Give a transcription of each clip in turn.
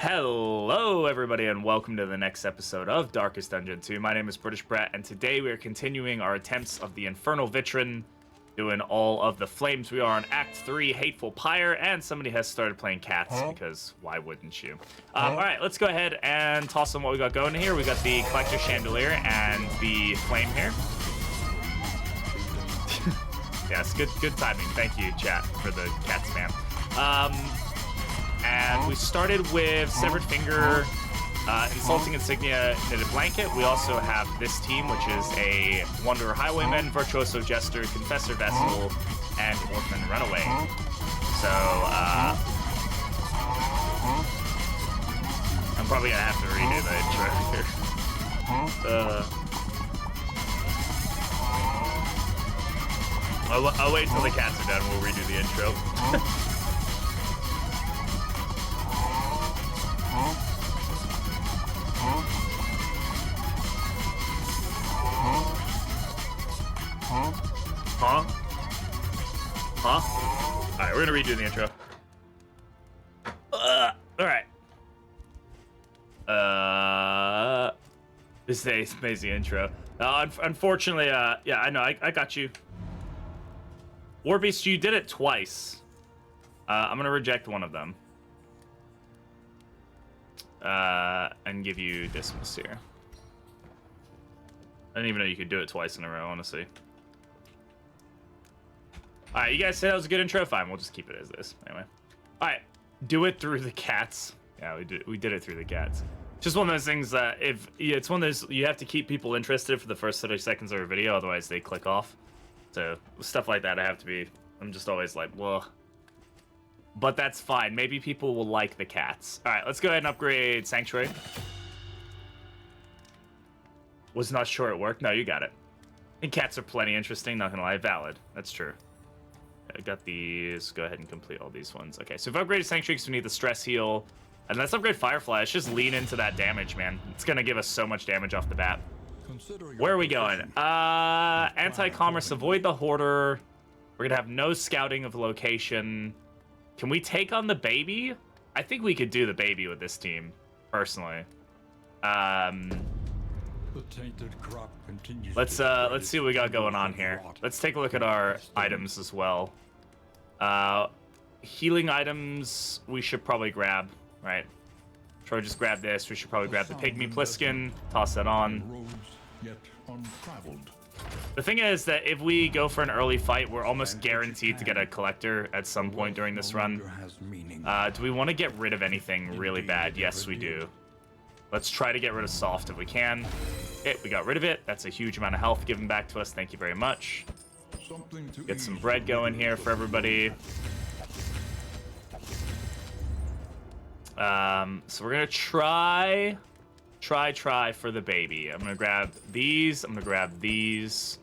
Hello, everybody, and welcome to the next episode of Darkest Dungeon 2. My name is Britishbrat, and today we are continuing our attempts of the Infernal Vitrin, doing all of the flames. We are on Act 3, Hateful Pyre, and somebody has started playing cats, because why wouldn't you? Alright, let's go ahead and toss on what we got going here. We got the Collector Chandelier and the Flame here. Yes, good timing. Thank you, chat, for the cat spam. And we started with Severed Finger, Insulting Insignia, Knitted Blanket. We also have this team, which is a Wanderer Highwayman, Virtuoso Jester, Confessor Vessel, and Orphan Runaway. So, I'm probably gonna have to redo the intro here. I'll wait until the cats are done, we'll redo the intro. Huh? Alright, we're gonna redo the intro. Alright. This is amazing intro. Unfortunately, yeah, I know, I got you. Warbeast, you did it twice. I'm gonna reject one of them. And give you Dismiss here. I didn't even know you could do it twice in a row, honestly. Alright, you guys say that was a good intro? Fine, we'll just keep it as this. Anyway. Alright, do it through the cats. Yeah, we did it through the cats. Just one of those things that it's one of those, you have to keep people interested for the first 30 seconds of a video, otherwise they click off. So, stuff like that I'm just always like, well. But that's fine. Maybe people will like the cats. Alright, let's go ahead and upgrade Sanctuary. Was not sure it worked. No, you got it. And cats are plenty interesting, not gonna lie. Valid. That's true. I got these. Go ahead and complete all these ones. Okay, so we've upgraded Sanctuary because we need the stress heal. And let's upgrade Firefly. Let's just lean into that damage, man. It's gonna give us so much damage off the bat. Where are we going? Anti-commerce, avoid the Hoarder. We're gonna have no scouting of location. Can we take on the baby? I think we could do the baby with this team, personally. The tainted crop continues. Let's see what we got going on here. Let's take a look at our items as well. Healing items we should probably grab, right? Troy just grab this. We should probably grab the Pygmy Pliskin, toss that on. Yet untraveled. The thing is that if we go for an early fight, we're almost guaranteed to get a collector at some point during this run. Do we want to get rid of anything really bad? Yes, we do. Let's try to get rid of soft if we can. We got rid of it. That's a huge amount of health given back to us. Thank you very much. Get some bread going here for everybody. So we're gonna try for the baby. I'm gonna grab these. I'm gonna grab these.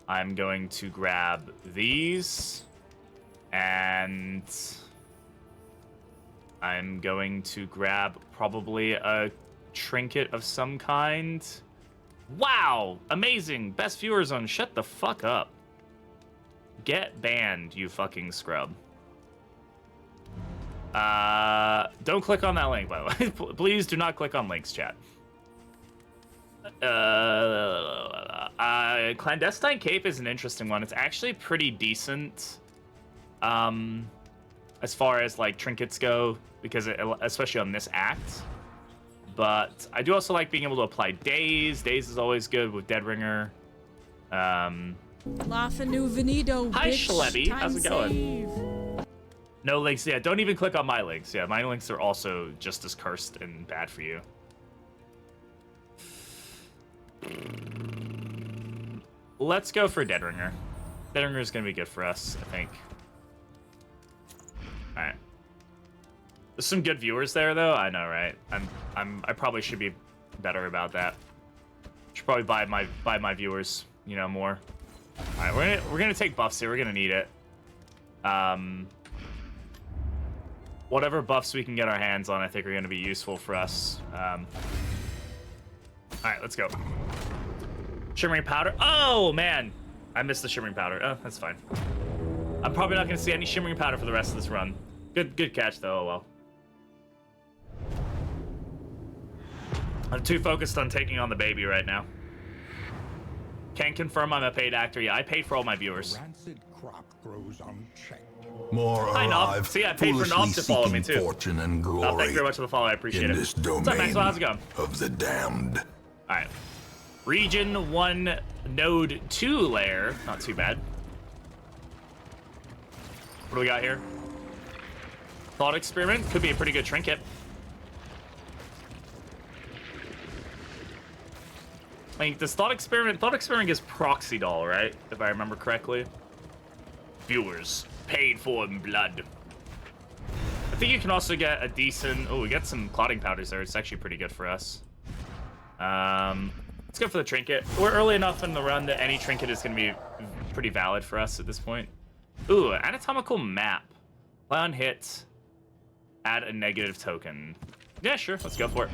I'm going to grab these. And I'm going to grab probably a trinket of some kind. Wow! Amazing! Best viewers zone. Shut the fuck up. Get banned, you fucking scrub. Don't click on that link, by the way. Please do not click on links, chat. Clandestine Cape is an interesting one. It's actually pretty decent. As far as, like, trinkets go, because especially on this act. But I do also like being able to apply Daze. Daze is always good with Dead Ringer. Laughing new Venido, Hi, bitch. Schlebby. How's it going? Save. No links. Yeah, don't even click on my links. Yeah, my links are also just as cursed and bad for you. Let's go for Dead Ringer. Dead Ringer is going to be good for us, I think. Alright. There's some good viewers there, though. I know, right? I probably should be better about that. Should probably buy my viewers, you know, more. All right, we're gonna take buffs here. We're gonna need it. Whatever buffs we can get our hands on, I think are gonna be useful for us. All right, let's go. Shimmering powder. Oh man, I missed the shimmering powder. Oh, that's fine. I'm probably not gonna see any shimmering powder for the rest of this run. Good catch though. Oh well. I'm too focused on taking on the baby right now. Can confirm I'm a paid actor. Yeah, I paid for all my viewers. Rancid crop grows unchecked. More Hi, Nob. arrive, See, I paid for Nob to follow me, seeking too. fortune and glory Oh, thank you very much for the follow. I appreciate in it. this What's up, domain Maxwell? How's it going? of the damned. All right. Region 1, Node 2 layer. Not too bad. What do we got here? Thought experiment. Could be a pretty good trinket. I mean, this thought experiment gives proxy doll, right? If I remember correctly. Viewers paid for in blood. I think you can also get a decent. Oh, we get some clotting powders there. It's actually pretty good for us. Let's go for the trinket. We're early enough in the run that any trinket is going to be pretty valid for us at this point. Ooh, anatomical map. Play on hit. Add a negative token. Yeah, sure. Let's go for it.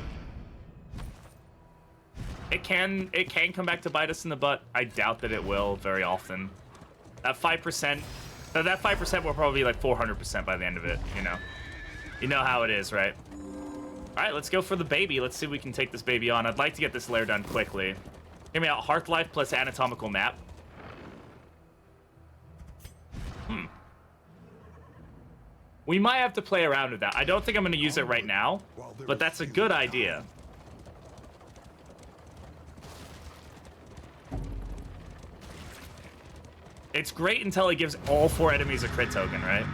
It can come back to bite us in the butt. I doubt that it will very often. That 5%, that 5% will probably be like 400% by the end of it, you know. You know how it is, right? All right, let's go for the baby. Let's see if we can take this baby on. I'd like to get this layer done quickly. Hear me out. Hearth Life plus anatomical map. We might have to play around with that. I don't think I'm going to use it right now, but that's a good idea. It's great until it gives all 4 enemies a crit token, right?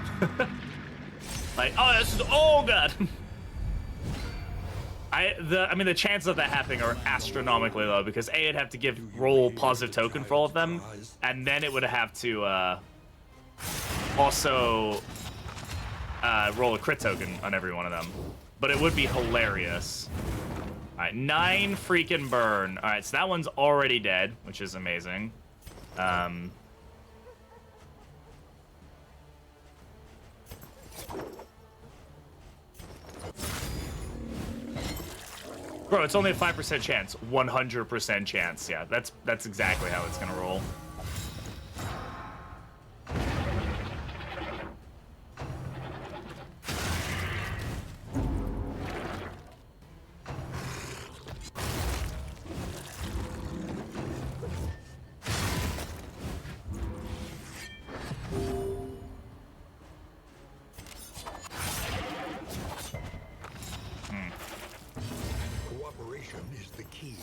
Like, oh, this is all good. I mean, the chances of that happening are astronomically low because A, it'd have to roll positive token for all of them, and then it would have to also roll a crit token on every one of them. But it would be hilarious. All right, 9 freaking burn. All right, so that one's already dead, which is amazing. Bro, it's only a 5% chance. 100% chance. Yeah, that's exactly how it's gonna roll. Is the key.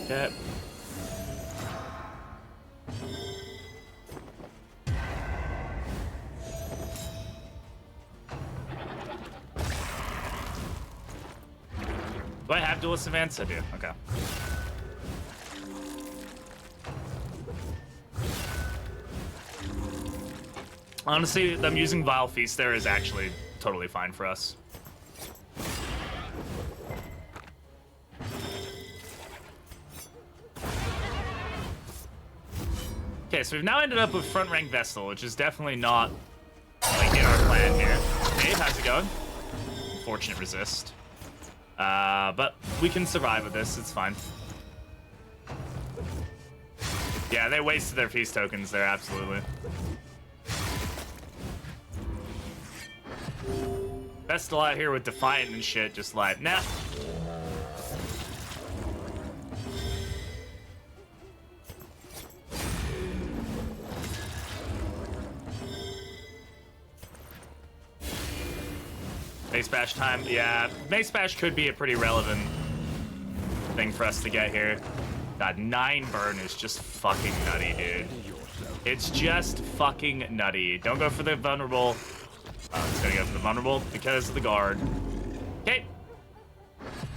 Okay. Do I have Duelist Advance? I do. Okay. Honestly, them using Vile Feast there is actually totally fine for us. Okay, so we've now ended up with front rank Vestal, which is definitely not like in our plan here. Dave, how's it going? Unfortunate resist. But we can survive with this, it's fine. Yeah, they wasted their feast tokens there, absolutely. Vestal out here with Defiant and shit, just like, nah. Mace Bash time, yeah. Mace Bash could be a pretty relevant thing for us to get here. God, 9 burn is just fucking nutty, dude. It's just fucking nutty. Don't go for the vulnerable. It's gonna go for the vulnerable because of the guard. Okay.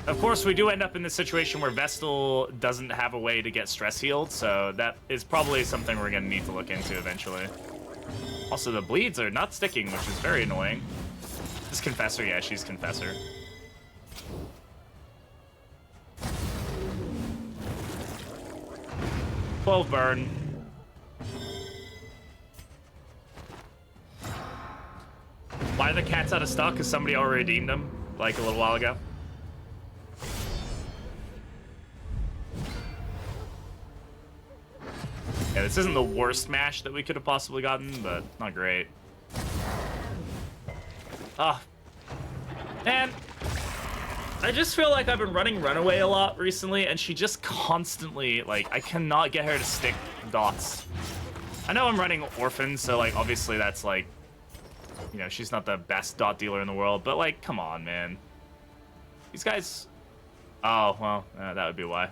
Of course, we do end up in this situation where Vestal doesn't have a way to get stress healed, so that is probably something we're gonna need to look into eventually. Also, the bleeds are not sticking, which is very annoying. This Confessor, yeah, she's Confessor. $12 burn. Why are the cats out of stock? Because somebody already redeemed them, like a little while ago. Yeah, this isn't the worst mash that we could have possibly gotten, but not great. Ah, man. I just feel like I've been running Runaway a lot recently, and she just constantly, like, I cannot get her to stick dots. I know I'm running Orphan, so, like, obviously that's, like, you know, she's not the best dot dealer in the world, but, like, come on, man. These guys... Oh, well, that would be why.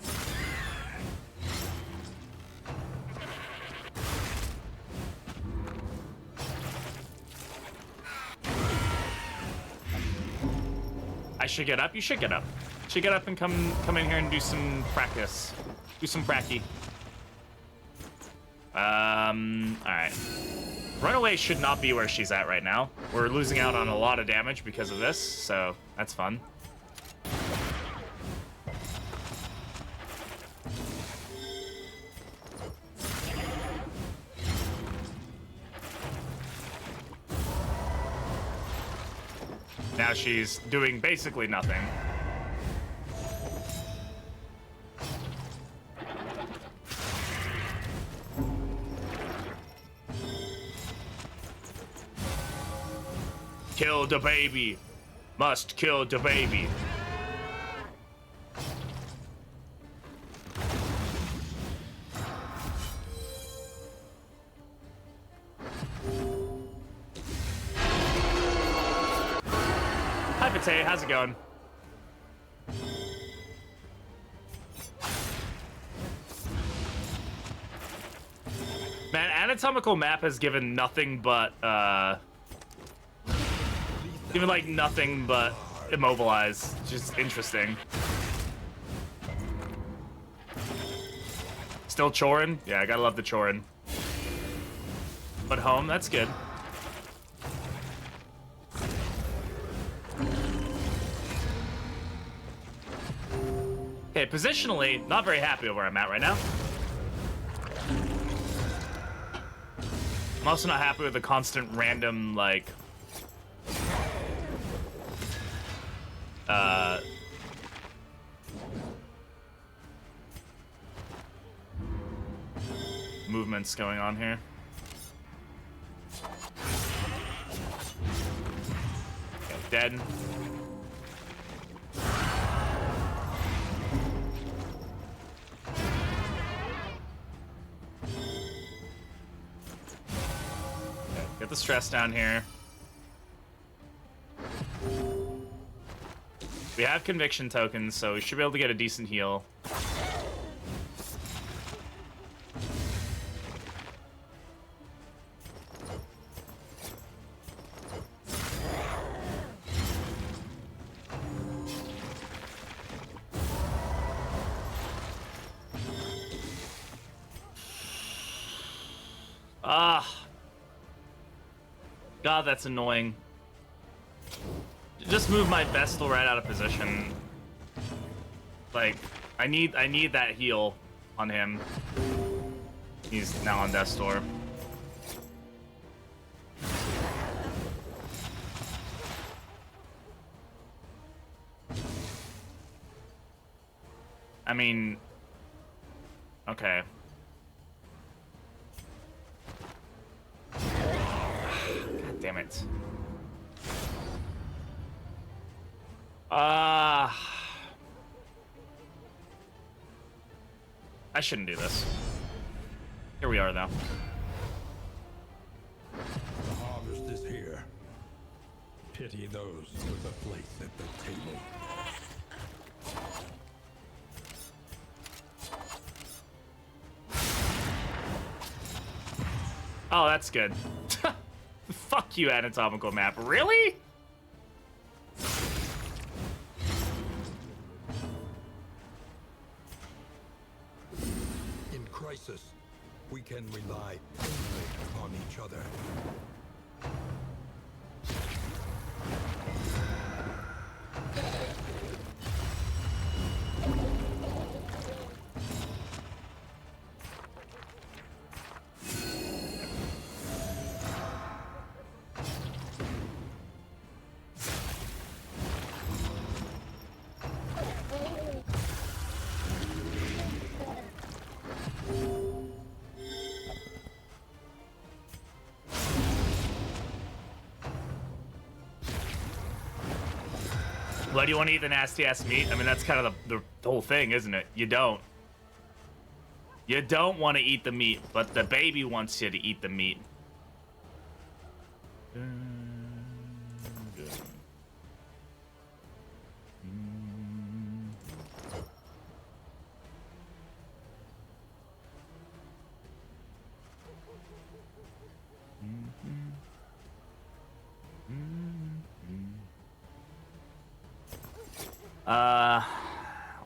I should get up? You should get up. You should get up and come in here and do some practice. Do some pracky. Alright. Runaway should not be where she's at right now. We're losing out on a lot of damage because of this, so that's fun. Now she's doing basically nothing. Kill the baby. Must kill the baby. Hi, Pate. How's it going? Man, anatomical map has given nothing but, even like nothing but immobilize. Just interesting. Still chorin? Yeah, I gotta love the chorin. But home, that's good. Okay, positionally, not very happy with where I'm at right now. I'm also not happy with the constant random, like, movements going on here. Okay, dead. Okay, get the stress down here. We have conviction tokens, so we should be able to get a decent heal. God, that's annoying. Just move my Vestal right out of position. Like, I need that heal on him. He's now on death's door. I mean, okay. God damn it. I shouldn't do this. Here we are, though. The harvest is here. Pity those with a place at the table. Oh, that's good. Fuck you, anatomical map. Really? In crisis, we can rely only upon each other. Why do you want to eat the nasty-ass meat? I mean, that's kind of the whole thing, isn't it? You don't. You don't want to eat the meat, but the baby wants you to eat the meat.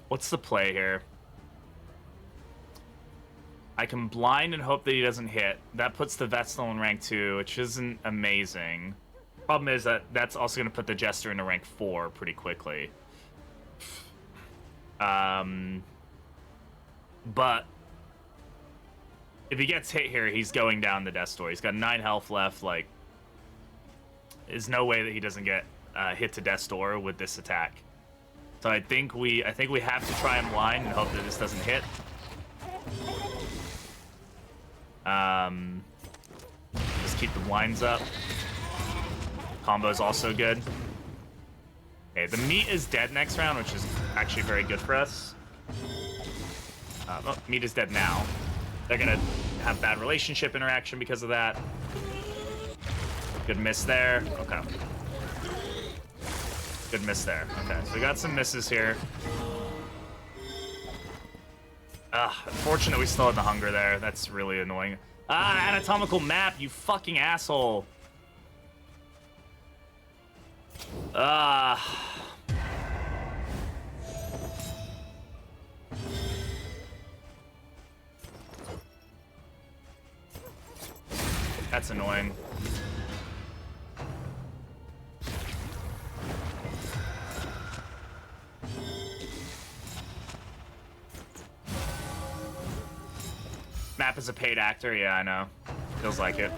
What's the play here? I can blind and hope that he doesn't hit. That puts the Vestal in rank 2, which isn't amazing. Problem is that that's also going to put the Jester into rank 4 pretty quickly. But if he gets hit here, he's going down the Death Door. He's got 9 health left. Like, there's no way that he doesn't get hit to Death Door with this attack. So I think we have to try and blind and hope that this doesn't hit. Just keep the blinds up. Combo's also good. Okay, the meat is dead next round, which is actually very good for us. Meat is dead now. They're gonna have bad relationship interaction because of that. Good miss there. Okay. Good miss there. Okay, so we got some misses here. Unfortunate we still had the hunger there. That's really annoying. Anatomical map, you fucking asshole. That's annoying. Map is a paid actor? Yeah, I know. Feels like it.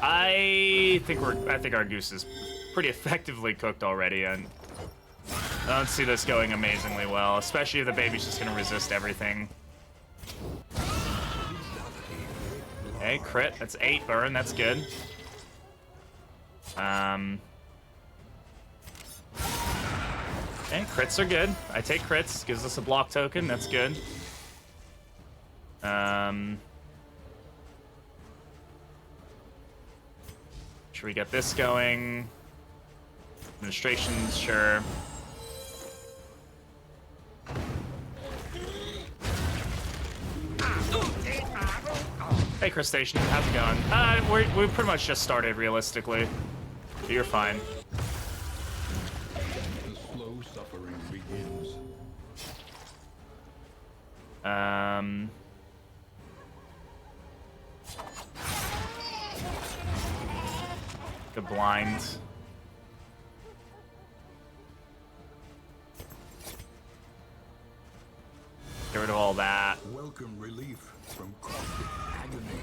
I think our goose is pretty effectively cooked already, and I don't see this going amazingly well, especially if the baby's just gonna resist everything. Okay, crit. That's 8 burn. That's good. Okay, crits are good. I take crits. Gives us a block token. That's good. Should we get this going? Administrations, sure. Hey, Crustacean, how's it going? We pretty much just started, realistically. But you're fine. The blind. Get rid of all that. Welcome relief from cosmic agony.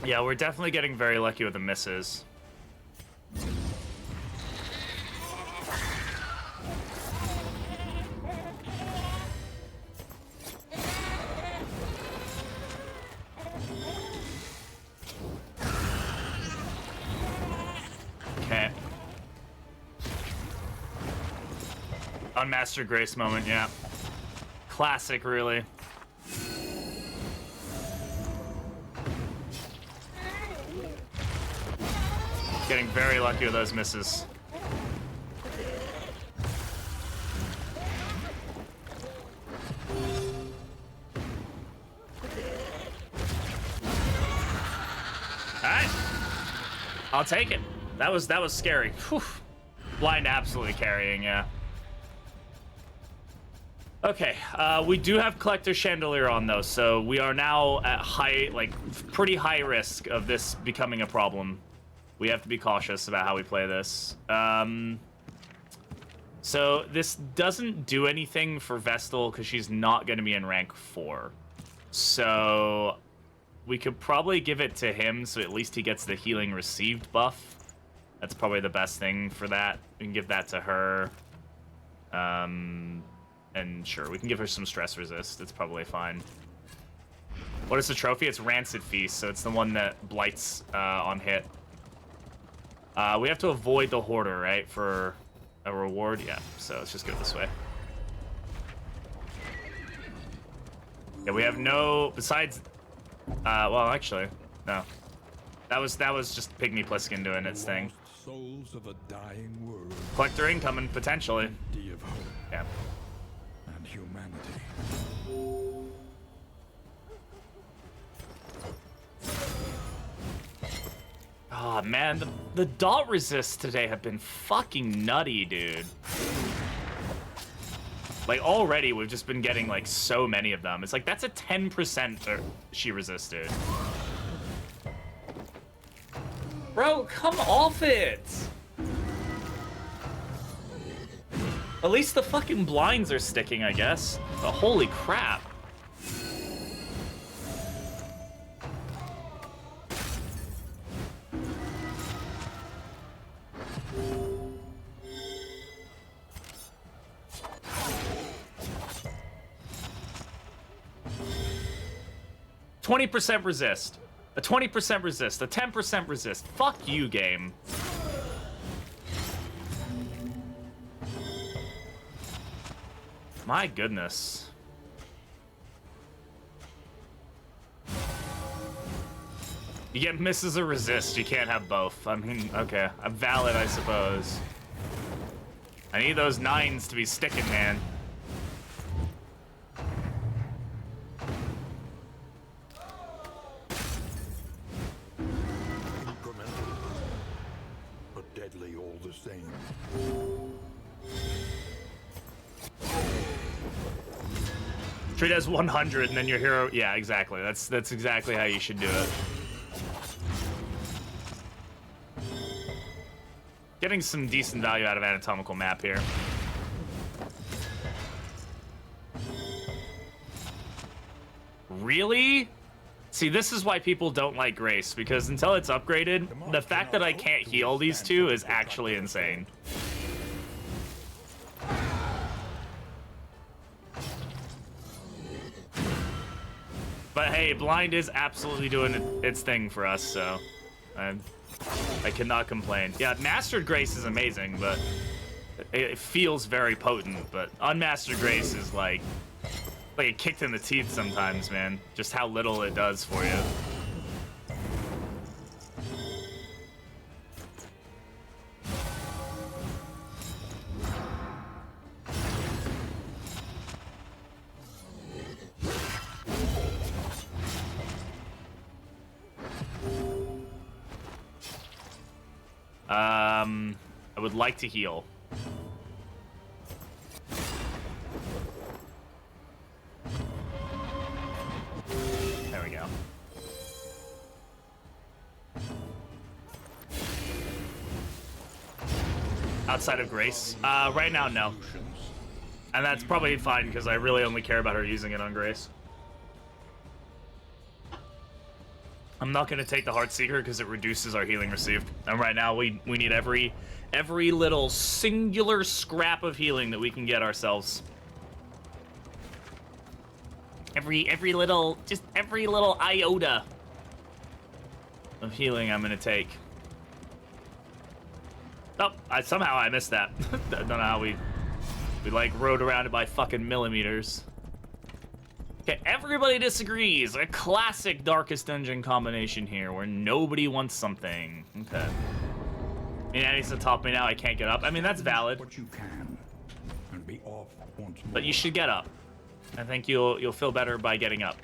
Yeah, we're definitely getting very lucky with the misses. Okay. Unmastered Grace moment, yeah. Classic, really. Getting very lucky with those misses. I'll take it. That was scary. Whew. Blind absolutely carrying, yeah. Okay, we do have Collector Chandelier on though, so we are now at pretty high risk of this becoming a problem. We have to be cautious about how we play this. So this doesn't do anything for Vestal because she's not going to be in rank 4. So we could probably give it to him so at least he gets the healing received buff. That's probably the best thing for that. We can give that to her. And sure, we can give her some stress resist. It's probably fine. What is the trophy? It's Rancid Feast, so it's the one that blights on hit. We have to avoid the Hoarder, right, for a reward? Yeah, so let's just go this way. Yeah, we have no... Besides... well, actually, no. That was just Pygmy Pliskin doing its thing. Souls of a dying world. Collector incoming, potentially. Empty of hope Yeah. and humanity. Oh, man, the dot resists today have been fucking nutty, dude. Like, already we've just been getting, like, so many of them. It's like, that's a 10% she resisted. Bro, come off it! At least the fucking blinds are sticking, I guess. But holy crap. %, resist. A 20% resist. A 10% resist. Fuck you, game. My goodness. You get misses or resist. You can't have both. I mean, okay. I'm valid, I suppose. I need those 9s to be sticking, man. Deadly all the same. Treat as 100 and then your hero. Yeah, exactly. That's exactly how you should do it. Getting some decent value out of anatomical map here. Really? See, this is why people don't like Grace, because until it's upgraded, the fact that I can't heal these two is actually insane. But hey, Blind is absolutely doing its thing for us, so I cannot complain. Yeah, Mastered Grace is amazing, but it feels very potent, but Unmastered Grace is like a kicked in the teeth sometimes, man. Just how little it does for you. I would like to heal. There we go. Outside of Grace? Right now, no. And that's probably fine, because I really only care about her using it on Grace. I'm not going to take the Heartseeker because it reduces our healing received. And right now, we need every little singular scrap of healing that we can get ourselves. Every little iota of healing I'm going to take. Oh, somehow I missed that. I don't know how we like rode around it by fucking millimeters. Okay, everybody disagrees. A classic Darkest Dungeon combination here, where nobody wants something. Okay. Yeah, he's to top me now. I can't get up. I mean, that's valid. What you can, and be off once more. But you should get up. I think you'll feel better by getting up.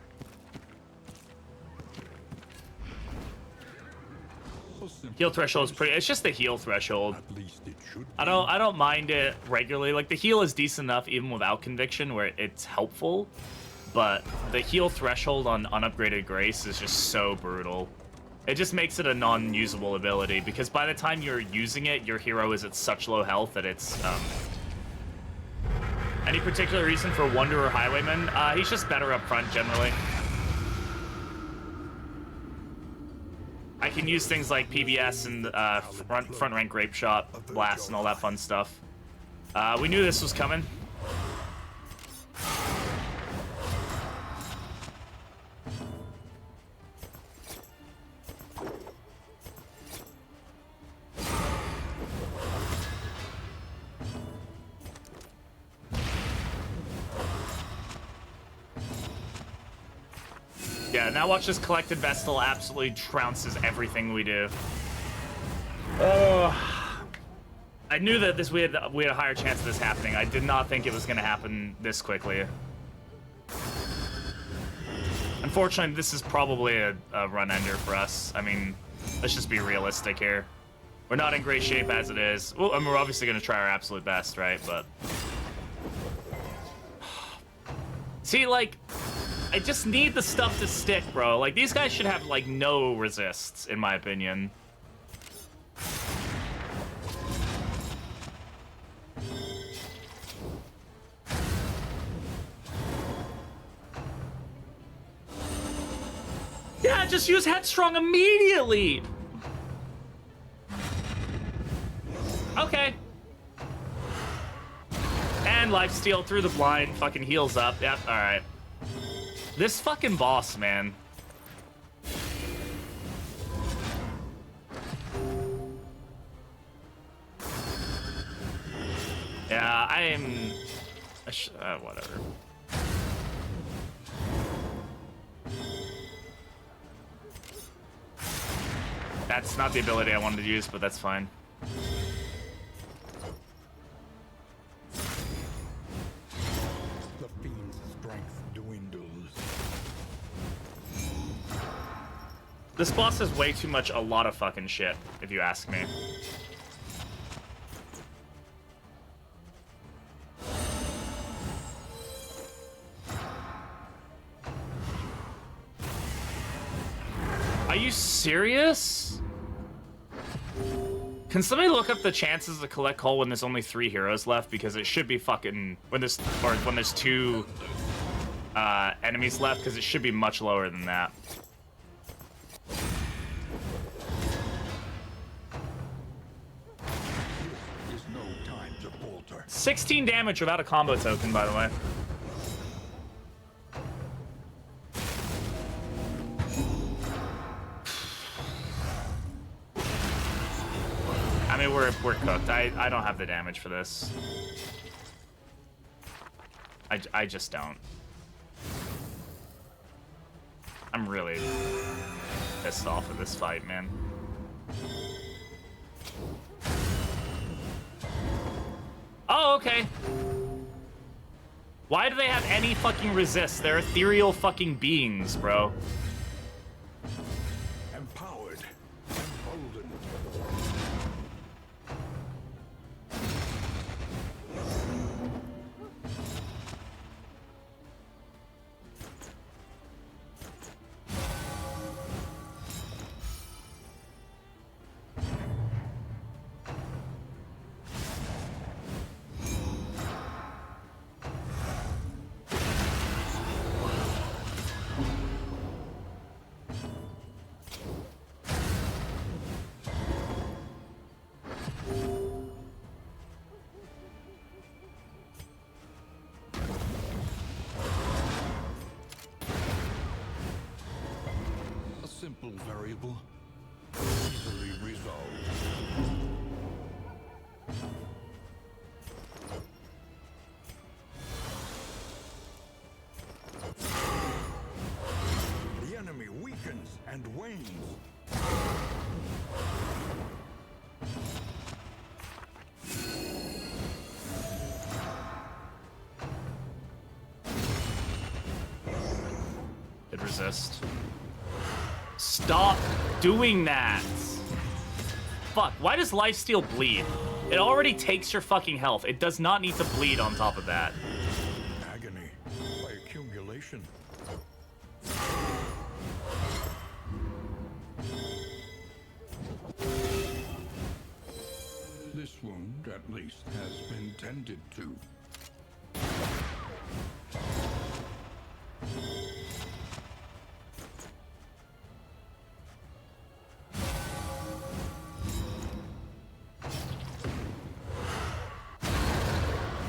So simple. Heal threshold is pretty. It's just the heal threshold. At least it should I don't mind it regularly. Like the heal is decent enough even without conviction, where it's helpful. But the heal threshold on unupgraded Grace is just so brutal. It just makes it a non-usable ability because by the time you're using it, your hero is at such low health that it's. Any particular reason for Wanderer Highwayman? He's just better up front generally. I can use things like PBS and front rank Grape Shot, Blast, and all that fun stuff. We knew this was coming. Yeah, now watch this Collected Vestal absolutely trounces everything we do. Oh, I knew that we had a higher chance of this happening. I did not think it was going to happen this quickly. Unfortunately, this is probably a run ender for us. I mean, let's just be realistic here. We're not in great shape as it is. Well, I mean, we're obviously going to try our absolute best, right? But see, like, I just need the stuff to stick, bro. Like, these guys should have, like, no resists, in my opinion. Yeah, just use Headstrong immediately! Okay. And Lifesteal through the blind, fucking heals up. Yep, alright. This fucking boss, man. Yeah, I am... whatever. That's not the ability I wanted to use, but that's fine. The fiend's strength dwindles. This boss has way too much, a lot of fucking shit, if you ask me. Are you serious? Can somebody look up the chances to collect coal when there's only 3 heroes left? Because it should be fucking when there's 2 enemies left, because it should be much lower than that. Is no time to falter. 16 damage without a combo token, by the way. I mean, we're cooked. I don't have the damage for this. I just don't. I'm really pissed off of this fight, man. Oh, okay. Why do they have any fucking resist? They're ethereal fucking beings, bro. Empowered. Emboldened. A simple variable, easily resolved. The enemy weakens and wanes. It resist. Stop doing that. fuck? Why does lifesteal bleed? It already takes your fucking health. It does not need to bleed on top of that. Agony by accumulation. This wound, at least, has been tended to.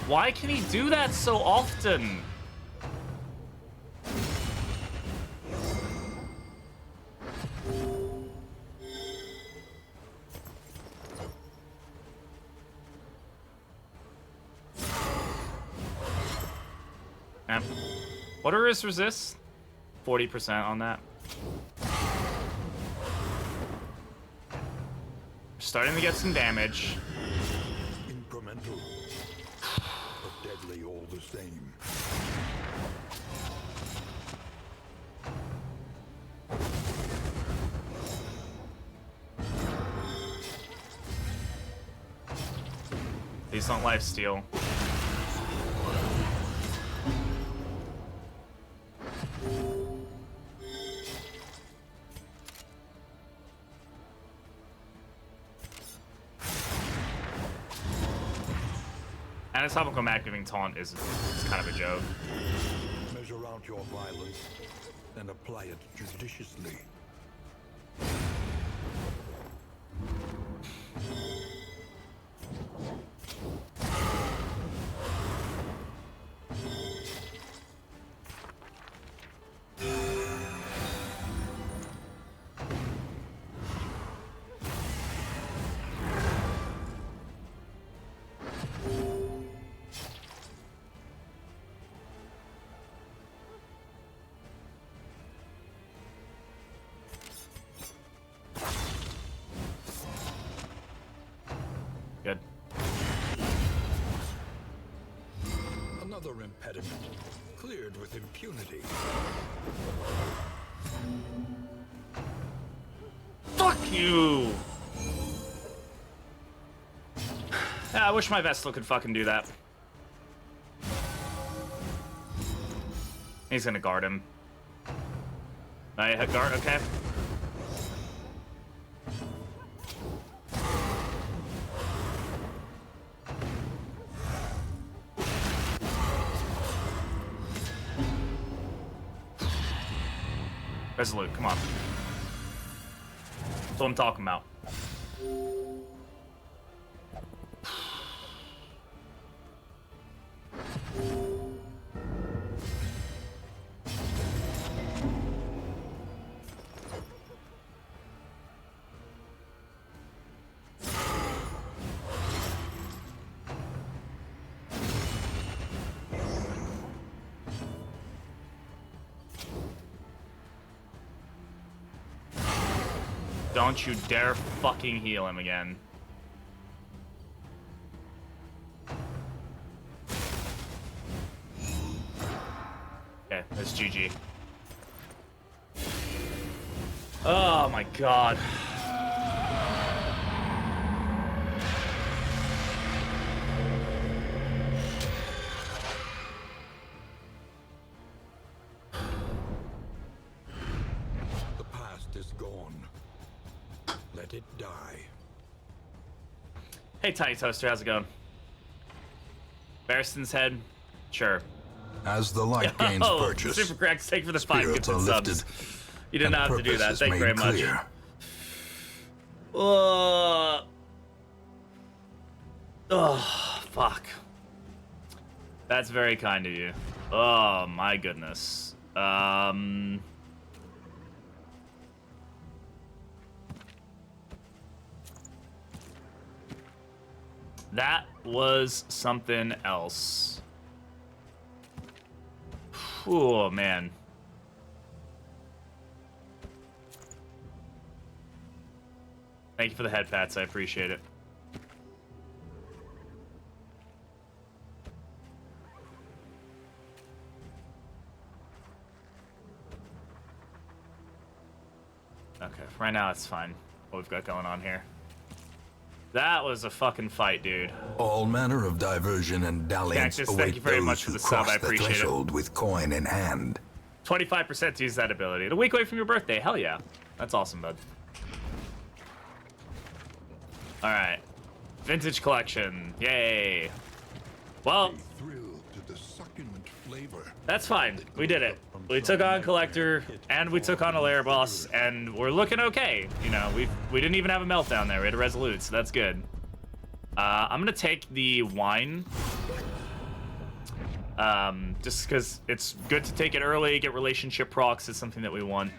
Why can he do that so often? What are his resists? 40% on that. Starting to get some damage. Incremental, but deadly all the same. Please don't lifesteal. Anatomical activating taunt is kind of a joke. Measure out your violence and apply it judiciously. Good. Another impediment, cleared with impunity. Fuck you! I wish my Vestal could fucking do that. He's gonna guard him. I hit guard, okay. Resolute, come on. That's what I'm talking about. Don't you dare fucking heal him again. Okay, that's GG. Oh my god. The past is gone. Let it die. Hey, Tiny Toaster, how's it going? Barriston's head? Sure. As the light gains purchase, Super Cracks, thank you for the 5 spirits gifted are subs. lifted, You did not have to do that. purpose is Thank you very made much. clear. Oh, fuck. That's very kind of you. Oh, my goodness. That was something else. Oh, man. Thank you for the head pats. I appreciate it. Okay, right now it's fine. What we've got going on here. That was a fucking fight, dude. All manner of diversion and dalliance Cactus, thank await you very those much for who the sub, cross I the appreciate it. threshold with coin in hand. 25% to use that ability. A week away from your birthday. Hell yeah. That's awesome, bud. Alright. Vintage collection. Yay. Well, Thrill to the succulent flavor. that's fine. We did it. We took on Collector, and we took on a lair boss, and we're looking okay. You know, we didn't even have a meltdown there. We had a resolute, so that's good. I'm gonna take the wine. Just because it's good to take it early, get relationship procs is something that we want.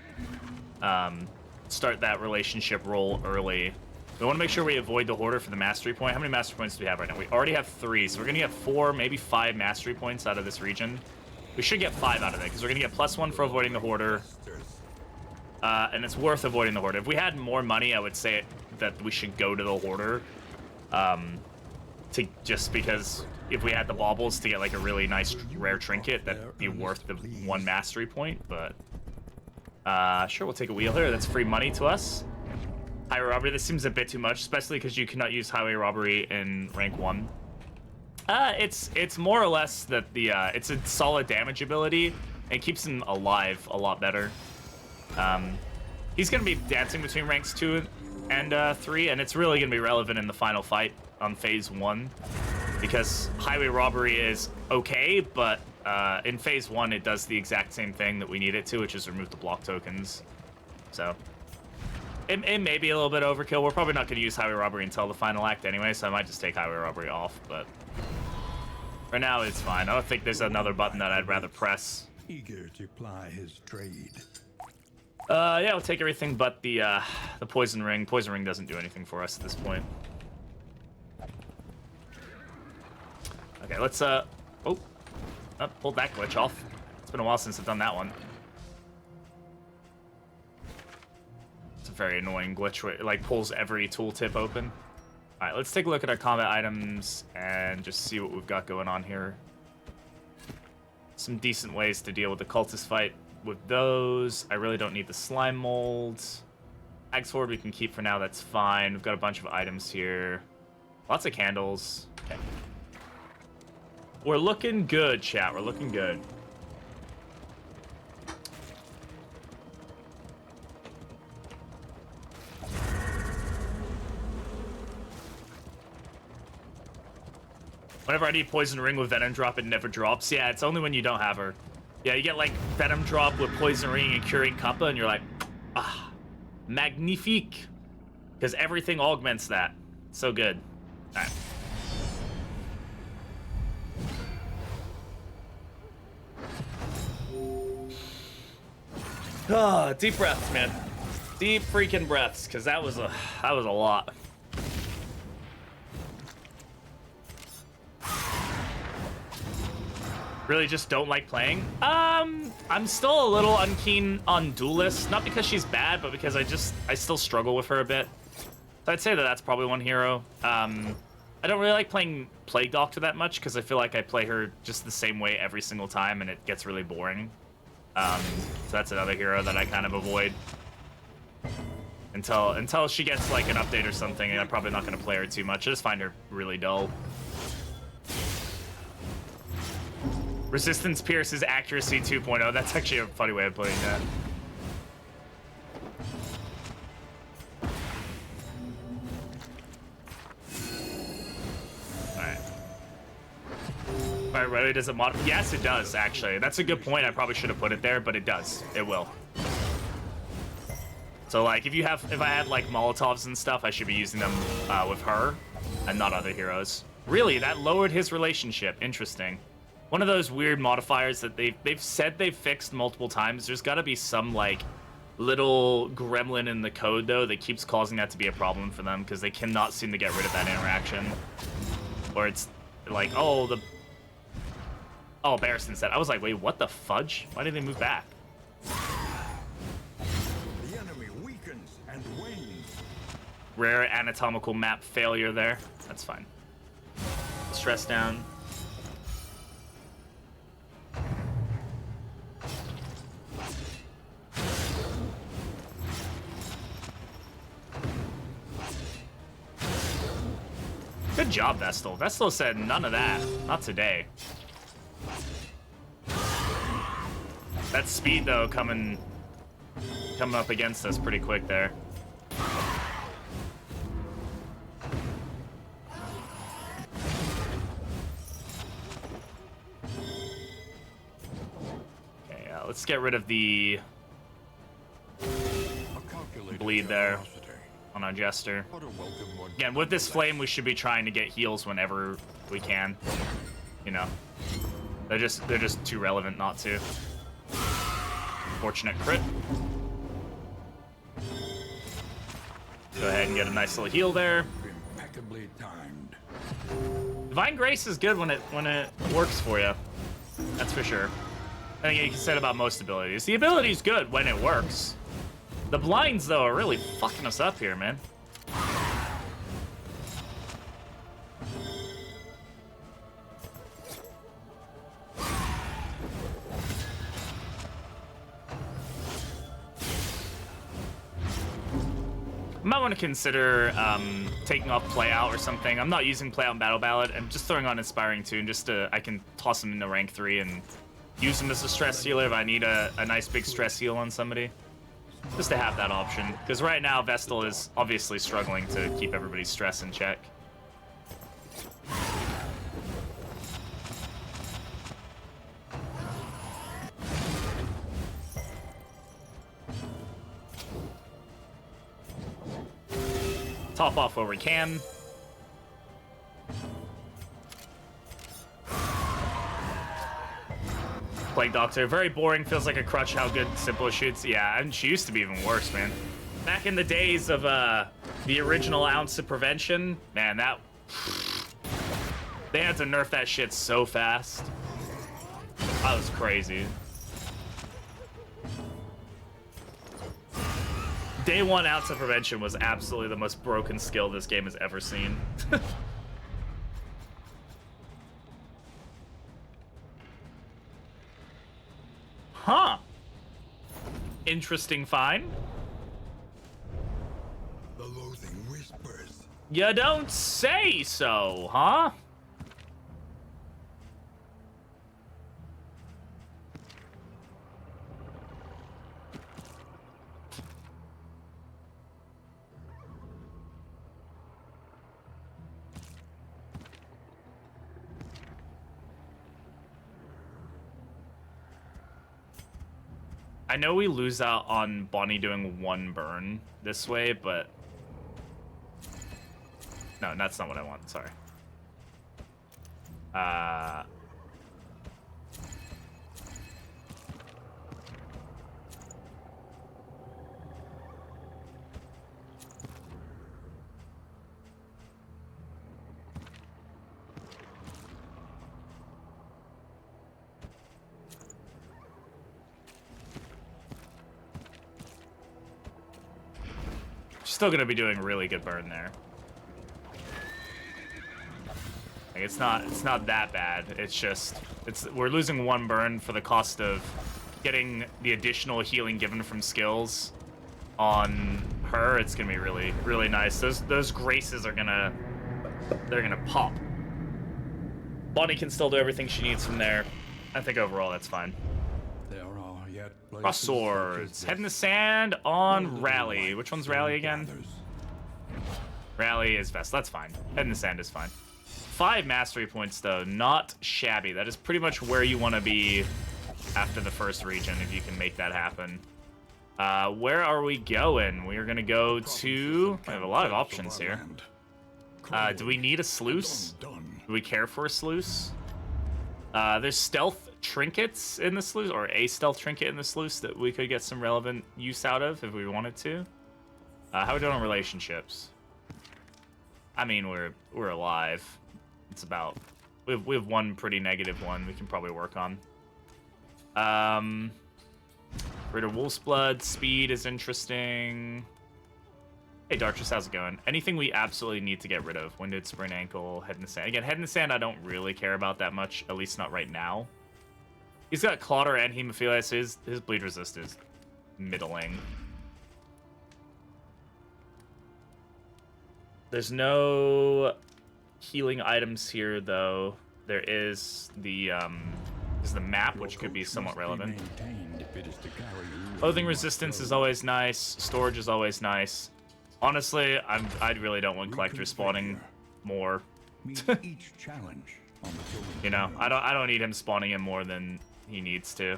Start that relationship roll early. We want to make sure we avoid the hoarder for the mastery point. How many mastery points do we have right now? We already have 3, so we're gonna get 4, maybe 5 mastery points out of this region. We should get 5 out of it, because we're gonna get +1 for avoiding the hoarder. And it's worth avoiding the hoarder. If we had more money, I would say that we should go to the hoarder. Just because if we had the baubles to get like a really nice rare trinket, that'd be worth the 1 mastery point, but sure, we'll take a wheel here. That's free money to us. Highway robbery, this seems a bit too much, especially because you cannot use highway robbery in rank 1. It's more or less that the it's a solid damage ability and keeps him alive a lot better. He's gonna be dancing between ranks 2 and 3, and it's really gonna be relevant in the final fight on phase 1, because highway robbery is okay, but in phase 1 it does the exact same thing that we need it to, which is remove the block tokens. So it may be a little bit overkill. We're probably not going to use highway robbery until the final act anyway, so I might just take highway robbery off, but for now it's fine. I don't think there's another button that I'd rather press. Eager to ply his trade. Yeah, we'll take everything but the poison ring. Poison ring doesn't do anything for us at this point. Okay, let's pulled that glitch off. It's been a while since I've done that one. It's a very annoying glitch where it like pulls every tooltip open. All right, let's take a look at our combat items and just see what we've got going on here. Some decent ways to deal with the cultist fight with those. I really don't need the slime mold. Axe sword we can keep for now, that's fine. We've got a bunch of items here. Lots of candles. Okay. We're looking good, chat. We're looking good. Whenever I need poison ring with venom drop, it never drops. Yeah, it's only when you don't have her. Yeah, you get like venom drop with poison ring and curing kappa, and you're like, ah, magnifique. Because everything augments that. So good. All right. Oh, deep breaths, man. Deep freaking breaths, because that was a lot. Really just don't like playing. I'm still a little unkeen on Duelist, not because she's bad, but because I still struggle with her a bit. So I'd say that that's probably one hero. I don't really like playing Plague Doctor that much because I feel like I play her just the same way every single time and it gets really boring. So that's another hero that I kind of avoid until she gets like an update or something, and I'm probably not going to play her too much. I just find her really dull. Resistance pierces accuracy 2.0. That's actually a funny way of putting that. Alright, really, does it modify? Yes, it does, actually. That's a good point. I probably should have put it there, but it does. It will. So, like, if I had, like, Molotovs and stuff, I should be using them with her and not other heroes. Really, that lowered his relationship. Interesting. One of those weird modifiers that they've said they've fixed multiple times. There's got to be some, like, little gremlin in the code, though, that keeps causing that to be a problem for them, because they cannot seem to get rid of that interaction. Or it's like, oh, Barristan said. I was like, wait, what the fudge? Why did they move back? The enemy weakens and wanes. Rare anatomical map failure there. That's fine. Stress down. Good job, Vestal. Vestal said none of that. Not today. That speed, though, coming up against us pretty quick there. Okay, let's get rid of the bleed there on our Jester. Again, with this flame, we should be trying to get heals whenever we can. You know, they're just too relevant not to. Fortunate crit. Go ahead and get a nice little heal there. Impeccably timed. Divine Grace is good when it works for you. That's for sure. I think you can say it about most abilities. The ability's good when it works. The blinds, though, are really fucking us up here, man. I might want to consider taking off Play Out or something. I'm not using Play Out in Battle Ballad. I'm just throwing on Inspiring Tune just to, I can toss him into rank 3 and use him as a stress healer if I need a nice big stress heal on somebody. Just to have that option. Because right now, Vestal is obviously struggling to keep everybody's stress in check. Top off where we can. Plague Doctor, very boring, feels like a crutch how good Simple shoots. Yeah, and she used to be even worse, man. Back in the days of the original Ounce of Prevention, man, that... They had to nerf that shit so fast. That was crazy. Day 1 Ounce of Prevention was absolutely the most broken skill this game has ever seen. Huh. Interesting find. The loathing whispers. You don't say so, huh? I know we lose out on Bonnie doing 1 burn this way, but... No, that's not what I want, sorry. Still gonna be doing really good burn there. Like, it's not that bad. It's just we're losing 1 burn for the cost of getting the additional healing given from skills on her. It's gonna be really, really nice. Those graces are gonna pop. Bonnie can still do everything she needs from there. I think overall that's fine. There are yet Cross swords. Head in the sand on Rally. Which one's Rally again? Rally is best. That's fine. Head in the sand is fine. 5 mastery points, though. Not shabby. That is pretty much where you want to be after the first region, if you can make that happen. Where are we going? We are going to go to... I have a lot of options here. Do we need a sluice? Do we care for a sluice? There's stealth trinkets in the sluice, or a stealth trinket in the sluice that we could get some relevant use out of if we wanted to. How are we doing on relationships? I mean, we're alive. It's about we have 1 pretty negative one we can probably work on. Greater Wolf's Blood, speed is interesting. Hey Dartress, how's it going? Anything we absolutely need to get rid of? Winded, sprained ankle, head in the sand. Again, head in the sand I don't really care about that much, at least not right now. He's got Clotter and Hemophilia, so his bleed resist is middling. There's no healing items here, though. There is the map, which could be somewhat relevant. Clothing resistance is always nice. Storage is always nice. Honestly, I really don't want collector spawning more. Each challenge on the You know, I don't need him spawning in more than he needs to.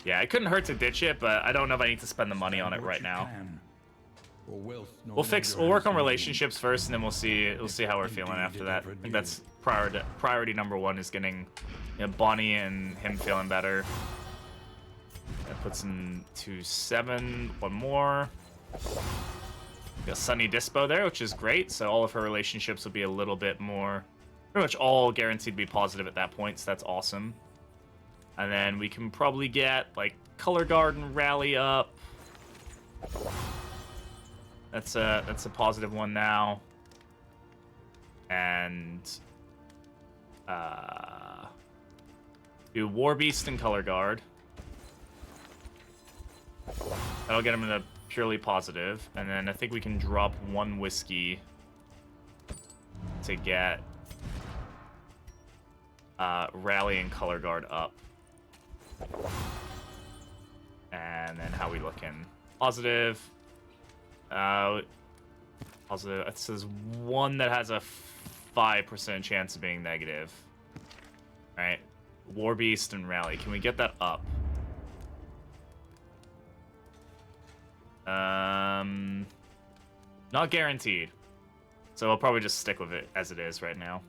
Yeah, it couldn't hurt to ditch it, but I don't know if I need to spend the money on it right now. We'll work on relationships first, and then we'll see how we're feeling after that. I think that's priority number one is getting, you know, Bonnie and him feeling better. That puts him to 7. One more. Got Sunny Dispo there, which is great. So all of her relationships will be a little bit more, pretty much all guaranteed to be positive at that point. So that's awesome. And then we can probably get like Color Guard and Rally up. That's a positive one now. And do War Beast and Color Guard. That'll get him in a purely positive. And then I think we can drop 1 whiskey to get Rally and Color Guard up. And then how we looking? Positive. Positive. It says 1 that has a 5% chance of being negative. All right. War Beast and Rally. Can we get that up? Not guaranteed. So I'll probably just stick with it as it is right now.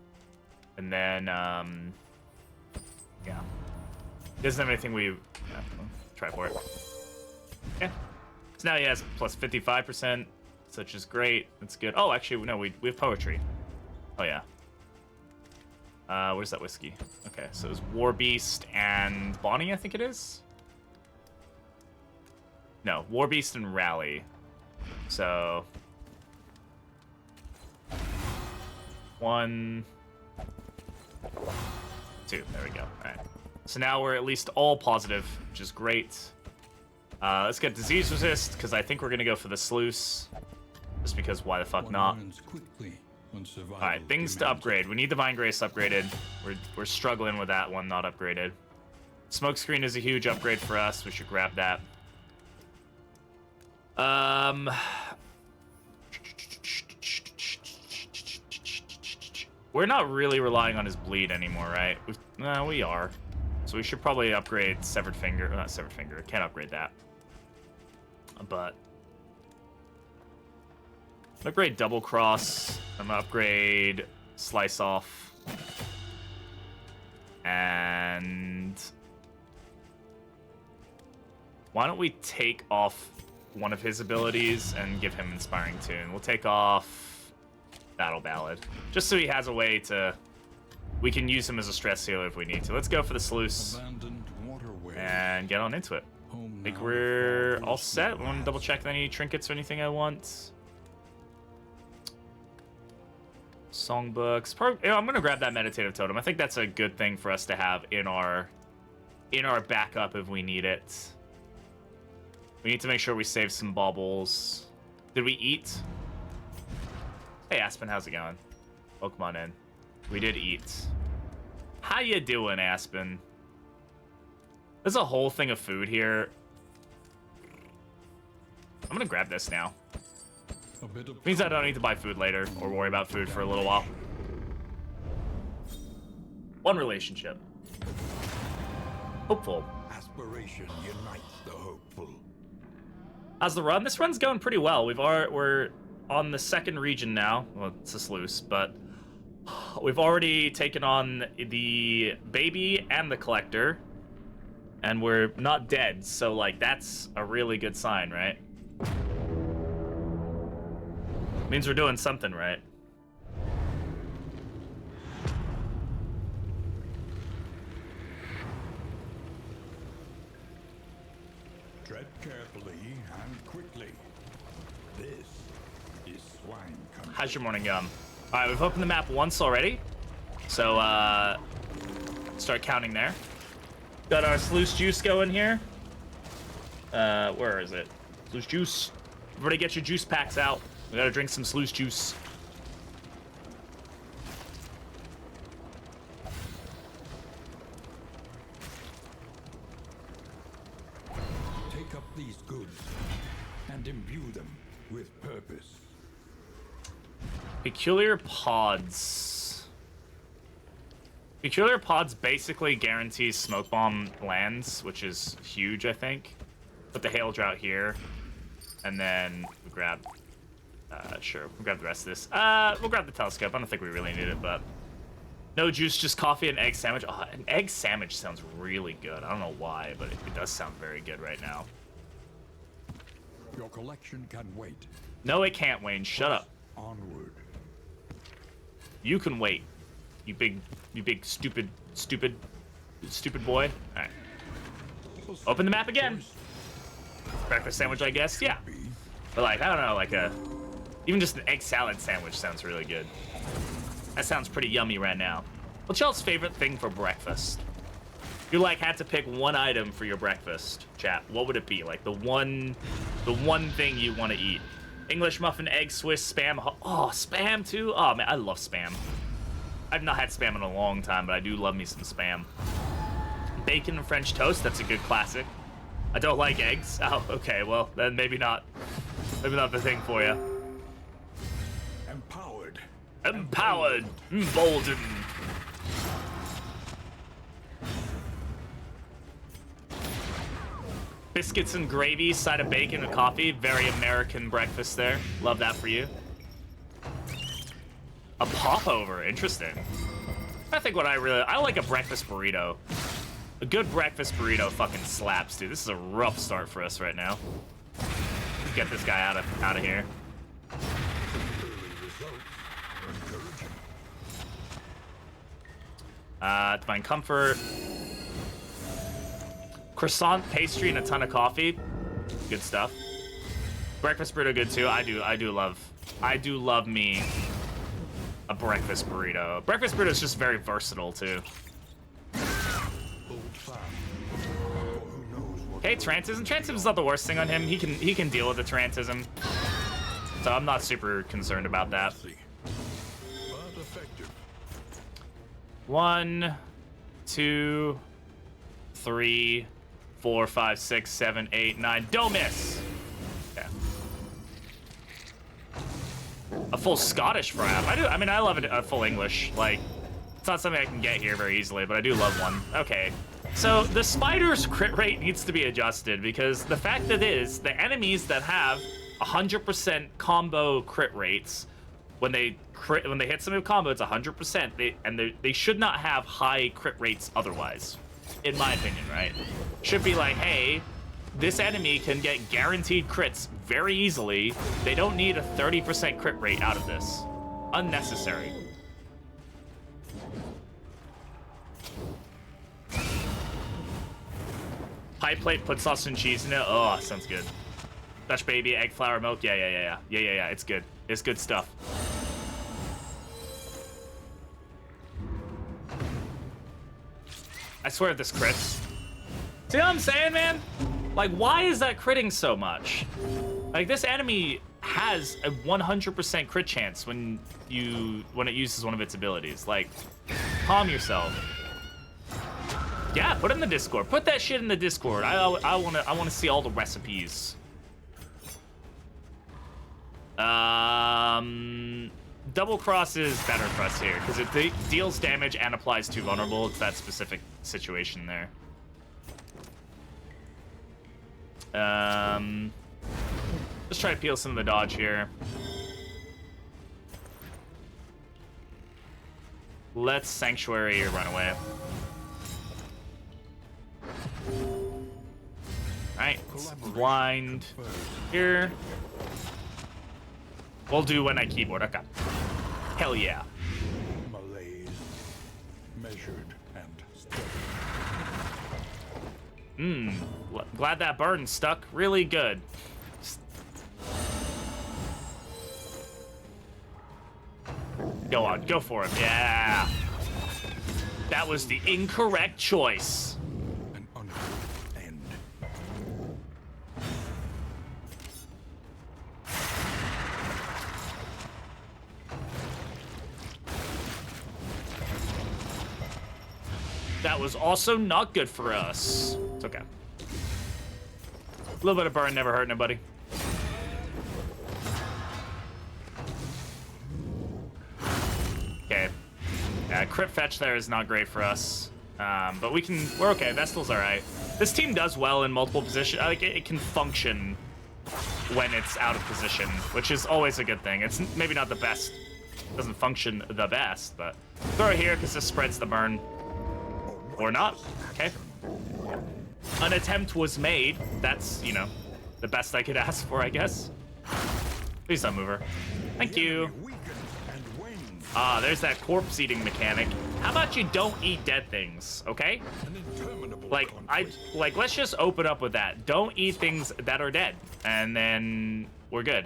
And then, yeah. Doesn't have anything we... Yeah, try for it. Yeah. So now he has plus 55%, which is great. That's good. Oh, actually, no, we have poetry. Oh, yeah. Where's that whiskey? Okay, so it was War Beast and Bonnie, I think it is? No, War Beast and Rally. So... 1... 2. There we go. All right. So now we're at least all positive, which is great. Let's get disease resist, because I think we're going to go for the sluice. Just because why the fuck not? Alright, things to upgrade. We need Divine Grace upgraded. We're struggling with that one not upgraded. Smokescreen is a huge upgrade for us. We should grab that. We're not really relying on his bleed anymore, right? No, we are. So we should probably upgrade Severed Finger. Not Severed Finger. Can't upgrade that. But upgrade Double Cross. I'm gonna upgrade Slice Off. And why don't we take off one of his abilities and give him Inspiring Tune? We'll take off Battle Ballad, just so he has a way to... We can use him as a stress healer if we need to. Let's go for the sluice and get on into it. I think we're all set. I want to double check any trinkets or anything I want. Songbooks. I'm gonna grab that meditative totem. I think that's a good thing for us to have in our backup if we need it. We need to make sure we save some baubles. Did we eat? Hey Aspen, how's it going? Welcome on in. We did eat. How you doing, Aspen? There's a whole thing of food here. I'm gonna grab this now. Means I don't need to buy food later or worry about food for a little while. 1 relationship. Hopeful. Aspiration unites the hopeful. How's the run? This run's going pretty well. We're on the 2nd region now. Well, it's a sluice, but we've already taken on the baby and the collector, and we're not dead. So like that's a really good sign, right? Means we're doing something right. Tread carefully and quickly. This is swine country. How's your morning going? All right, we've opened the map once already, so start counting there. Got our sluice juice going here. Where is it? Sluice juice. Everybody get your juice packs out. We gotta drink some sluice juice. Take up these goods and imbue them with purpose. Peculiar pods. Peculiar pods basically guarantees smoke bomb lands, which is huge, I think. Put the hail drought here, and then we grab. Sure, we'll grab the rest of this. We'll grab the telescope. I don't think we really need it, but no juice, just coffee and egg sandwich. Oh, an egg sandwich sounds really good. I don't know why, but it does sound very good right now. Your collection can wait. No, it can't, Wayne. Shut up. Onward. You can wait. You big stupid boy. All right. Open the map again. Breakfast sandwich, I guess. Yeah. But like, I don't know, like even just an egg salad sandwich sounds really good. That sounds pretty yummy right now. What's y'all's favorite thing for breakfast? If you like had to pick one item for your breakfast, chat, what would it be? Like the one thing you want to eat. English muffin, egg, Swiss, spam. Oh, spam too? Oh man, I love spam. I've not had spam in a long time, but I do love me some spam. Bacon and French toast, that's a good classic. I don't like eggs. Oh, okay, well, then maybe not the thing for you. Empowered. Emboldened. Biscuits and gravy, side of bacon and coffee. Very American breakfast there. Love that for you. A popover, interesting. I think I like a breakfast burrito. A good breakfast burrito fucking slaps, dude. This is a rough start for us right now. Let's get this guy out of here. Divine comfort. Croissant, pastry, and a ton of coffee. Good stuff. Breakfast burrito good too. I do love me a breakfast burrito. Breakfast burrito is just very versatile too. Okay, Trantism. Trantism is not the worst thing on him. He can deal with the Trantism. So I'm not super concerned about that. 1, 2, 3, 4, 5, 6, 7, 8, 9. Don't miss. Okay. A full Scottish frap. I mean, I love it. A full English. Like, it's not something I can get here very easily, but I do love one. Okay. So the spider's crit rate needs to be adjusted because the fact that the enemies that have 100% combo crit rates, when they hit some combo, it's 100%. They should not have high crit rates otherwise, in my opinion, right? Should be like, hey, this enemy can get guaranteed crits very easily. They don't need a 30% crit rate out of this. Unnecessary. Pie plate, put sauce and cheese in it. Oh, sounds good. Dutch baby, egg, flour, milk. Yeah. It's good. It's good stuff. I swear this crits. See what I'm saying, man? Like, why is that critting so much? Like, this enemy has a 100% crit chance when it uses one of its abilities. Like, calm yourself. Yeah, put it in the Discord. Put that shit in the Discord. I wanna see all the recipes. Double cross is better for us here because it deals damage and applies to vulnerable. It's that specific situation there. Let's try to peel some of the dodge here. Let's Sanctuary or Runaway. Alright, blind here. We'll do when I keyboard. Okay. Hell yeah. Malaise, measured and steady. Glad that burn stuck really good. Go on, go for him. Yeah. That was the incorrect choice. An unholy end. That was also not good for us. It's okay. A little bit of burn never hurt nobody. Okay. Crit fetch there is not great for us. But we're okay. Vestal's alright. This team does well in multiple positions. Like, it can function when it's out of position, which is always a good thing. It's maybe not the best. It doesn't function the best, but throw it here because this spreads the burn. Or not. Okay. An attempt was made. That's, you know, the best I could ask for, I guess. Please don't move her. Thank you. Ah, there's that corpse eating mechanic. How about you don't eat dead things, okay? Like, let's just open up with that. Don't eat things that are dead, and then we're good.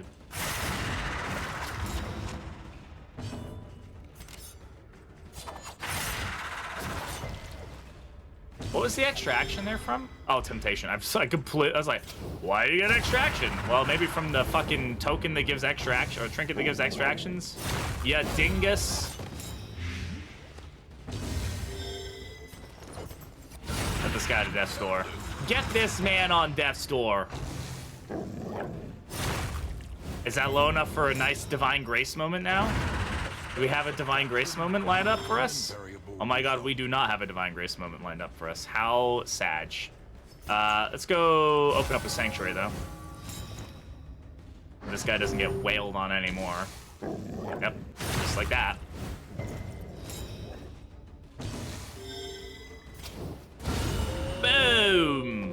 What was the extraction there from? Oh, temptation. I was like, why do you get extraction? Well, maybe from the fucking token that gives extra action, or trinket that gives extra actions. Yeah, dingus. Get this guy to death's door. Get this man on death's door. Is that low enough for a nice divine grace moment now? Do we have a divine grace moment lined up for us? Oh my god, we do not have a divine grace moment lined up for us. How sad. Let's go open up a sanctuary though. This guy doesn't get wailed on anymore. Yep, just like that. Boom!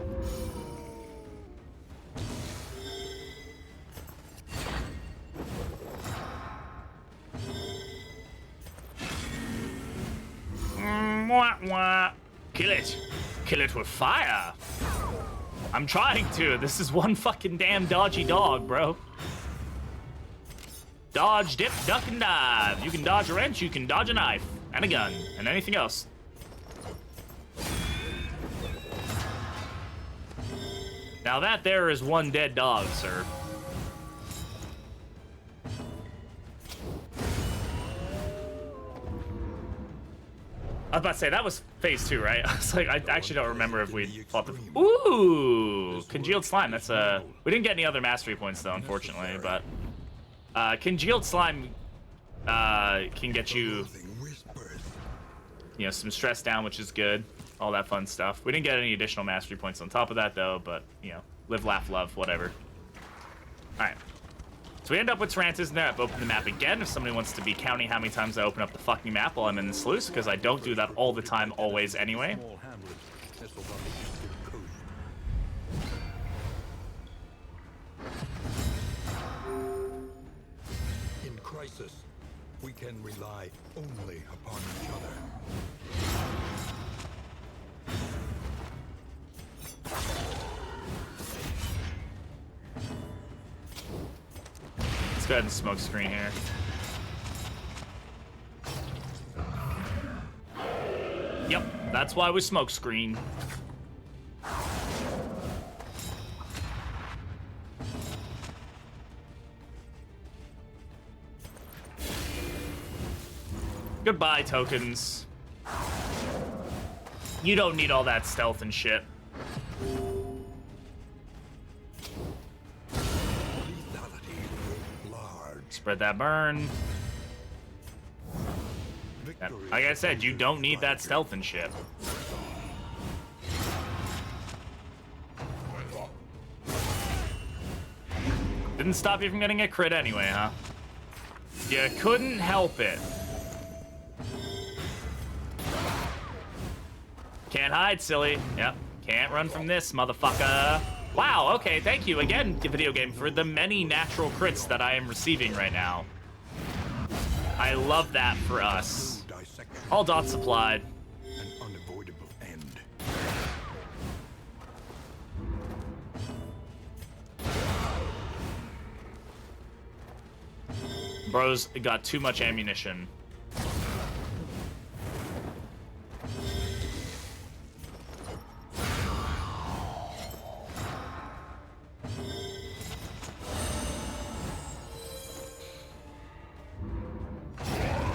Wah, wah. Kill it. Kill it with fire. I'm trying to. This is one fucking damn dodgy dog, bro. Dodge, dip, duck, and dive. You can dodge a wrench, you can dodge a knife, and a gun, and anything else. Now that there is one dead dog, sir. I was about to say, that was phase 2, right? I was like, I actually don't remember if we fought the... Ooh! Congealed Slime, that's a... We didn't get any other mastery points, though, unfortunately, but... Congealed Slime can get you... You know, some stress down, which is good. All that fun stuff. We didn't get any additional mastery points on top of that, though, but, you know, live, laugh, love, whatever. Alright. So we end up with Tarantas in there. I've opened the map again. If somebody wants to be counting how many times I open up the fucking map while I'm in the sluice, because I don't do that all the time, always, anyway. In crisis, we can rely only upon each other. Let's go ahead and smoke screen here. Yep, that's why we smoke screen. Goodbye, tokens. You don't need all that stealth and shit. Spread that burn. Yep. Like I said, you don't need that stealth and shit. Didn't stop you from getting a crit anyway, huh? You couldn't help it. Can't hide, silly. Yep. Can't run from this, motherfucker. Wow, okay, thank you again, video game, for the many natural crits that I am receiving right now. I love that for us. All dots supplied. An unavoidable end. Bro's got too much ammunition.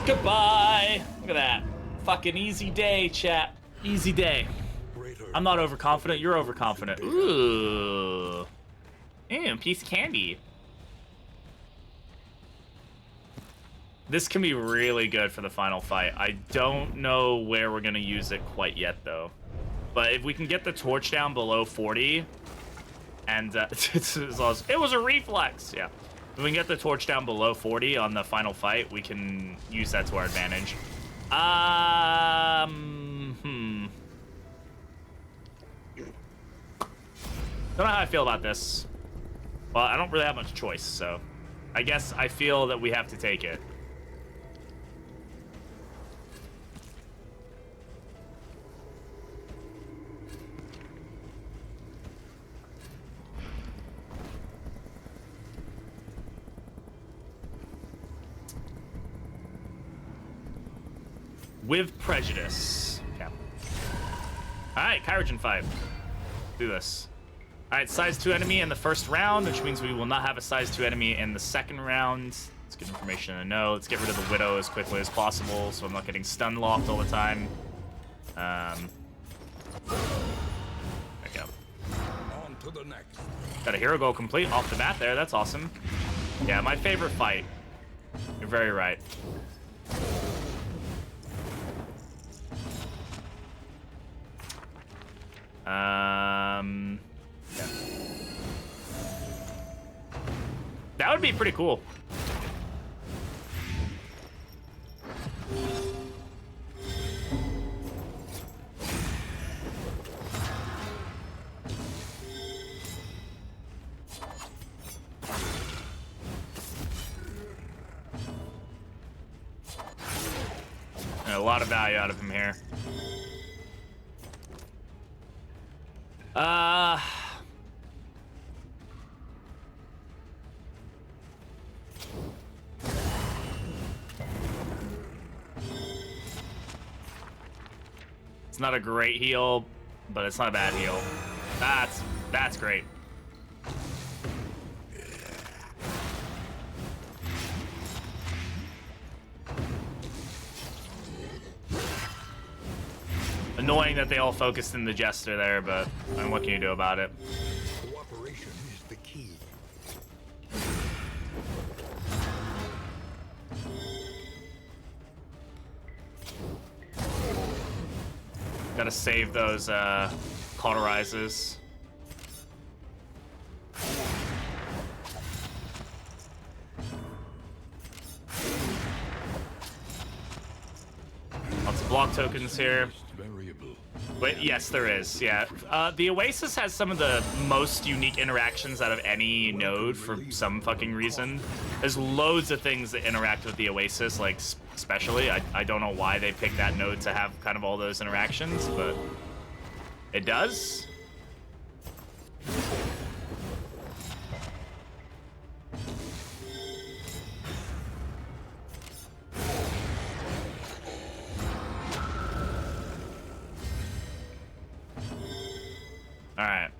Goodbye. Look at that. Fucking easy day, chat. Easy day. I'm not overconfident. You're overconfident. Ooh. Ew, piece of candy. This can be really good for the final fight. I don't know where we're going to use it quite yet, though. But if we can get the torch down below 40, and it was a reflex, yeah. If we can get the torch down below 40 on the final fight, we can use that to our advantage. Don't know how I feel about this. Well, I don't really have much choice, so I guess I feel that we have to take it. With prejudice. Okay. Alright, Kyrogen 5. Do this. Alright, size 2 enemy in the first round, which means we will not have a size 2 enemy in the second round. It's good information to know. Let's get rid of the Widow as quickly as possible so I'm not getting stun locked all the time. There we go. On to the next. Got a hero goal complete off the bat there. That's awesome. Yeah, my favorite fight. You're very right. Yeah. That would be pretty cool. And a lot of value out of him here. It's not a great heal, but it's not a bad heal. That's great. Annoying that they all focused in the Jester there, but I mean, what can you do about it? Cooperation is the key. Gotta save those cauterizes. Lots of block tokens here. Wait, yes, there is. Yeah, the Oasis has some of the most unique interactions out of any node for some fucking reason. There's loads of things that interact with the Oasis, like especially. I don't know why they picked that node to have kind of all those interactions, but it does. All right.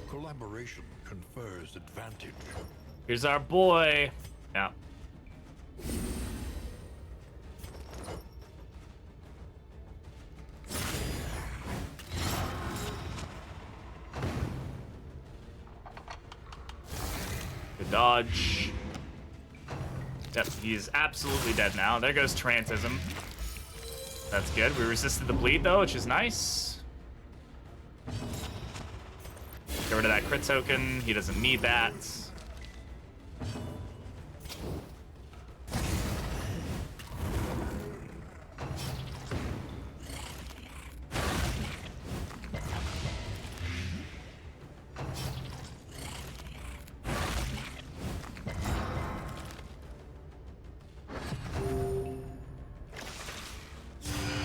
Collaboration confers advantage. Here's our boy. Yeah. Good dodge. Yep, he's absolutely dead now. There goes Trantism. That's good. We resisted the bleed, though, which is nice. Get rid of that crit token. He doesn't need that.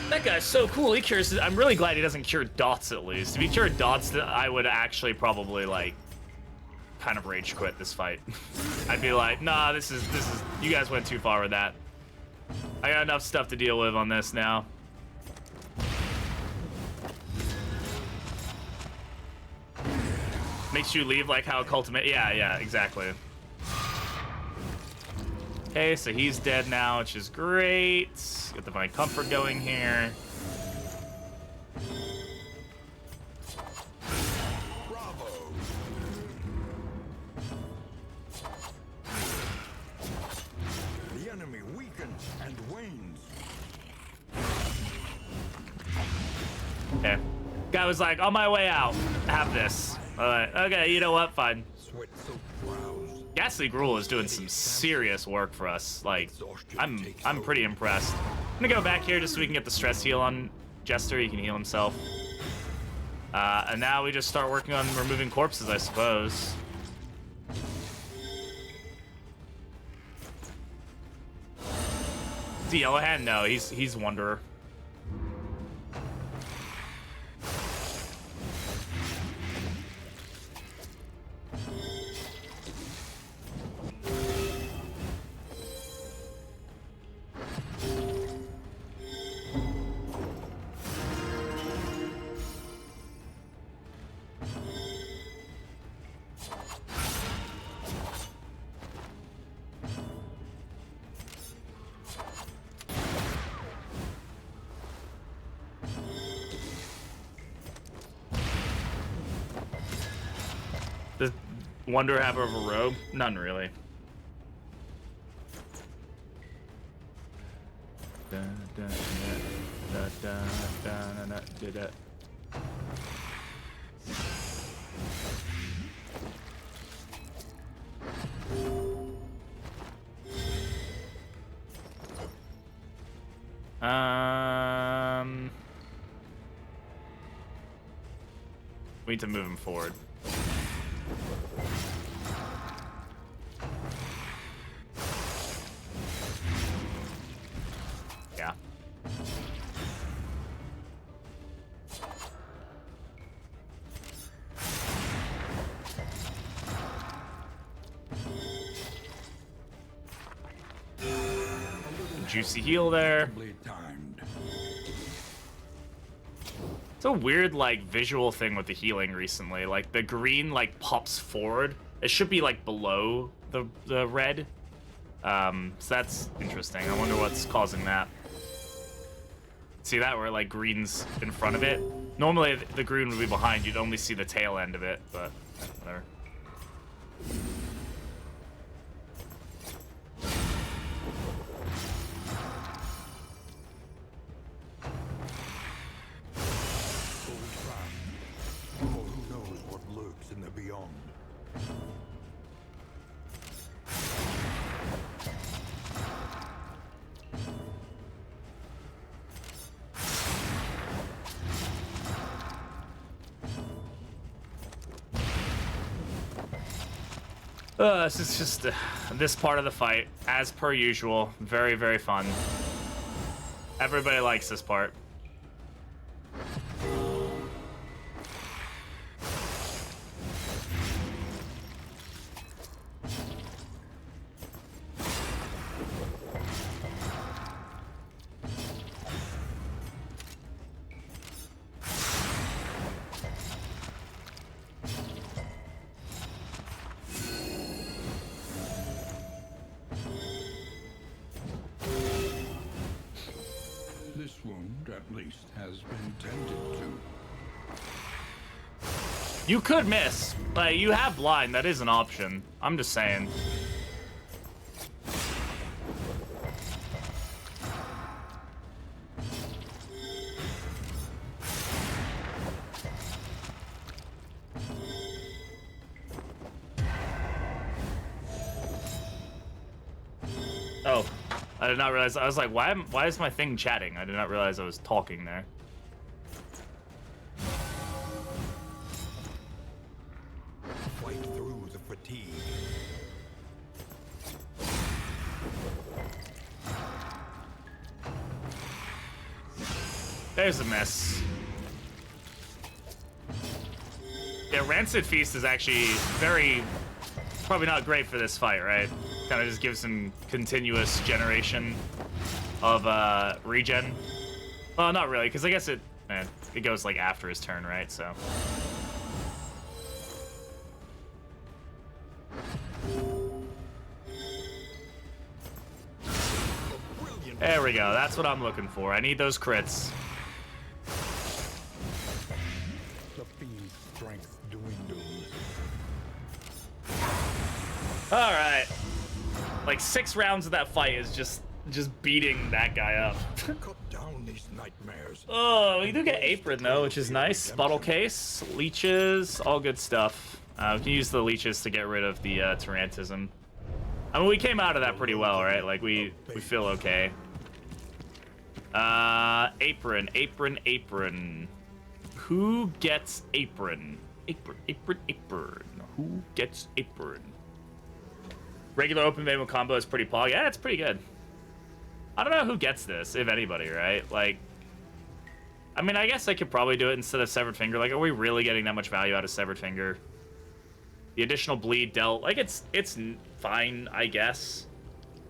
That that guy's so cool. He cures. I'm really glad he doesn't cure dots at least. If he cured dots, I would actually probably like kind of rage quit this fight. I'd be like, nah, this is you guys went too far with that. I got enough stuff to deal with on this now. Makes you leave like how a cultimate. Yeah, exactly. Okay, so he's dead now, which is great. Get Divine Comfort going here. Bravo. The enemy weakens and wanes. Okay. Guy was like, on my way out, have this. Alright, okay, you know what? Fine. Sweat soaked brows. Ghastly Gruul is doing some serious work for us. Like, I'm pretty impressed. I'm gonna go back here just so we can get the stress heal on Jester. He can heal himself. And now we just start working on removing corpses, I suppose. Is he Yellow Hand? No, he's Wanderer. Does Wanderer have a robe? None really. We need to move him forward. Yeah. Juicy heal there. Timed. It's a weird, like, visual thing with the healing recently. Like, the green, like, pops forward. It should be, like, below the red. So that's interesting. I wonder what's causing that. See that? Where, like, green's in front of it? Normally, the green would be behind. You'd only see the tail end of it, but whatever. This is just this part of the fight, as per usual. Very, very fun. Everybody likes this part. This wound, at least, has been tended to. You could miss. Like, you have blind. That is an option. I'm just saying. Oh, I did not realize. I was like, why is my thing chatting? I did not realize I was talking there. Fight through the fatigue. There's a miss. Yeah, Rancid Feast is actually probably not great for this fight, right? Kind of just gives him continuous generation of regen. Well, not really, because I guess it goes like after his turn, right? So. There we go. That's what I'm looking for. I need those crits. The fiend's strength dwindles. All right. Like 6 rounds of that fight is just beating that guy up. Cut down these nightmares. Oh, we do get apron though, which is nice. Bottle case, leeches, all good stuff. We can use the leeches to get rid of the Tarantism. I mean, we came out of that pretty well, right? Like we feel okay. Apron. Who gets apron? Apron. Who gets apron? Regular open manual combo is pretty pog. Yeah, it's pretty good. I don't know who gets this, if anybody, right? Like, I mean, I guess I could probably do it instead of Severed Finger. Like, are we really getting that much value out of Severed Finger? The additional bleed dealt, like, it's fine, I guess.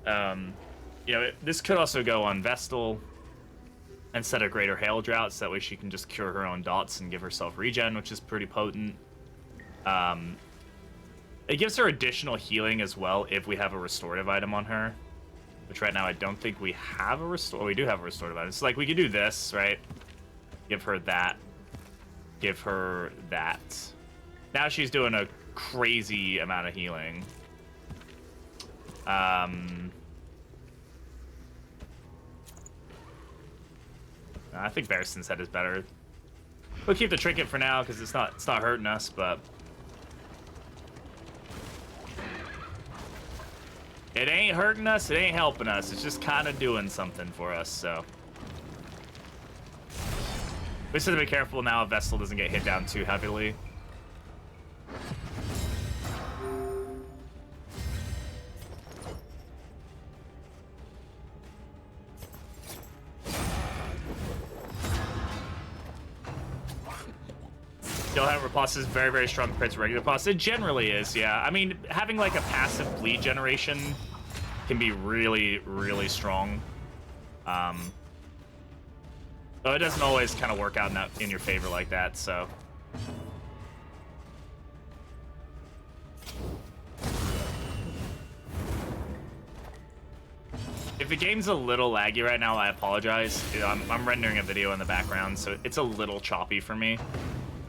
You know, this could also go on Vestal instead of Greater Hail Drought, so that way she can just cure her own dots and give herself regen, which is pretty potent. It gives her additional healing as well if we have a restorative item on her, which right now I don't think we have a we do have a restorative item. So like we could do this, right? Give her that. Give her that. Now she's doing a crazy amount of healing. I think Barristan's Head is better. We'll keep the trinket for now because it's not hurting us, but it ain't hurting us, it ain't helping us. It's just kind of doing something for us, so. We just have to be careful now if Vestal doesn't get hit down too heavily. Yellowhand Riposte is very, very strong compared to regular Riposte. It generally is, yeah. I mean, having like a passive bleed generation can be really, really strong. Though it doesn't always kind of work out in your favor like that, so. If the game's a little laggy right now, I apologize. I'm rendering a video in the background, so it's a little choppy for me.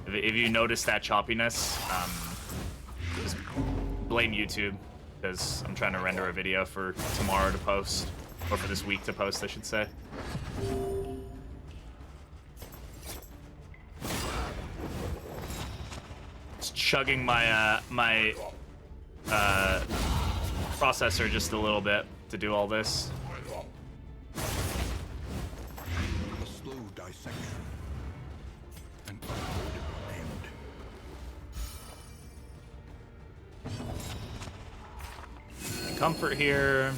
If you notice that choppiness, just blame YouTube, because I'm trying to render a video for tomorrow to post, or for this week to post, I should say. Just chugging my processor just a little bit to do all this. A slow dissection. An upward end. Comfort here.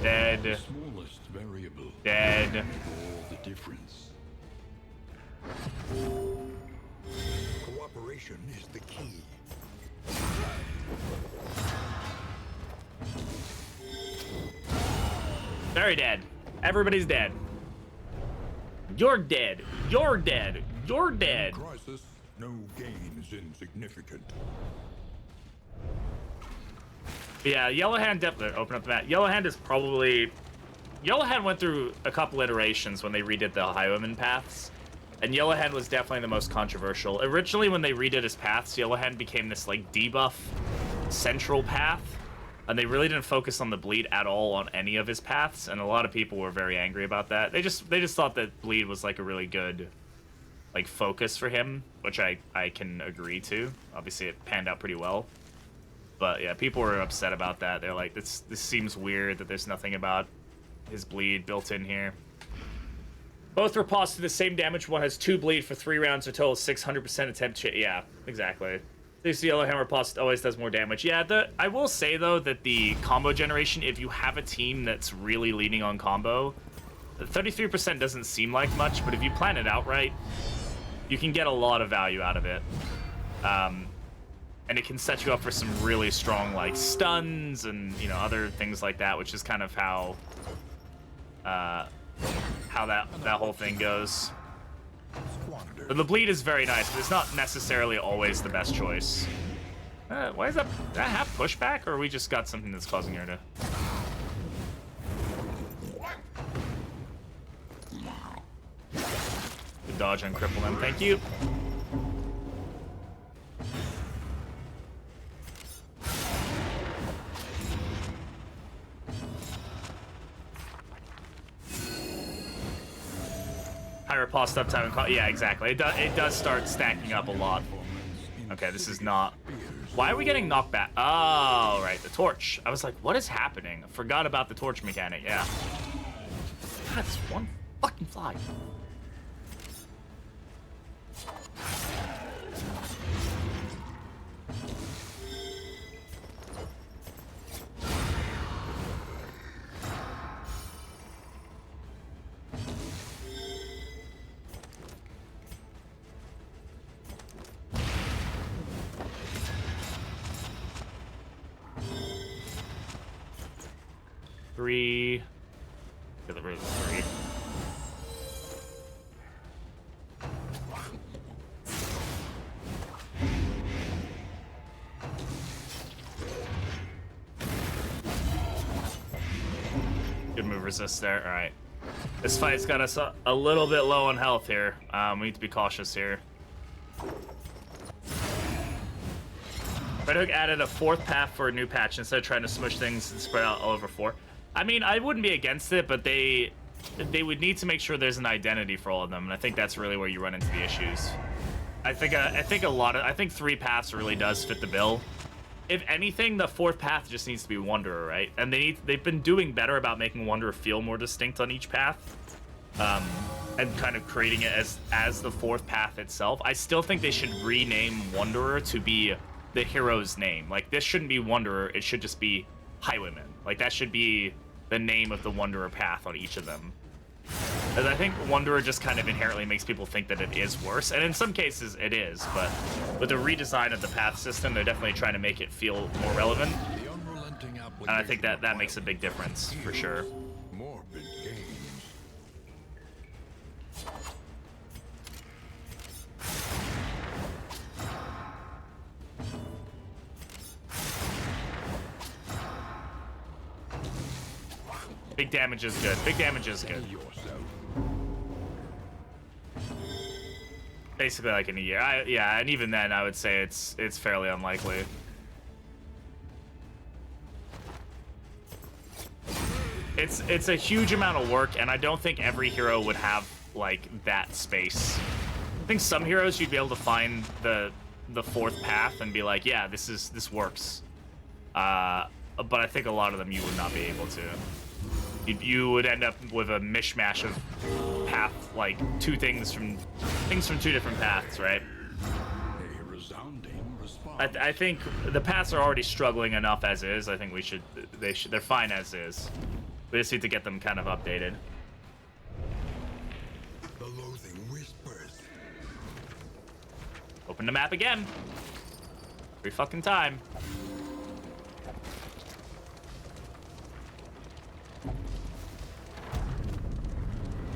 Dead. The smallest variable. Dead. All the difference. Cooperation is the key. Very dead. Everybody's dead. You're dead. You're dead. You're dead. Crisis, no gain is insignificant. Yeah, Yellowhand definitely open up the map. Yellowhand is probably Yellowhand went through a couple iterations when they redid the Highwayman paths, and Yellowhand was definitely the most controversial. Originally, when they redid his paths, Yellowhand became this like debuff central path, and they really didn't focus on the bleed at all on any of his paths, and a lot of people were very angry about that. They just thought that bleed was like a really good like focus for him, which I can agree to. Obviously, it panned out pretty well. But yeah, people were upset about that. They're like, this seems weird that there's nothing about his bleed built in here. Both riposte do the same damage. One has 2 bleed for 3 rounds, a total of 600% attempt. Yeah, exactly. This yellow hammer plus always does more damage. Yeah, I will say though that the combo generation, if you have a team that's really leaning on combo, 33% doesn't seem like much, but if you plan it out right, you can get a lot of value out of it. And it can set you up for some really strong like stuns and other things like that, which is kind of how that whole thing goes. But the bleed is very nice, but it's not necessarily always the best choice. Why is that? Did that have pushback, or we just got something that's causing her to? Good dodge and cripple them. Thank you. Higher pause up time and yeah, exactly. It does start stacking up a lot. Okay, this is not. Why are we getting knocked back? Oh, right, the torch. I was like, what is happening? I forgot about the torch mechanic. Yeah. God, it's one fucking fly. Three. Get the root of 3. Good move resist there. All right. This fight's got us a little bit low on health here. We need to be cautious here. Red Hook added a 4th path for a new patch instead of trying to smush things and spread out all over 4. I mean, I wouldn't be against it, but they would need to make sure there's an identity for all of them, and I think that's really where you run into the issues. I think 3 paths really does fit the bill. If anything, the 4th path just needs to be Wanderer, right? And they've been doing better about making Wanderer feel more distinct on each path, and kind of creating it as the 4th path itself. I still think they should rename Wanderer to be the hero's name. Like, this shouldn't be Wanderer, it should just be Highwayman. Like, that should be the name of the Wanderer path on each of them. As I think Wanderer just kind of inherently makes people think that it is worse, and in some cases it is, but with the redesign of the path system, they're definitely trying to make it feel more relevant. And I think that makes a big difference, for sure. Morbid games. Big damage is good. Big damage is good. Basically like in a year. Yeah, and even then I would say it's fairly unlikely. It's a huge amount of work, and I don't think every hero would have like that space. I think some heroes you'd be able to find the 4th path and be like, yeah, this works. But I think a lot of them you would not be able to. You would end up with a mishmash of path, like 2 things from 2 different paths, right? A resounding response. I think the paths are already struggling enough as is. I think they're fine as is. We just need to get them kind of updated. The loathing whispers. Open the map again. Every fucking time.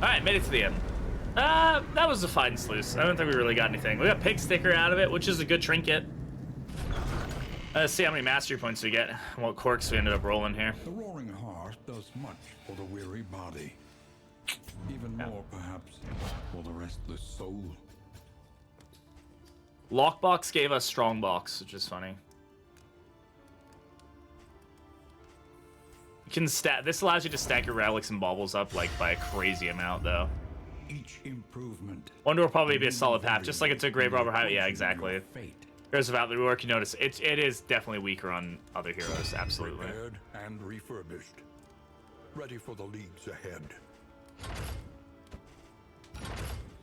Alright, made it to the end. That was a fine sluice. I don't think we really got anything. We got pig sticker out of it, which is a good trinket. Let's see how many mastery points we get. What corks we ended up rolling here. The roaring heart does much for the weary body. Even more, perhaps, for the restless soul. Lockbox gave us strongbox, which is funny. You can this allows you to stack your relics and baubles up like by a crazy amount, though. Each improvement. Wonder will probably be a solid path, just like it's a Grave Robber Highway. Yeah, exactly. Here's about the rework. You notice it is definitely weaker on other heroes. Absolutely. Repaired and refurbished, ready for the leagues ahead.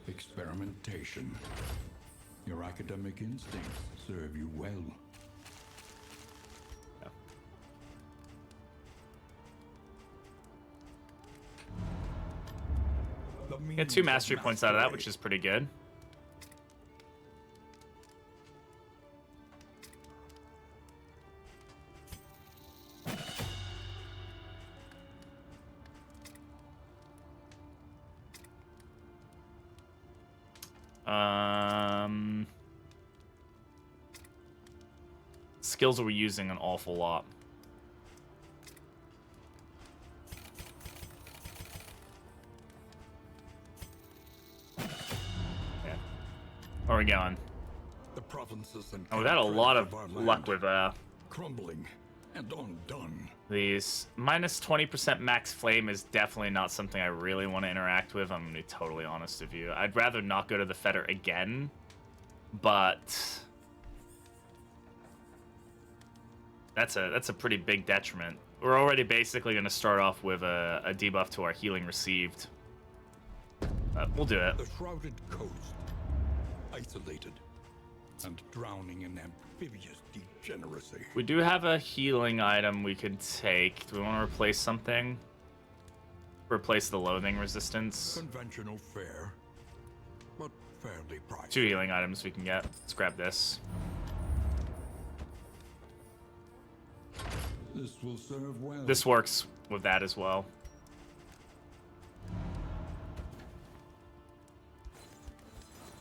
Experimentation. Your academic instincts serve you well. Get 2 mastery points out of that, which is pretty good. Skills are we using an awful lot. Yeah. Where are we going? The provinces and Oh, we got a lot of luck with crumbling and undone. these. Minus 20% max flame is definitely not something I really want to interact with. I'm gonna be totally honest with you. I'd rather not go to the Fetter again, but that's a pretty big detriment. We're already basically gonna start off with a debuff to our healing received. We'll do it. The shrouded coast, isolated and drowning in amphibious degeneracy. We do have a healing item we could take. Do we want to replace something? Replace the loathing resistance. Conventional fare, but fairly priced. 2 healing items we can get. Let's grab this. This will serve well. This works with that as well.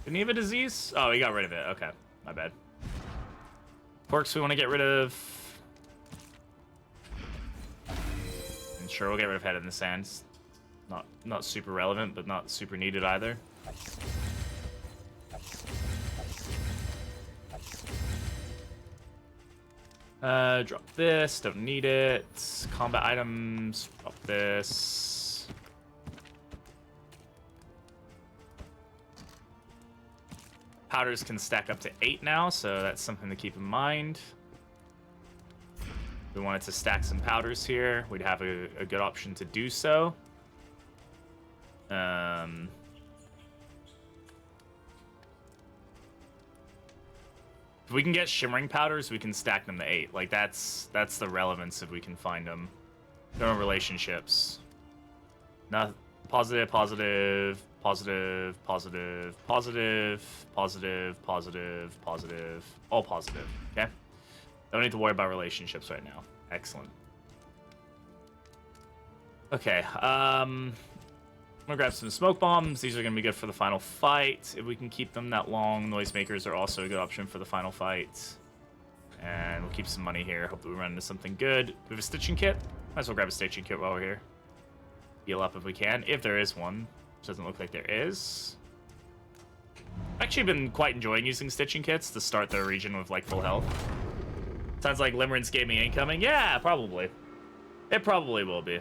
Didn't he have a disease? Oh, he got rid of it. Okay, my bad. Quirks we want to get rid of. And sure, we'll get rid of Head in the Sands. Not super relevant, but not super needed either. Drop this, don't need it. Combat items, drop this. Powders can stack up to 8 now, so that's something to keep in mind. If we wanted to stack some powders here, we'd have a good option to do so. If we can get shimmering powders, we can stack them to 8. Like, that's the relevance if we can find them. No relationships. Not positive, positive, positive, positive, positive, positive, positive, positive. All positive, okay? Don't need to worry about relationships right now. Excellent. Okay, I'm gonna grab some smoke bombs. These are gonna be good for the final fight. If we can keep them that long, noisemakers are also a good option for the final fight. And we'll keep some money here. Hopefully we run into something good. We have a stitching kit. Might as well grab a stitching kit while we're here. Heal up if we can, if there is one. Which doesn't look like there is. I've actually been quite enjoying using stitching kits to start the region with like full health. Sounds like Limerence Gaming incoming. Yeah, probably. It probably will be.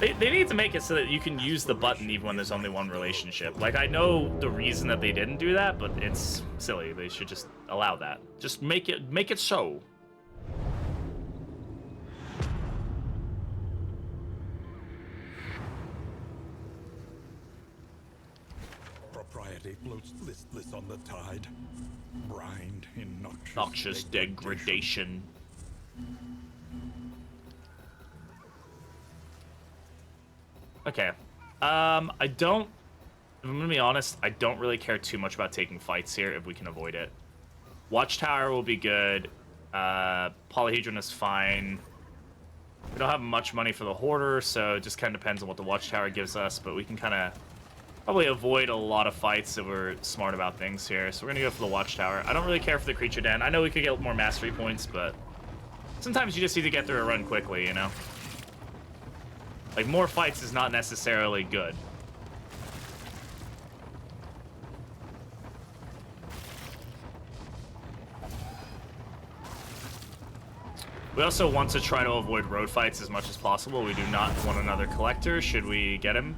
They need to make it so that you can use the button even when there's only one relationship. Like, I know the reason that they didn't do that, but it's silly. They should just allow that. Just make it so. Propriety floats listless on the tide, brined in Noxious degradation. Okay. If I'm gonna be honest, I don't really care too much about taking fights here if we can avoid it. Watchtower will be good. Polyhedron is fine. We don't have much money for the Hoarder, so it just kind of depends on what the Watchtower gives us, but we can kind of probably avoid a lot of fights if we're smart about things here. So we're gonna go for the Watchtower. I don't really care for the Creature Den. I know we could get more mastery points, but sometimes you just need to get through a run quickly, you know? Like, more fights is not necessarily good. We also want to try to avoid road fights as much as possible. We do not want another collector. Should we get him?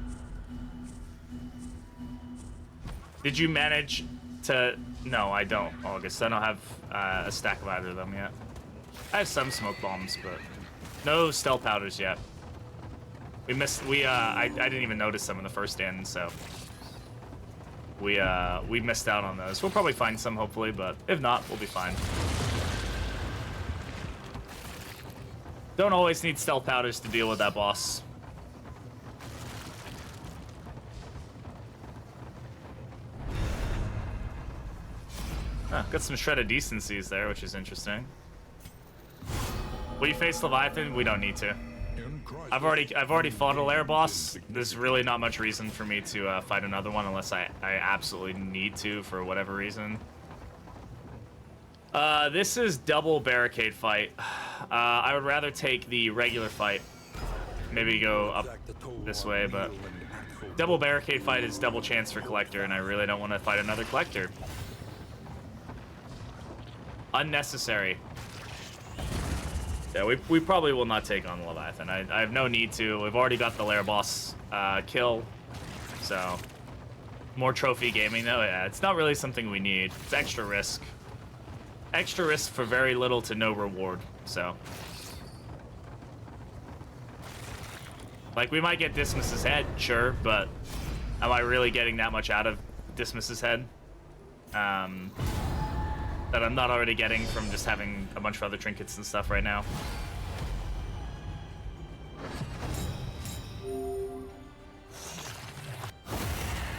Did you manage to... No, I don't, August. I don't have a stack of either of them yet. I have some smoke bombs, but no stealth powders yet. I didn't even notice them in the first end, so. We missed out on those. We'll probably find some, hopefully, but if not, we'll be fine. Don't always need stealth powders to deal with that boss. Got some shredded decencies there, which is interesting. Will you face Leviathan? We don't need to. I've already fought a lair boss. There's really not much reason for me to fight another one unless I absolutely need to for whatever reason. This is double barricade fight. I would rather take the regular fight. Maybe go up this way, but double barricade fight is double chance for collector, and I really don't want to fight another collector. Unnecessary. Yeah, we probably will not take on the Leviathan. I have no need to. We've already got the lair boss kill, so more trophy gaming though. Yeah, it's not really something we need. It's extra risk. Extra risk for very little to no reward. So, like, we might get Dismas's head, sure, but am I really getting that much out of Dismas's head? That I'm not already getting from just having a bunch of other trinkets and stuff right now.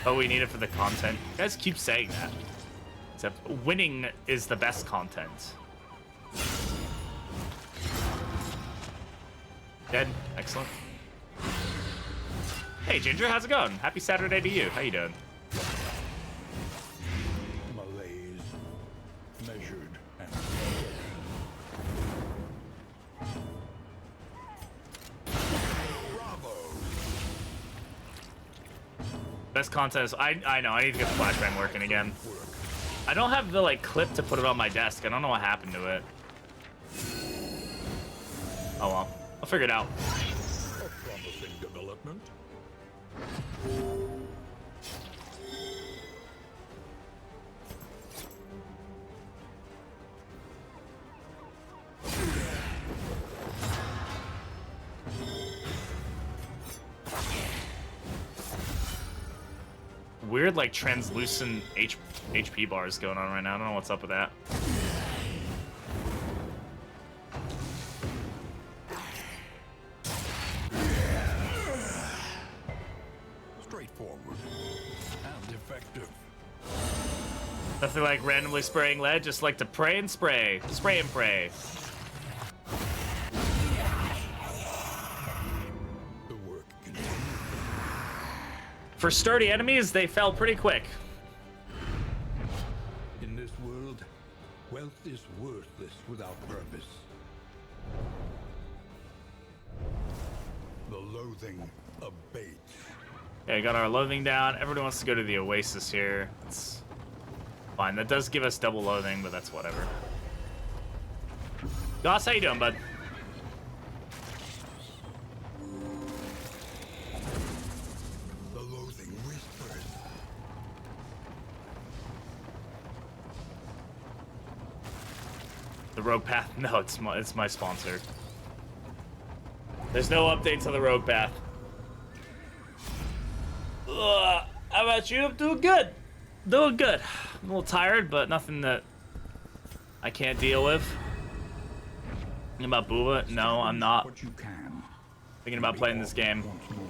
Oh, we need it for the content. You guys keep saying that. Except winning is the best content. Dead. Excellent. Hey, Ginger, how's it going? Happy Saturday to you. How you doing? Measured and bravo. Best content is I know I need to get the flashbang working again. I don't have the like clip to put it on my desk. I don't know what happened to it. Oh well, I'll figure it out. A promising development. Weird like translucent HP bars going on right now. I don't know what's up with that. Straightforward and effective. Nothing like randomly spraying lead, just like to pray and spray. Spray and pray. The work continues. For sturdy enemies, they fell pretty quick. In this world, wealth is worthless without purpose. The loathing abates. Okay, got our loathing down. Everyone wants to go to the Oasis here. That's fine. That does give us double loathing, but that's whatever. Goss, how you doing, bud? The loathing whispers. The Rogue Path? No, it's my sponsor. There's no update to the Rogue Path. Ugh, how about you? I'm doing good. Doing good. I'm a little tired, but nothing that I can't deal with. Thinking about Booba? No, I'm not. What you can. Thinking about playing this game. Once more.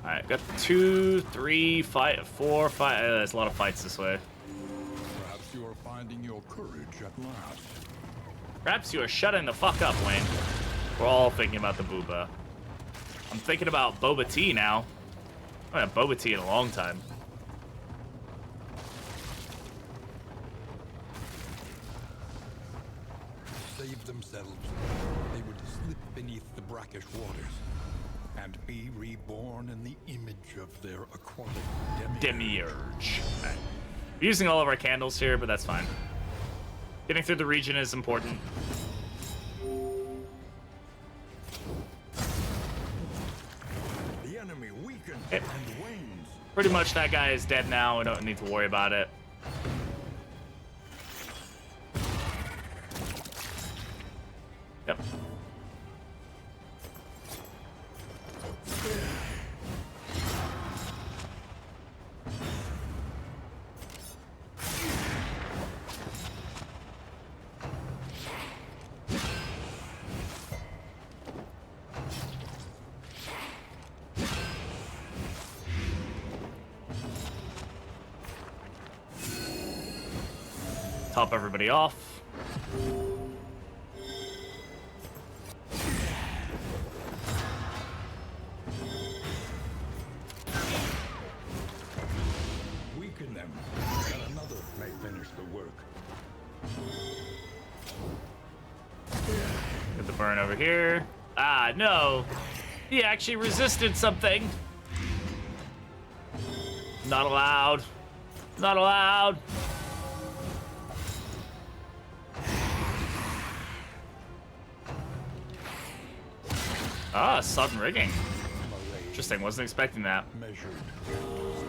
Alright, got 2, 3, 5, 4, 5. There's a lot of fights this way. Perhaps you are finding your courage at last. Perhaps you are shutting the fuck up, Wayne. We're all thinking about the Booba. I'm thinking about Boba Tea now. I haven't had Boba Tea in a long time. Save themselves, they would slip beneath the brackish waters and be reborn in the image of their aquatic Demiurge. Right. We're using all of our candles here, but that's fine. Getting through the region is important. The enemy weakens It- and wanes. Pretty much that guy is dead now. We don't need to worry about it. Yep. Top everybody off. Weaken them, and another may finish the work. Get the burn over here. Ah, no. He actually resisted something. Not allowed. Not allowed. Ah, sudden rigging. Interesting, wasn't expecting that. Measured.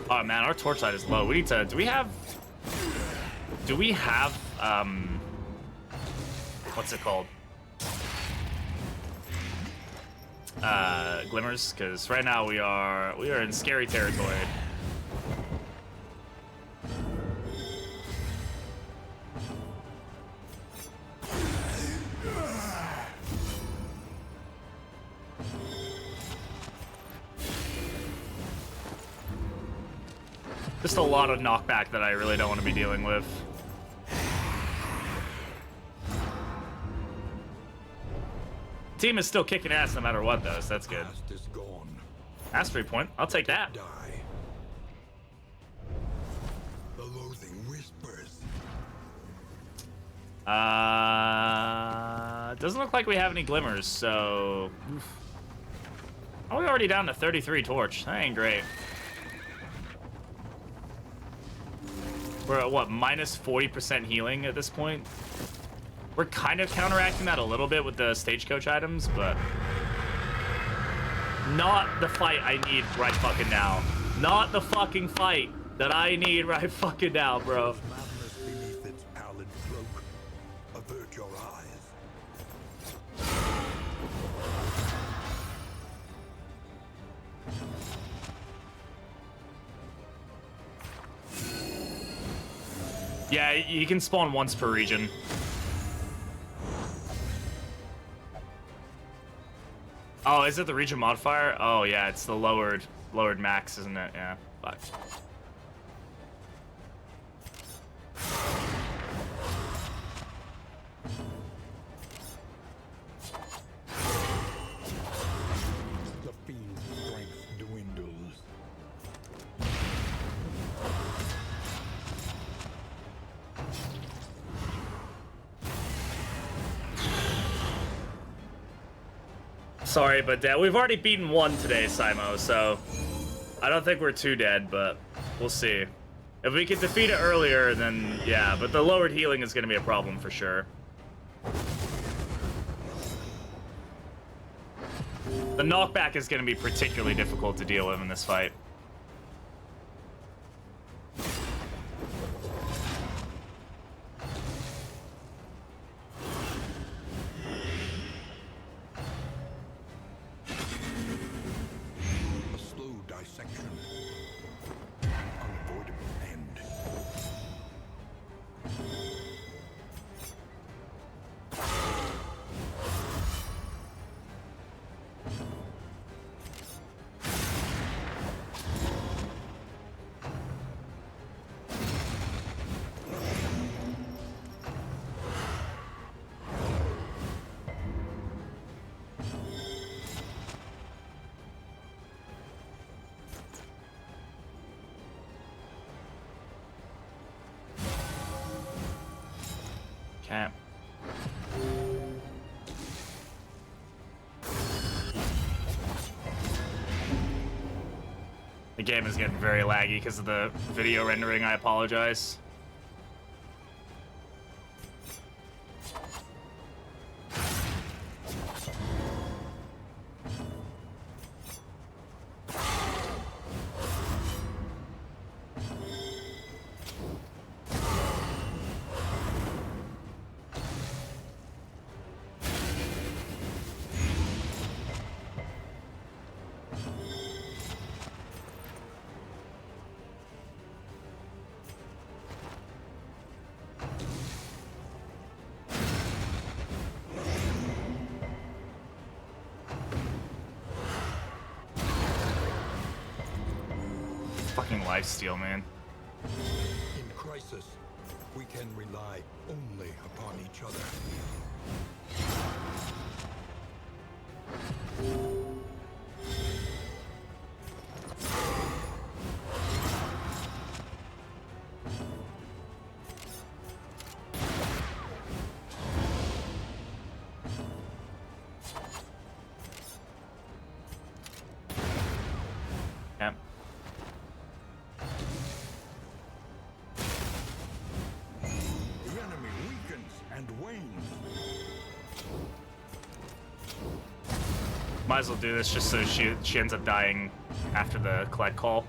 Oh man, our torch side is low. We need to, do we have, what's it called? Glimmers, because right now we are in scary territory. Just a lot of knockback that I really don't want to be dealing with. Team is still kicking ass no matter what, though, so that's good. Past is gone. Mastery point. I'll take that. Die. The loathing whispers. Doesn't look like we have any glimmers, so... Are we already down to 33 torch? That ain't great. We're at, what, minus 40% healing at this point? We're kind of counteracting that a little bit with the stagecoach items, but... Not the fight I need right fucking now. Not the fucking fight that I need right fucking now, bro. Madness beneath its pallid cloak. Avert your eyes. Yeah, you can spawn once per region. Oh, is it the region modifier? Oh yeah, it's the lowered max, isn't it? Yeah, fuck. The fiend's strength dwindles. Sorry, but we've already beaten one today, Simo, so I don't think we're too dead, but we'll see. If we can defeat it earlier, then yeah, but the lowered healing is going to be a problem for sure. The knockback is going to be particularly difficult to deal with in this fight. A slow dissection. Unavoidable end. Okay. The game is getting very laggy because of the video rendering. I apologize. Fucking lifesteal, man. In crisis, we can rely only upon each other. Yep. The enemy weakens and wanes. Might as well do this just so she ends up dying after the collect call.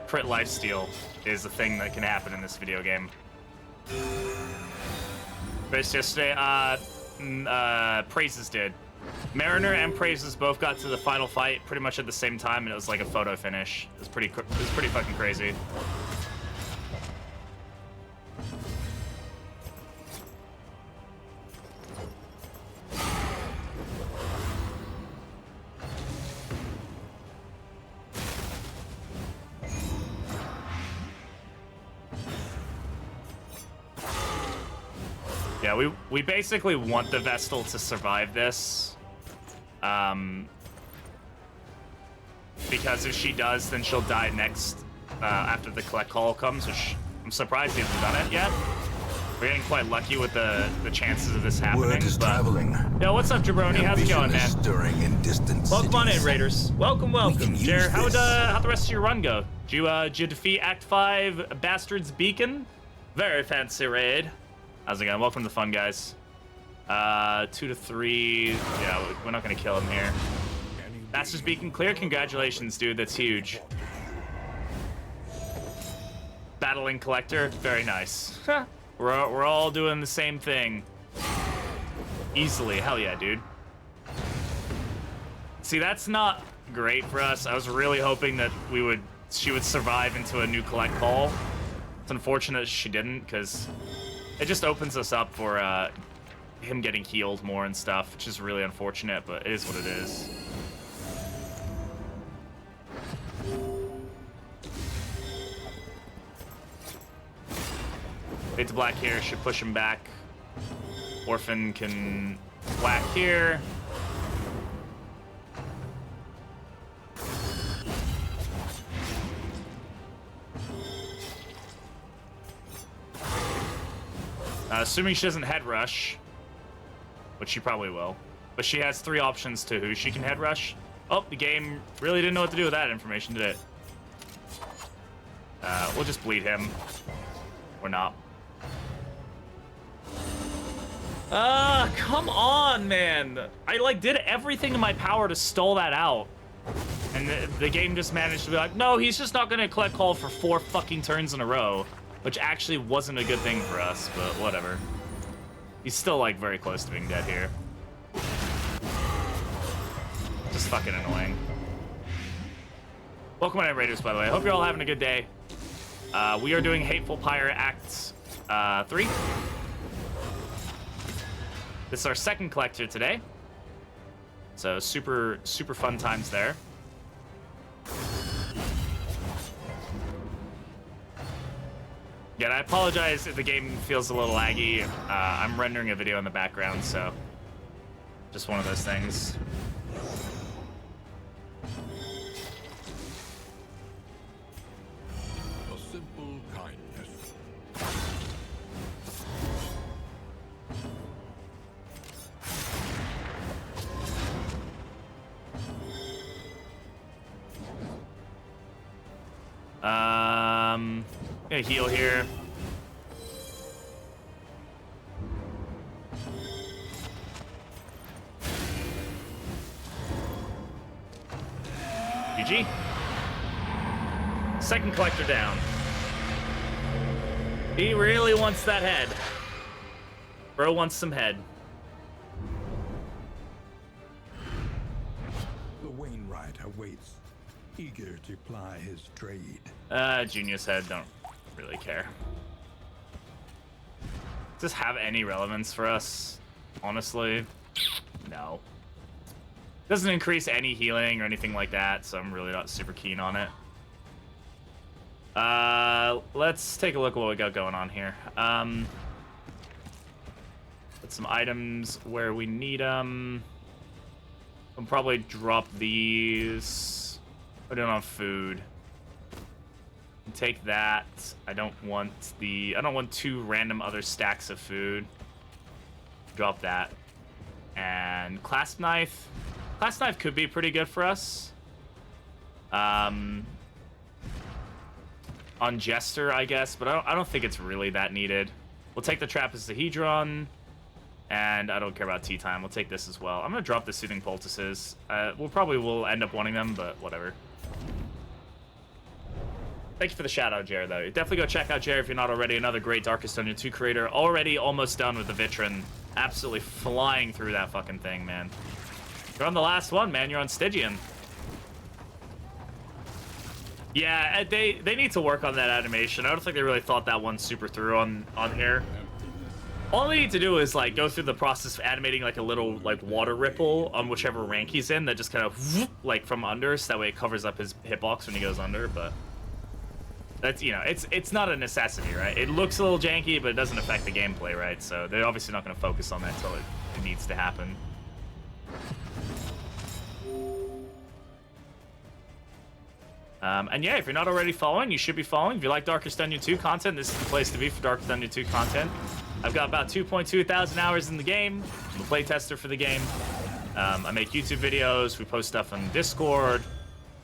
Crit lifesteal is a thing that can happen in this video game. Race yesterday, Praises did. Mariner and Praises both got to the final fight pretty much at the same time, and it was like a photo finish. It was pretty fucking crazy. Yeah, we basically want the Vestal to survive this. Because if she does, then she'll die next after the collect call comes, which I'm surprised he hasn't done it yet. We're getting quite lucky with the chances of this happening. Word is traveling. Yo, what's up, Jabroni? How's it going, man? Stirring in distant Welcome on in, cities. Raiders. Welcome. can use Jared, how'd this. the rest of your run go? Did you defeat Act 5 Bastard's Beacon? Very fancy raid. How's it going? Welcome to the fun, guys. 2 to 3. Yeah, we're not gonna kill him here. Bastard's Beacon clear. Congratulations, dude. That's huge. Battling Collector. Very nice. We're all doing the same thing. Easily. Hell yeah, dude. See, that's not great for us. I was really hoping that she would survive into a new collect call. It's unfortunate she didn't, because it just opens us up for him getting healed more and stuff, which is really unfortunate, but it is what it is. Fade to black here should push him back. Orphan can whack here. Assuming she doesn't head rush, which she probably will, but she has 3 options to who she can head rush. Oh, the game really didn't know what to do with that information, did it? We'll just bleed him. Or not. Come on, man. I, did everything in my power to stall that out. And the game just managed to be like, no, he's just not going to collect call for 4 fucking turns in a row. Which actually wasn't a good thing for us, but whatever. He's still, very close to being dead here. Just fucking annoying. Welcome on, Raiders, by the way. I hope you're all having a good day. We are doing Hateful Pyre Act 3. This is our second collector today. So super fun times there. Yeah, I apologize if the game feels a little laggy. I'm rendering a video in the background, so just one of those things. A simple kindness. Gonna heal here. GG. Second collector down. He really wants that head. Bro wants some head. The Wainwright awaits, eager to ply his trade. Junior's head, don't really care. Does this have any relevance for us? Honestly, no. Doesn't increase any healing or anything like that, so I'm really not super keen on it. Let's take a look at what we got going on here. Put some items where we need them. I'll probably drop these. Put it on food. Take that. I don't want 2 random other stacks of food. Drop that. And clasp knife. Clasp knife could be pretty good for us. On Jester, I guess, but I don't think it's really that needed. We'll take the Trapezohedron, and I don't care about tea time. We'll take this as well. I'm gonna drop the Soothing Poultices. We'll end up wanting them, but whatever. Thank you for the shout out, Jared, though. Definitely go check out Jared if you're not already. Another great Darkest Dungeon 2 creator. Already almost done with the Vitrin. Absolutely flying through that fucking thing, man. You're on the last one, man. You're on Stygian. Yeah, they need to work on that animation. I don't think they really thought that one super through on here. All they need to do is like go through the process of animating like a little like water ripple on whichever rank he's in that just kind of like from under, so that way it covers up his hitbox when he goes under. But that's, you know, it's not a necessity, right? It looks a little janky, but it doesn't affect the gameplay, right? So they're obviously not going to focus on that until it needs to happen. And yeah, if you're not already following, you should be following. If you like Darkest Dungeon 2 content, this is the place to be for Darkest Dungeon 2 content. I've got about 2.2 thousand hours in the game. I'm a playtester for the game. I make YouTube videos. We post stuff on Discord.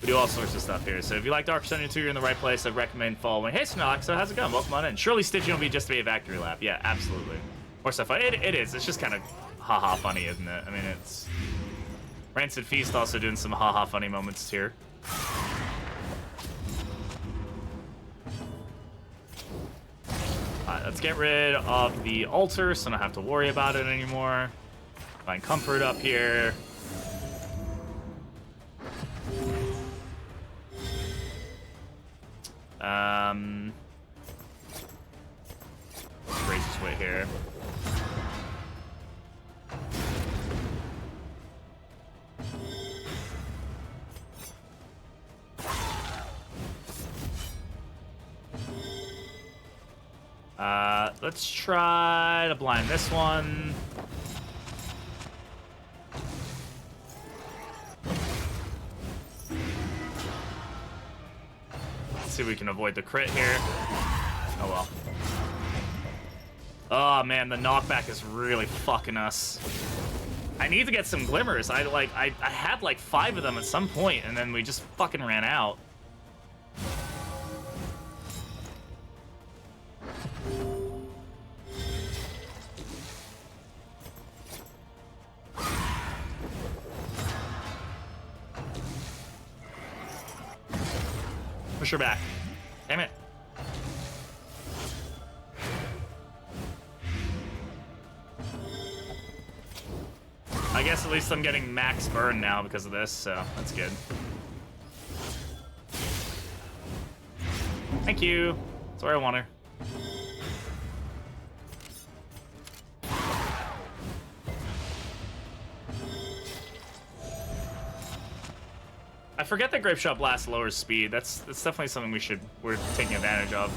We do all sorts of stuff here. So if you like Darkest Dungeon 2, you're in the right place. I'd recommend following. Hey, Snox, so how's it going? Welcome on in. Surely Stygian will be just to be a Factory Lab. Yeah, absolutely. More stuff. It is. It's just kind of haha funny, isn't it? I mean, it's... Rancid Feast also doing some haha funny moments here. Alright, let's get rid of the altar so I don't have to worry about it anymore. Find comfort up here. Raise his way here. Let's try to blind this one. Let's see if we can avoid the crit here. Oh well. Oh man, the knockback is really fucking us. I need to get some glimmers. I had like 5 of them at some point, and then we just fucking ran out. Push her back. Damn it. I guess at least I'm getting max burn now because of this, so that's good. Thank you. That's where I want her. I forget that Grape Shot Blast lowers speed. That's definitely something we're taking advantage of.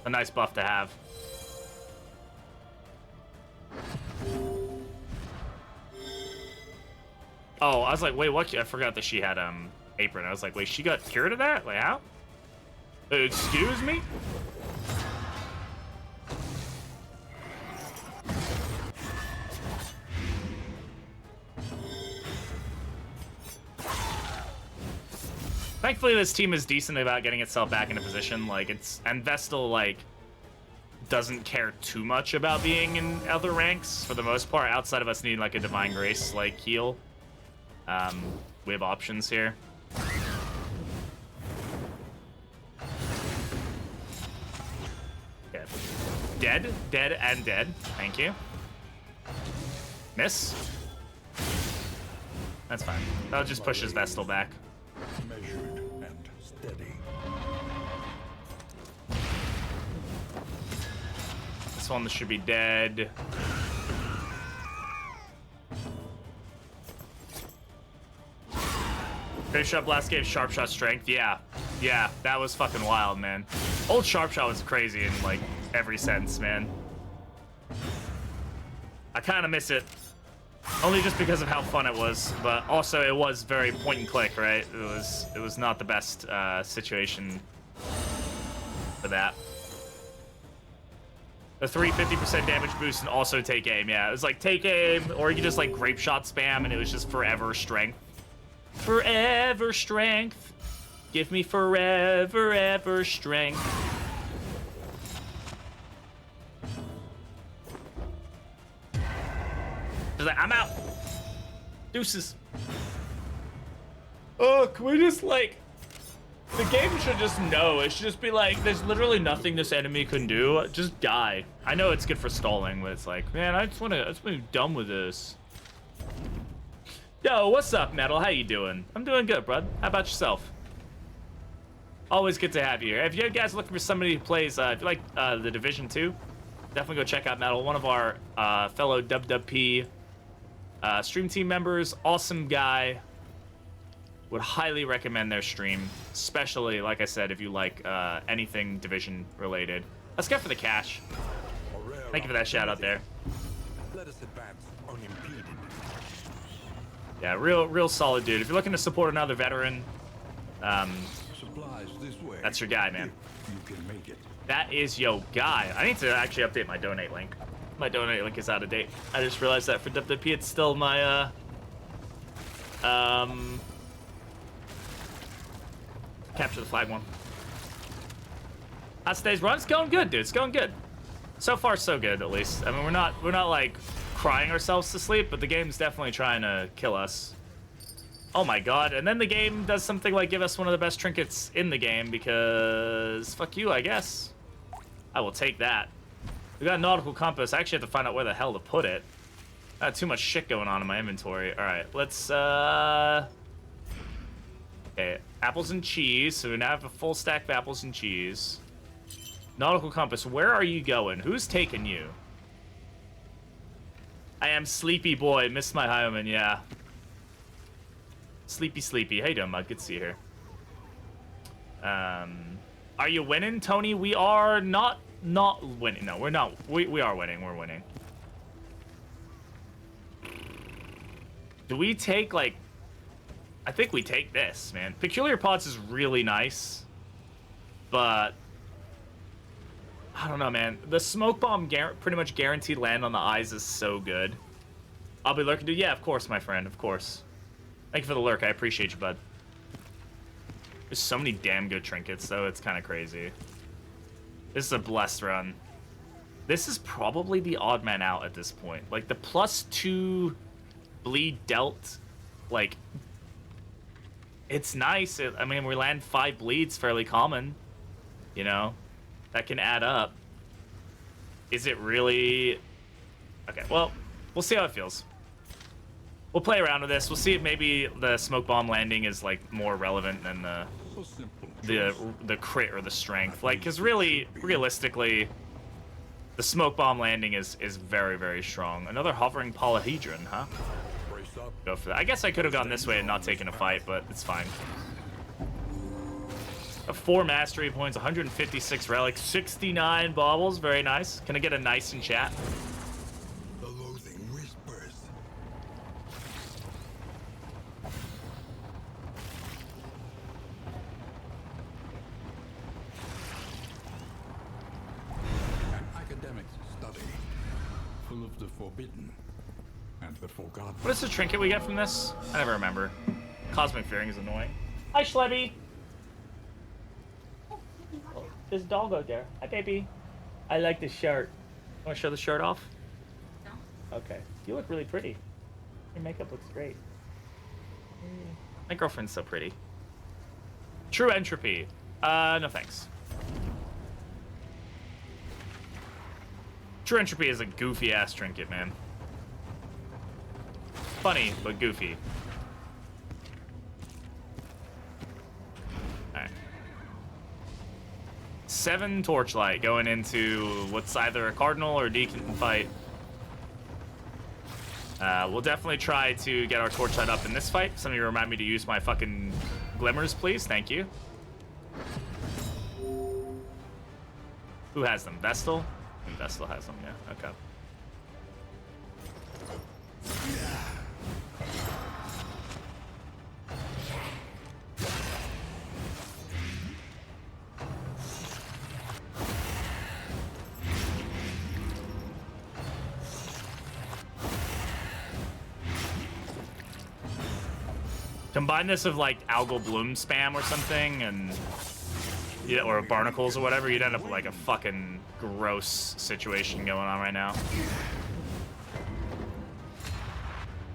A nice buff to have. Oh, I was like, wait, what? I forgot that she had apron. I was like, wait, she got cured of that? Like, how? Excuse me? Thankfully, this team is decent about getting itself back into position. Like, and Vestal, like, doesn't care too much about being in other ranks for the most part, outside of us needing, like, a Divine Grace, like, heal. We have options here. Okay. Dead, dead, and dead. Thank you. Miss. That's fine. That'll just push his Vestal back. Measured and steady. This one should be dead. Finish up last game, Sharpshot strength. Yeah, that was fucking wild, man. Old Sharpshot was crazy in like every sense, man. I kind of miss it, only just because of how fun it was, but also it was very point and click, right? It was not the best situation for that. The 350% damage boost and also take aim. Yeah, it was like take aim, or you could just like grape shot spam, and it was just forever strength. Forever strength. Give me forever, ever strength. Just like, I'm out. Deuces. Oh, can we just like... The game should just know. It should just be like, there's literally nothing this enemy can do. Just die. I know it's good for stalling, but it's like, man, I just want to be done with this. Yo, what's up, Metal? How you doing? I'm doing good, bud. How about yourself? Always good to have you here. If you guys are looking for somebody who plays, if you like the Division 2, definitely go check out Metal. One of our fellow WWP stream team members. Awesome guy. Would highly recommend their stream, especially, like I said, if you like anything Division related. Let's go for the cash. Thank you for that shout out there. Let us advance unimpeded. Yeah, real solid dude. If you're looking to support another veteran, Supplies this way. that's your guy, man. If you can make it. That is yo guy. I need to actually update my donate link. My donate link is out of date. I just realized that for WWP, it's still my capture the flag one. How's today's run? It's going good, dude. It's going good. So far, so good, at least. I mean, we're not like crying ourselves to sleep, but the game's definitely trying to kill us. Oh my god! And then the game does something like give us one of the best trinkets in the game because fuck you, I guess. I will take that. We got a nautical compass. I actually have to find out where the hell to put it. I got too much shit going on in my inventory. All right, let's okay, apples and cheese. So we now have a full stack of apples and cheese. Nautical compass, where are you going? Who's taking you? I am Sleepy Boy. Missed my Hyoman, yeah. Sleepy. How you doing, bud? Good to see you here. Are you winning, Tony? We are not winning. No, we're not. We are winning. We're winning. Do we take, like... I think we take this, man. Peculiar Pods is really nice. But... I don't know, man. The smoke bomb pretty much guaranteed land on the eyes is so good. I'll be lurking, dude. Yeah, of course, my friend. Of course. Thank you for the lurk. I appreciate you, bud. There's so many damn good trinkets, though. It's kind of crazy. This is a blessed run. This is probably the odd man out at this point. Like, the +2 bleed dealt, like, it's nice. I mean, we land 5 bleeds fairly common, you know? That can add up. Is it really... Okay, well, we'll see how it feels. We'll play around with this. We'll see if maybe the smoke bomb landing is, like, more relevant than the crit or the strength. Like, because really, realistically, the smoke bomb landing is very, very strong. Another hovering polyhedron, huh? Go for that. I guess I could have gone this way and not taken a fight, but it's fine. 4 mastery points, 156 relics, 69 baubles. Very nice. Can I get a nice in chat? The loathing whispers. An academic's study, full of the forbidden and the forgotten. What is the trinket we get from this? I never remember. Cosmic Fearing is annoying. Hi, Schlebby. There's a dog out there. Hi, baby. I like the shirt. Want to show the shirt off? No. Okay. You look really pretty. Your makeup looks great. My girlfriend's so pretty. True Entropy. No thanks. True Entropy is a goofy-ass trinket, man. Funny, but goofy. 7 Torchlight going into what's either a Cardinal or Deacon fight. We'll definitely try to get our torchlight up in this fight. Some of you remind me to use my fucking glimmers, please. Thank you. Who has them? Vestal? I think Vestal has them, yeah. Okay. Combine this with like algal bloom spam or something, and yeah, or barnacles or whatever, you'd end up with like a fucking gross situation going on right now.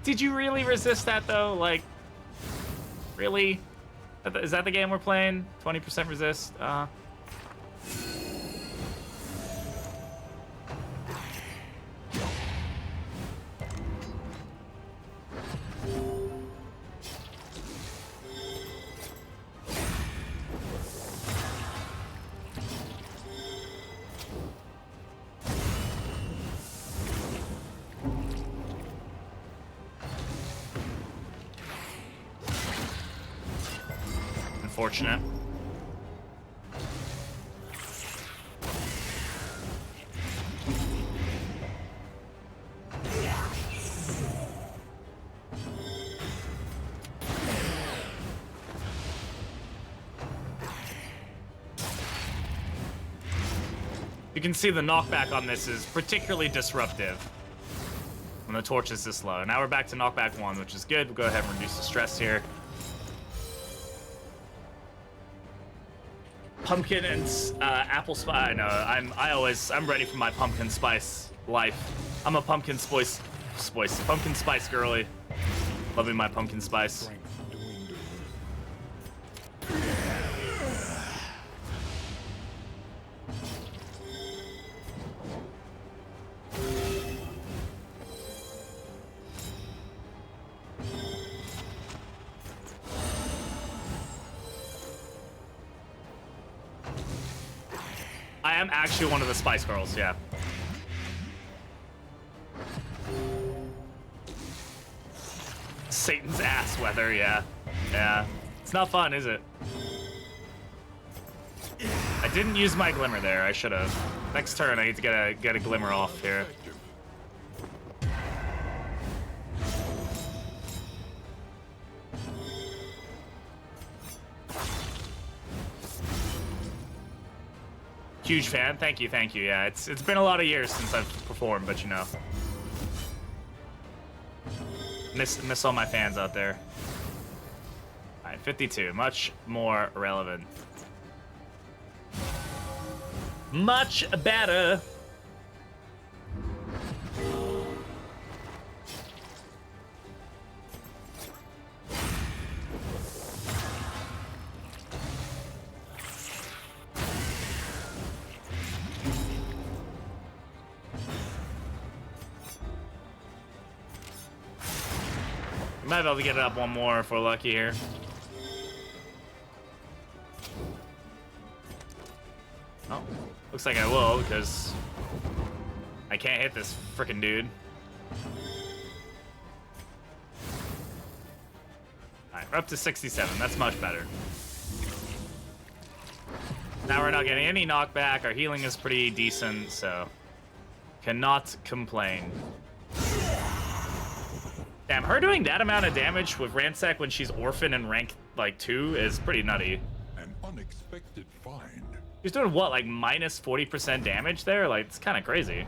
Did you really resist that though? Like, really? Is that the game we're playing? 20% resist? Unfortunate. You can see the knockback on this is particularly disruptive when the torch is this low. Now we're back to knockback 1, which is good. We'll go ahead and reduce the stress here. Pumpkin and apple spice. No, I'm ready for my pumpkin spice life. I'm a pumpkin spice girly. Loving my pumpkin spice. I am actually one of the Spice Girls, yeah. Satan's ass weather, yeah. Yeah. It's not fun, is it? I didn't use my glimmer there. I should have. Next turn, I need to get a glimmer off here. Huge fan. Thank you, thank you. Yeah, it's been a lot of years since I've performed, but you know. Miss all my fans out there. Alright, 52. Much more relevant. Much better. We might be able to get it up one more if we're lucky here. Oh, looks like I will because I can't hit this frickin' dude. Alright, we're up to 67. That's much better. Now we're not getting any knockback. Our healing is pretty decent, so cannot complain. Damn, her doing that amount of damage with Ransack when she's orphan and rank like 2 is pretty nutty. An unexpected find. She's doing what, like minus 40% damage there? Like, it's kind of crazy.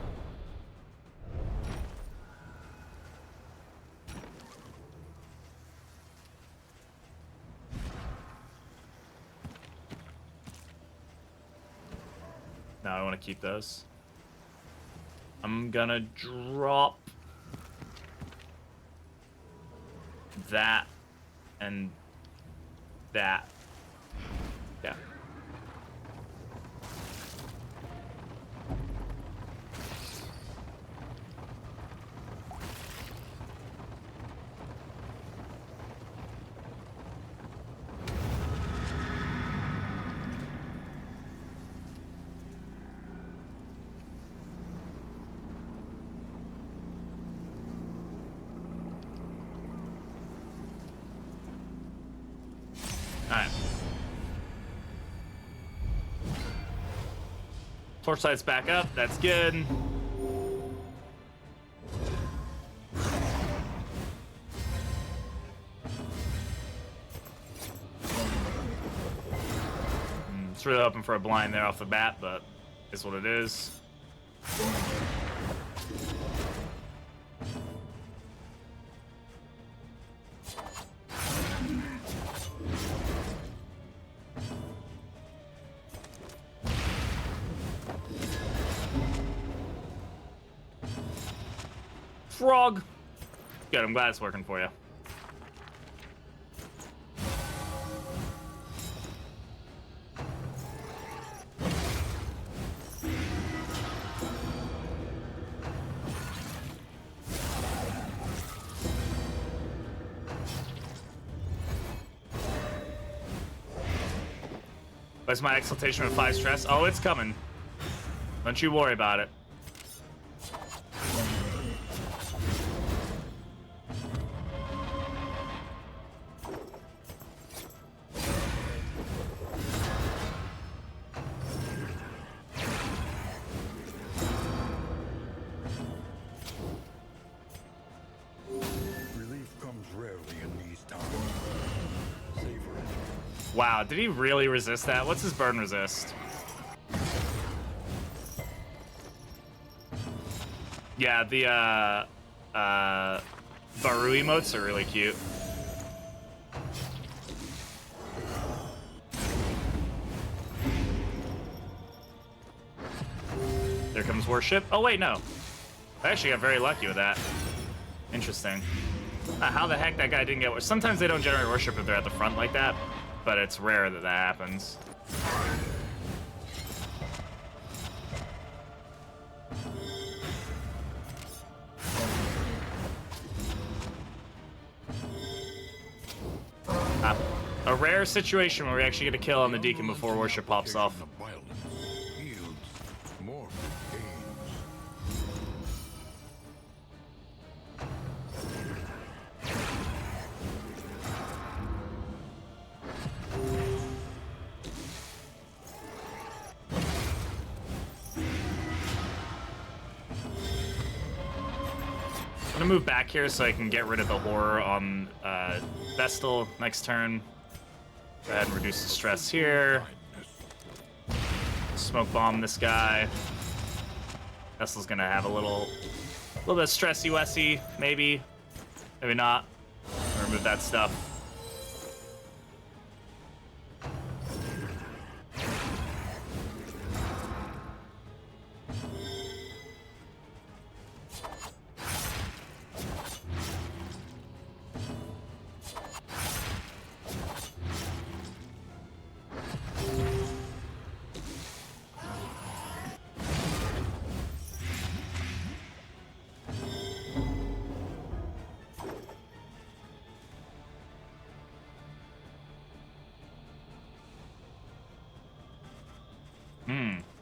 No, I want to keep those. I'm gonna drop that and that. Yeah. Torchlight's back up. That's good. It's really hoping for a blind there off the bat, but is what it is. Frog. Good, I'm glad it's working for you. Where's my exaltation with 5 stress? Oh, it's coming. Don't you worry about it. Relief comes rarely in these times. Savor it. Wow, did he really resist that? What's his burn resist? Yeah, the Baru emotes are really cute. There comes worship. Oh wait, no. I actually got very lucky with that. Interesting. How the heck that guy didn't get worship? Sometimes they don't generate worship if they're at the front like that, but it's rare that that happens. A rare situation where we actually get a kill on the Deacon before worship pops off. Of violence yields more gains. I'm gonna move back here so I can get rid of the horror on Vestal next turn. Go ahead and reduce the stress here. Smoke bomb this guy. Vestal's gonna have a little bit of stressy wessy, maybe. Maybe not. Remove that stuff.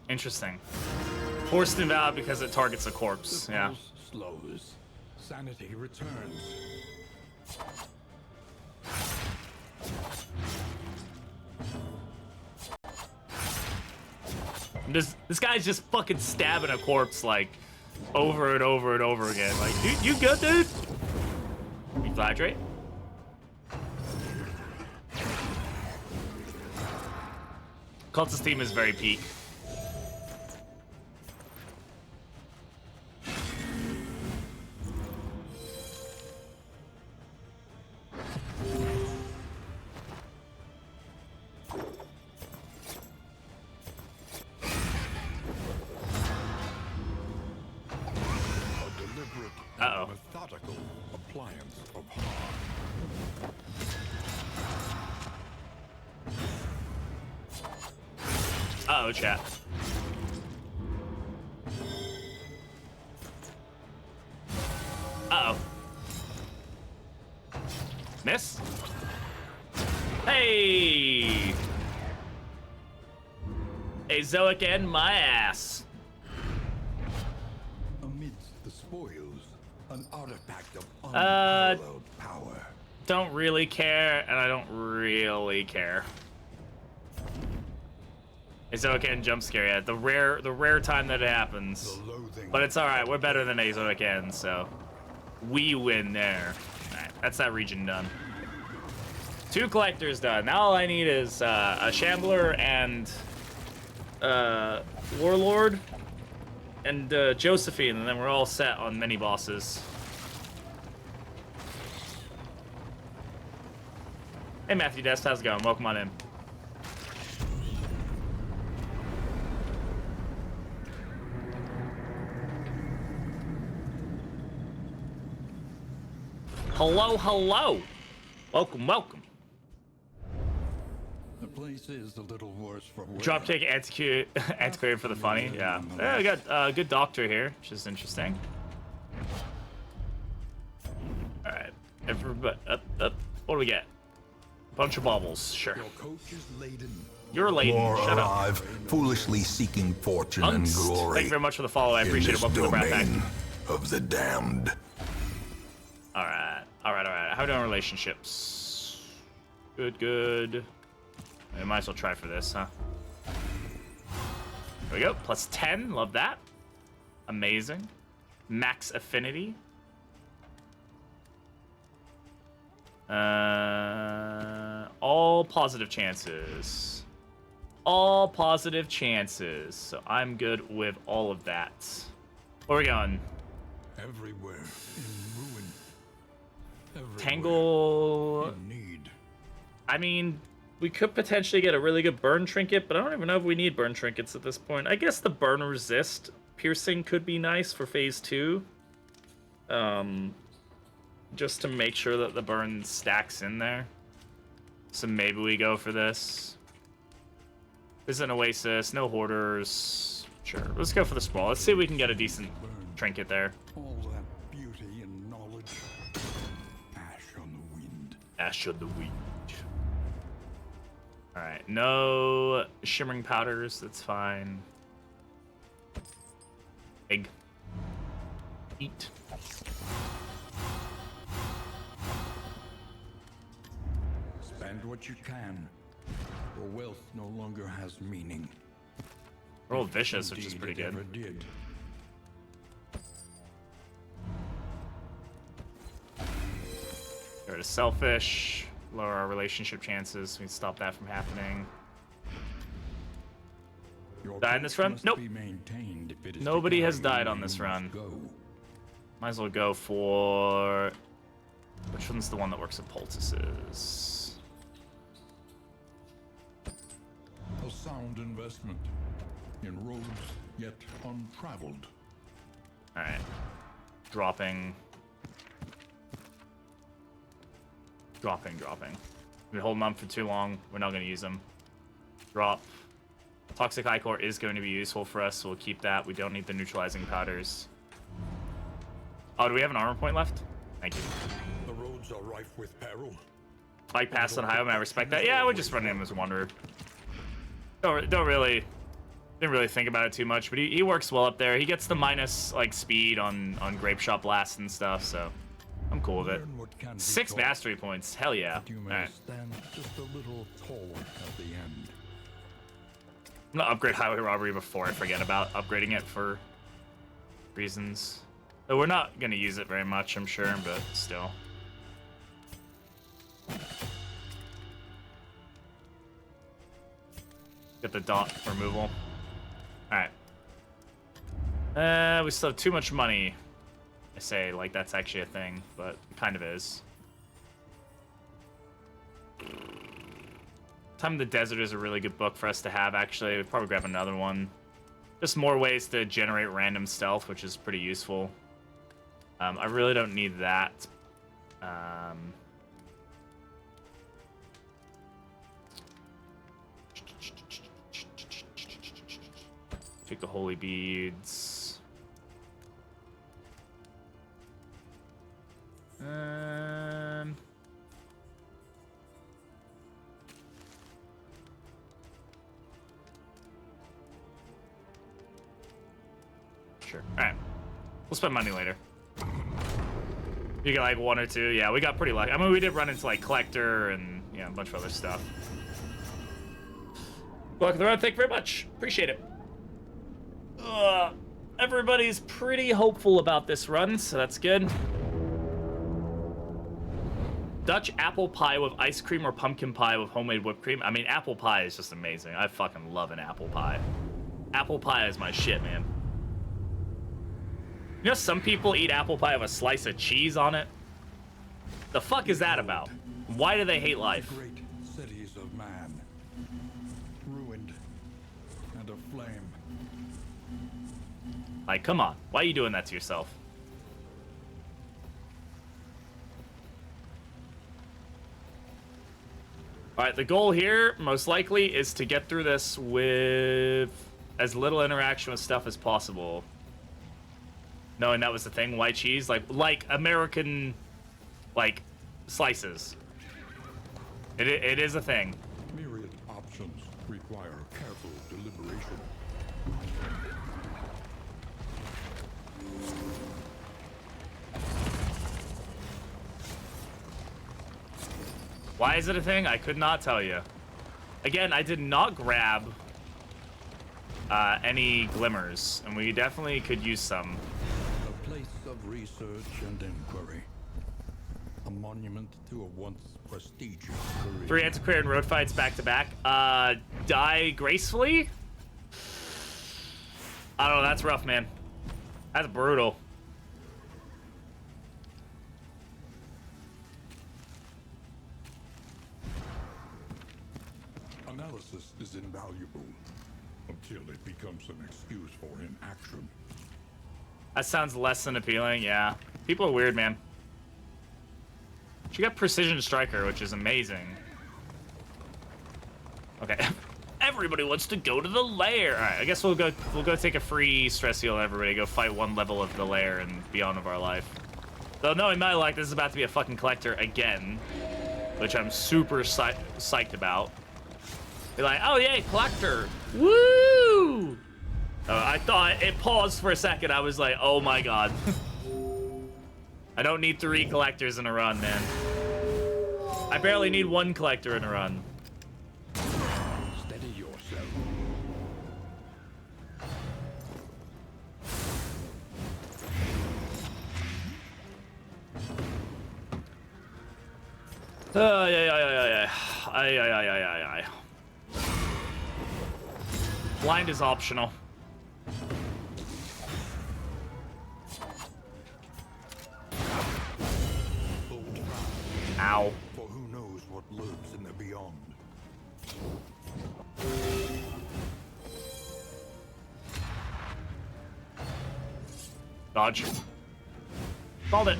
Interesting. Forced invalid because it targets a corpse. The Yeah. pulse slows. Sanity returns. This guy's just fucking stabbing a corpse like over and over and over again. Like, dude, you good, dude? Reflagrate? Cultist team is very peak. A deliberate Uh-oh. and methodical appliance of harm. Uh-oh, chat. Uh-oh. Miss? Hey! A Zoic and my ass. Amidst the spoils, an artifact of unparalleled power. Don't really care, and I don't really care. Azokan jump scare, yeah. The rare time that it happens. The loathing. But it's alright, we're better than Azokan, so we win there. Alright, that's that region done. 2 collectors done. Now all I need is a Shambler and Warlord and Josephine, and then we're all set on mini bosses. Hey Matthew Dest, how's it going? Welcome on in. Hello, hello. Welcome, welcome. The place is a little worse for wear. Dropkick antiquarian for the funny. Yeah. Yeah, we got a good doctor here, which is interesting. All right, everybody, up. What do we get? Bunch of baubles, sure. Your coach is laden. You're laden. More Shut up. arrive, foolishly seeking fortune and Angst. glory. Thank you very much for the follow. I in appreciate it. this Welcome to the Brat Pack. domain of the damned. All right. How are we doing relationships? Good. I might as well try for this, huh? There we go. Plus 10. Love that. Amazing. Max affinity. All positive chances. All positive chances. So I'm good with all of that. Where are we going? Everywhere in ruin. Everywhere Tangle. in need. I mean, we could potentially get a really good burn trinket, but I don't even know if we need burn trinkets at this point. I guess the burn resist piercing could be nice for phase 2. Just to make sure that the burn stacks in there. So maybe we go for this. This is an oasis, no hoarders. Sure, let's go for the sprawl. Let's see if we can get a decent trinket there. All that beauty and knowledge. Ash on the wind. Ash of the Wind. Alright, no shimmering powders, that's fine. Egg. Eat. Spend what you can. Your wealth no longer has meaning. We're all vicious, which is Indeed, pretty it good. ever did. Get rid of selfish. Lower our relationship chances. We can stop that from happening. Your Die in this coach run? must Nope. be maintained if it is to Nobody has carry died where on this you must run. go. Might as well go for... Which one's the one that works at poultices? A sound investment in roads yet untraveled. Alright. Dropping. We've been holding them for too long. We're not going to use them. Drop. Toxic Ichor is going to be useful for us, so we'll keep that. We don't need the neutralizing powders. Oh, do we have an armor point left? Thank you. The roads are rife with peril. Like pass on Highway, I respect that. Yeah, we're just running him as a wanderer. Didn't really think about it too much, but he works well up there. He gets the minus like speed on grape shot blasts and stuff, so I'm cool with it. Learn what can be 6 taught, mastery points, hell yeah. but you All may right, stand just a little taller at the end. I'm gonna upgrade Highway Robbery before I forget about upgrading it for reasons. Though we're not gonna use it very much, I'm sure, but still. Get the dot removal. Alright. We still have too much money. I say like that's actually a thing, but it kind of is. Time in the Desert is a really good book for us to have, actually. We'd probably grab another one. Just more ways to generate random stealth, which is pretty useful. I really don't need that. Take the holy beads. Sure. All right. We'll spend money later. You get like 1 or 2. Yeah, we got pretty lucky. I mean, we did run into like Collector and yeah, a bunch of other stuff. Welcome to the round. Thank you very much. Appreciate it. Everybody's pretty hopeful about this run, so that's good. Dutch apple pie with ice cream or pumpkin pie with homemade whipped cream. I mean, apple pie is just amazing. I fucking love an apple pie. Apple pie is my shit, man. You know, some people eat apple pie with a slice of cheese on it. The fuck is that about? Why do they hate life? Great cities of man, ruined and aflame. Like, come on. Why are you doing that to yourself? Alright, the goal here, most likely, is to get through this with as little interaction with stuff as possible. Knowing that was the thing, white cheese, like American, like, slices. It is a thing. Myriad options require careful deliberation. Why is it a thing? I could not tell you. Again, I did not grab any glimmers, and we definitely could use some. A place of research and inquiry. A monument to a once prestigious career. 3 antiquarian road fights back to back. Die gracefully? I don't know, that's rough, man. That's brutal. Analysis is invaluable until it becomes an excuse for inaction. That sounds less than appealing, yeah. People are weird, man. She got Precision Striker, which is amazing. Okay. Everybody wants to go to the lair. Alright, I guess we'll go take a free stress heal, everybody. Go fight one level of the lair and beyond of our life. Though knowing my luck, this is about to be a fucking collector again. Which I'm super psyched about. Be like, oh yay, collector. Woo! I thought it paused for a second. I was like, oh my god. I don't need 3 collectors in a run, man. I barely need 1 collector in a run. Steady yourself. Ay. Blind is optional. Ow. For who knows what lurks in the beyond. Dodge. Called it.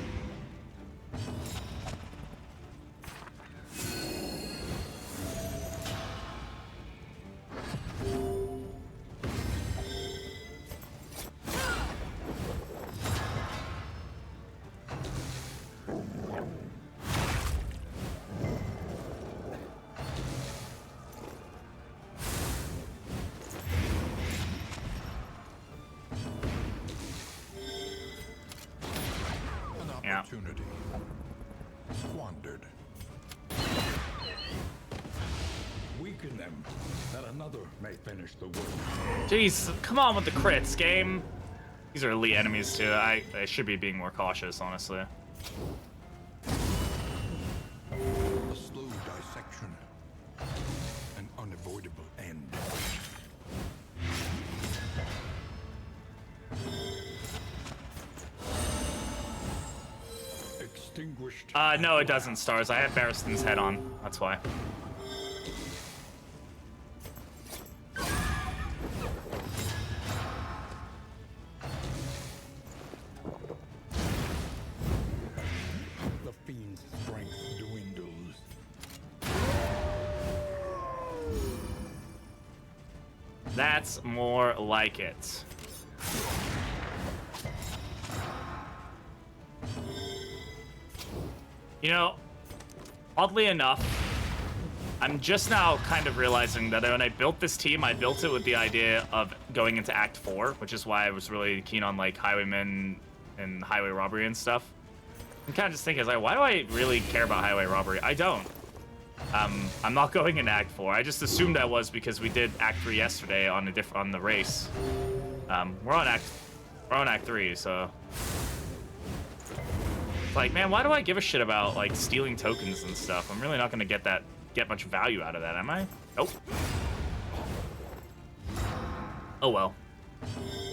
Opportunity squandered. Weaken them, that another may finish the work. Jeez, come on with the crits, game. These are elite enemies too. I should be being more cautious, honestly. A slow dissection, an unavoidable end. Extinguished. No, it doesn't, Stars. I have Barristan's head on. That's why. The fiend's strength dwindles. That's more like it. You know, oddly enough, I'm just now kind of realizing that when I built this team, I built it with the idea of going into Act 4, which is why I was really keen on, like, highwaymen and highway robbery and stuff. I'm kind of just thinking, like, why do I really care about highway robbery? I don't. I'm not going in Act 4. I just assumed I was because we did Act 3 yesterday on on the race. We're on Act 3, so it's like, man, why do I give a shit about like stealing tokens and stuff? I'm really not gonna get much value out of that, am I? Nope. Oh well.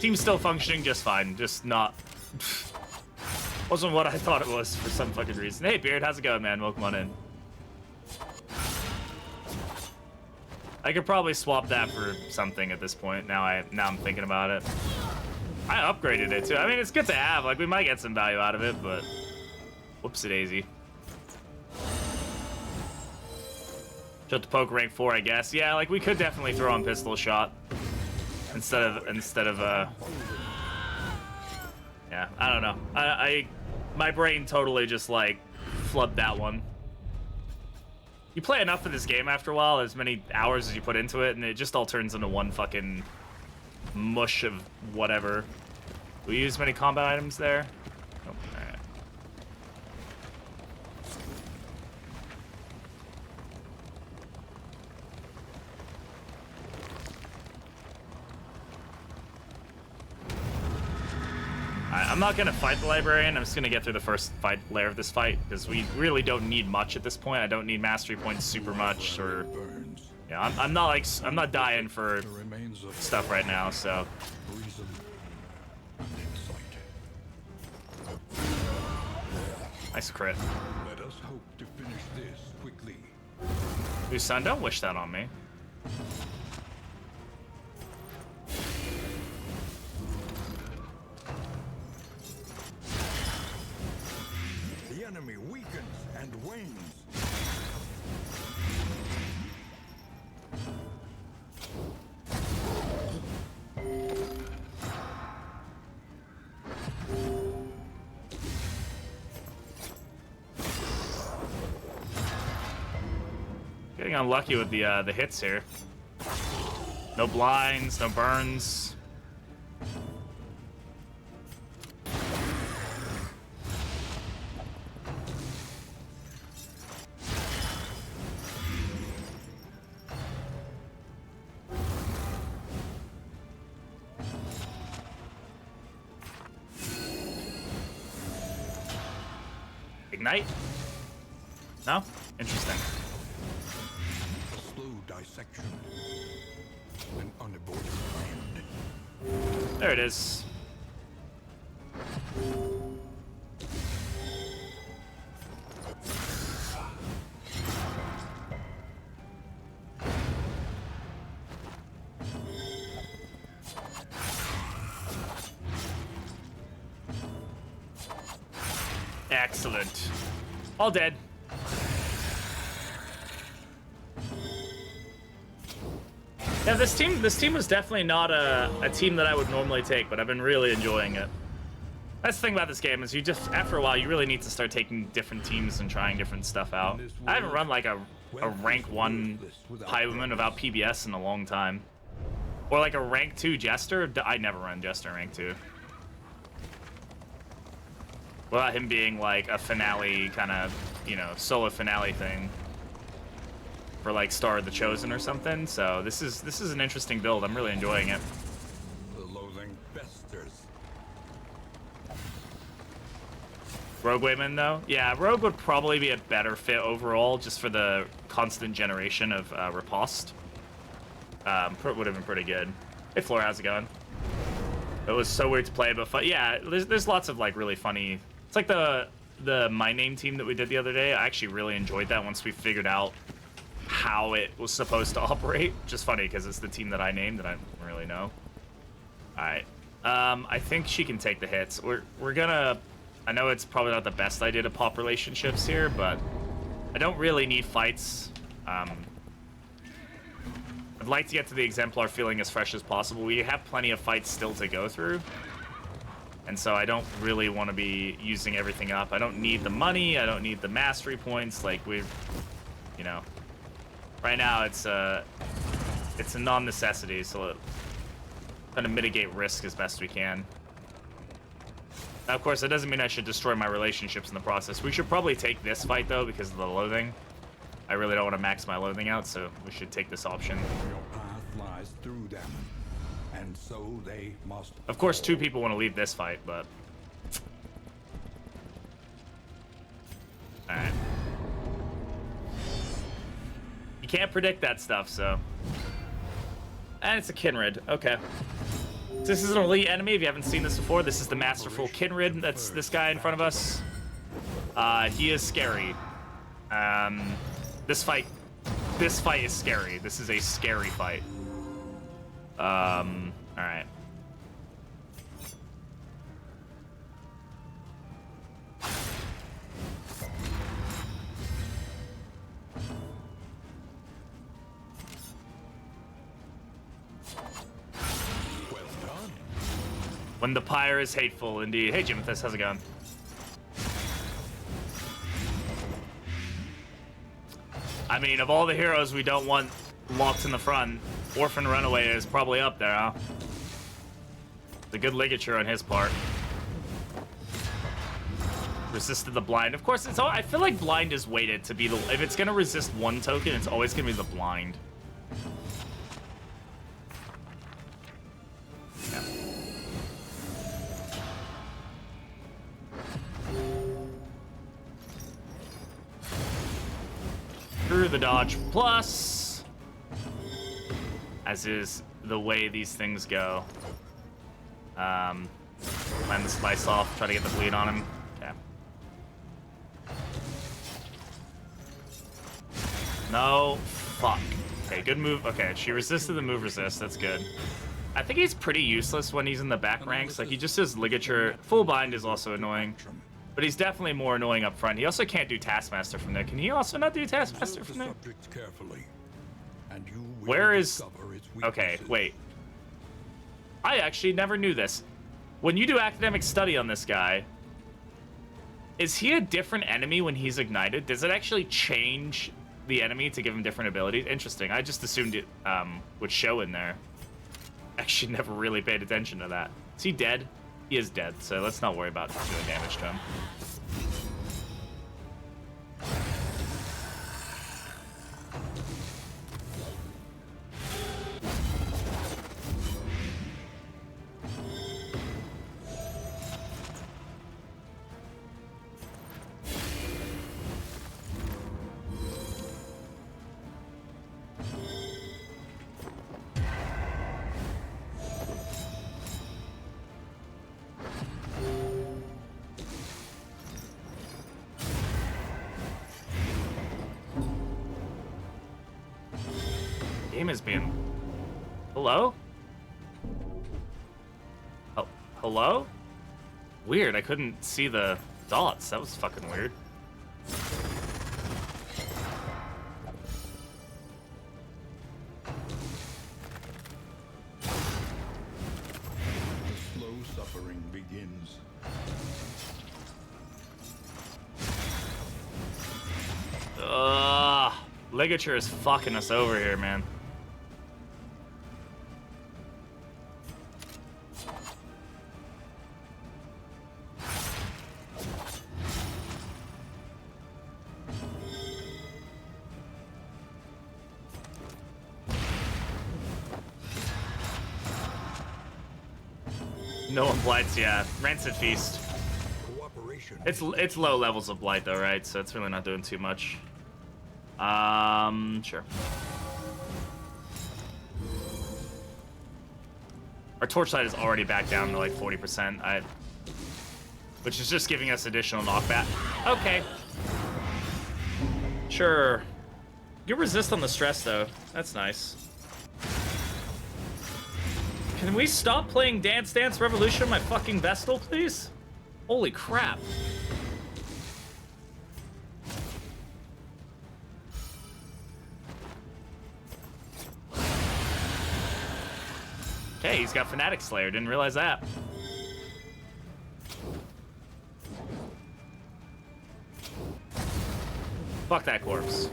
Team's still functioning just fine, just not. Wasn't what I thought it was for some fucking reason. Hey Beard, how's it going, man? Welcome on in. I could probably swap that for something at this point. Now I'm thinking about it. I upgraded it too. I mean, it's good to have. Like, we might get some value out of it, but whoopsie daisy. Shut the poke rank 4, I guess. Yeah, like we could definitely throw on pistol shot instead of yeah, I don't know. My brain totally just like flubbed that one. You play enough of this game after a while, as many hours as you put into it, and it just all turns into one fucking mush of whatever. We use many combat items there? Oh, alright. I'm not gonna fight the librarian. I'm just gonna get through the first layer of this fight because we really don't need much at this point. I don't need mastery points super much, or yeah, I'm not dying for stuff right now. So nice crit. Let us hope to finish this quickly. Ooh, son, don't wish that on me. The enemy weakens and wanes. Getting unlucky with the hits here. No blinds, no burns. Ignite? No? Interesting. A slow dissection. An unavoidable end. There it is. Excellent. All dead. Yeah, this team was definitely not a team that I would normally take, but I've been really enjoying it. That's the thing about this game is you just, after a while, you really need to start taking different teams and trying different stuff out. I haven't run like a rank 1 Highwayman without PBS in a long time. Or like a rank 2 Jester. I never run Jester in rank 2. Without him being like a finale kind of, you know, solo finale thing. For like Star of the Chosen or something. So this is an interesting build. I'm really enjoying it. The loathing festers. Rogue Wayman though? Yeah, Rogue would probably be a better fit overall just for the constant generation of riposte. Would have been pretty good. Hey Floor, how's it going? It was so weird to play, but yeah, there's lots of like really funny. It's like the My Name team that we did the other day. I actually really enjoyed that once we figured out how it was supposed to operate. Just funny because it's the team that I named and I don't really know. All right, I think she can take the hits. We're gonna. I know it's probably not the best idea to pop relationships here, but I don't really need fights. I'd like to get to the Exemplar feeling as fresh as possible. We have plenty of fights still to go through. And so I don't really want to be using everything up. I don't need the money. I don't need the mastery points. Like you know, right now it's a non-necessity. So trying to mitigate risk as best we can. Now, of course, that doesn't mean I should destroy my relationships in the process. We should probably take this fight though because of the loathing. I really don't want to max my loathing out, so we should take this option. Your path lies through them, and so they must. Of course, 2 people want to leave this fight, but... Alright. You can't predict that stuff, so... And it's a Kinrid. Okay. So this is an elite enemy. If you haven't seen this before, this is the Masterful Kinrid. That's this guy in front of us. He is scary. This fight is scary. This is a scary fight. All right. Well done. When the pyre is hateful, indeed. Hey, Jimithus, how's it going? I mean, of all the heroes we don't want locked in the front, Orphan Runaway is probably up there, huh? The good ligature on his part. Resisted the blind. Of course, it's all, I feel like blind is weighted to be the... If it's going to resist 1 token, it's always going to be the blind. Yeah. Through the dodge plus, as is the way these things go. Plan the slice off, try to get the bleed on him. Okay. No, fuck. Okay, good move. Okay, she resisted the move resist. That's good. I think he's pretty useless when he's in the back ranks. Like, he just does ligature. Full bind is also annoying. But he's definitely more annoying up front. He also can't do Taskmaster from there. Can he also not do Taskmaster from there? Where is... Okay, wait. I actually never knew this. When you do academic study on this guy, is he a different enemy when he's ignited? Does it actually change the enemy to give him different abilities? Interesting. I just assumed it would show in there. Actually never really paid attention to that. Is he dead? He is dead, so let's not worry about doing damage to him. Game is being... Hello? Oh, hello? Weird, I couldn't see the dots. That was fucking weird. The slow suffering begins. Ugh. Ligature is fucking us over here, man. No one blights, yeah. Rancid Feast. Cooperation. It's low levels of blight though, right? So it's really not doing too much. Sure. Our torchlight is already back down to like 40%. Which is just giving us additional knockback. Okay. Sure. Good resist on the stress though. That's nice. Can we stop playing Dance Dance Revolution on my fucking Vestal, please? Holy crap. Okay, he's got Fanatic Slayer. Didn't realize that. Fuck that corpse.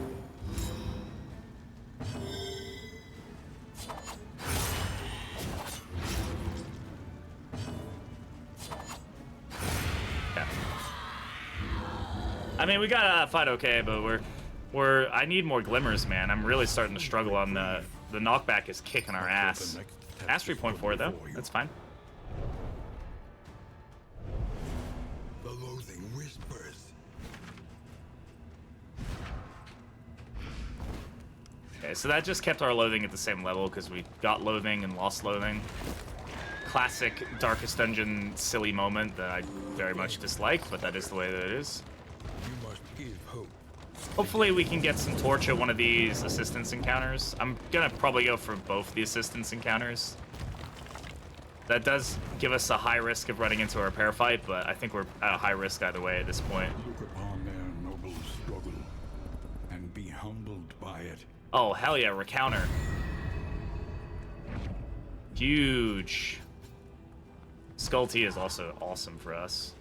I mean, we got a fight okay, but we're I need more glimmers, man. I'm really starting to struggle on the knockback is kicking our ass. Mastery point for it though. That's fine. The loathing whispers. Okay, so that just kept our loathing at the same level because we got loathing and lost loathing. Classic Darkest Dungeon silly moment that I very much dislike, but that is the way that it is. You must give hope. Hopefully we can get some torch at one of these assistance encounters. I'm gonna probably go for both the assistance encounters. That does give us a high risk of running into a repair fight, but I think we're at a high risk either way at this point. Look upon their noble struggle and be humbled by it. Oh, hell yeah, recounter. Huge. Skull tea is also awesome for us.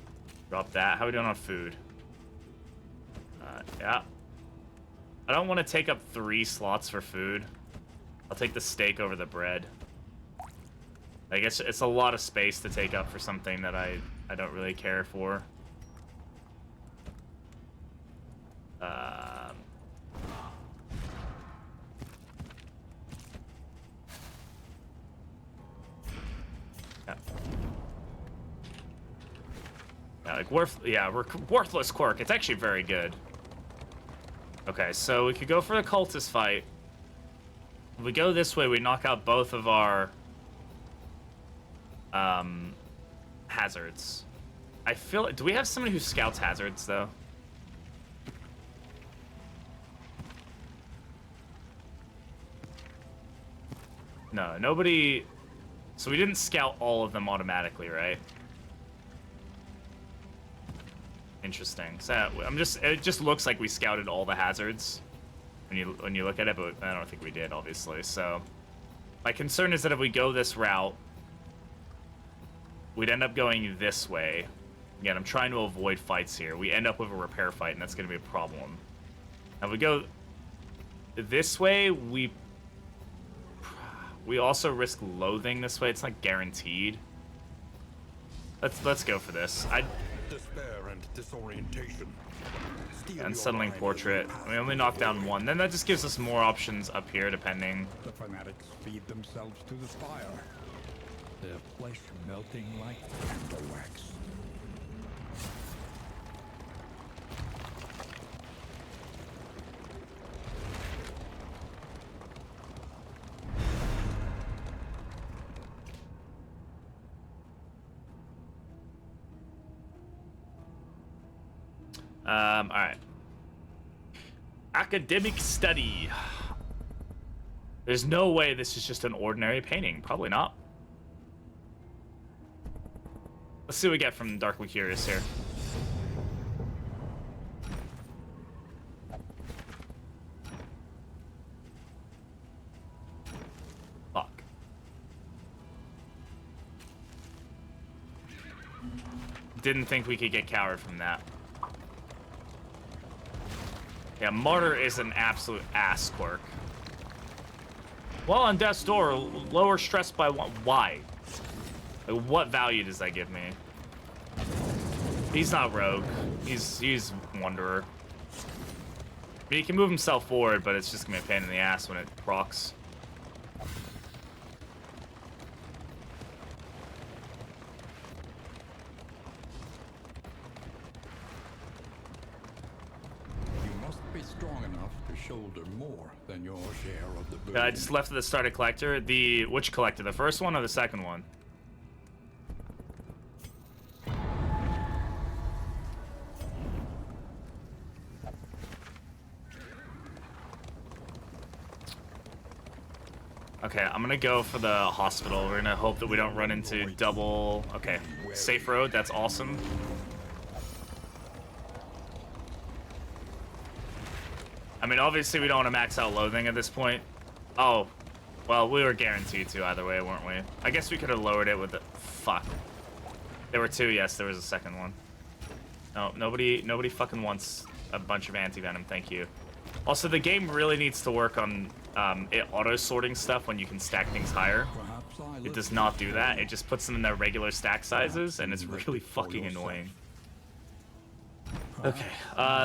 Drop that. How are we doing on food? Yeah. I don't want to take up 3 slots for food. I'll take the steak over the bread. I guess it's a lot of space to take up for something that I don't really care for. Yeah. Yeah, like worthless quirk. It's actually very good. Okay, so we could go for the cultist fight. If we go this way, we knock out both of our hazards. I feel. Do we have somebody who scouts hazards though? No, nobody. So we didn't scout all of them automatically, right? Interesting. So it just looks like we scouted all the hazards when you look at it, but I don't think we did, obviously. So my concern is that if we go this route, we'd end up going this way. Again, I'm trying to avoid fights here. We end up with a repair fight, and that's going to be a problem. Now, if we go this way, we also risk loathing this way. It's not guaranteed. Let's go for this. Despair and disorientation. Unsettling portrait. We only knocked down 1. Then that just gives us more options up here, depending. The fanatics feed themselves to the fire, their flesh melting like candle wax. All right. Academic study. There's no way this is just an ordinary painting. Probably not. Let's see what we get from Darkly Curious here. Fuck. Didn't think we could get coward from that. Yeah, Martyr is an absolute ass quirk. While on Death's Door, lower stress by 1. Why? Like, what value does that give me? He's not rogue. He's Wanderer. I mean, he can move himself forward, but it's just gonna be a pain in the ass when it procs. Strong enough to shoulder more than your share of the burden. I just left the starter collector. Which collector? The first one or the second one? Okay, I'm gonna go for the hospital. We're gonna hope that we don't run into double. Okay, safe road. That's awesome. I mean, obviously we don't want to max out loathing at this point. Oh, well, we were guaranteed to either way, weren't we? I guess we could have lowered it with the... Fuck. There were 2, yes, there was a second one. No, nobody fucking wants a bunch of anti-venom, thank you. Also, the game really needs to work on it auto-sorting stuff when you can stack things higher. It does not do that. It just puts them in their regular stack sizes, and it's really fucking annoying. Okay.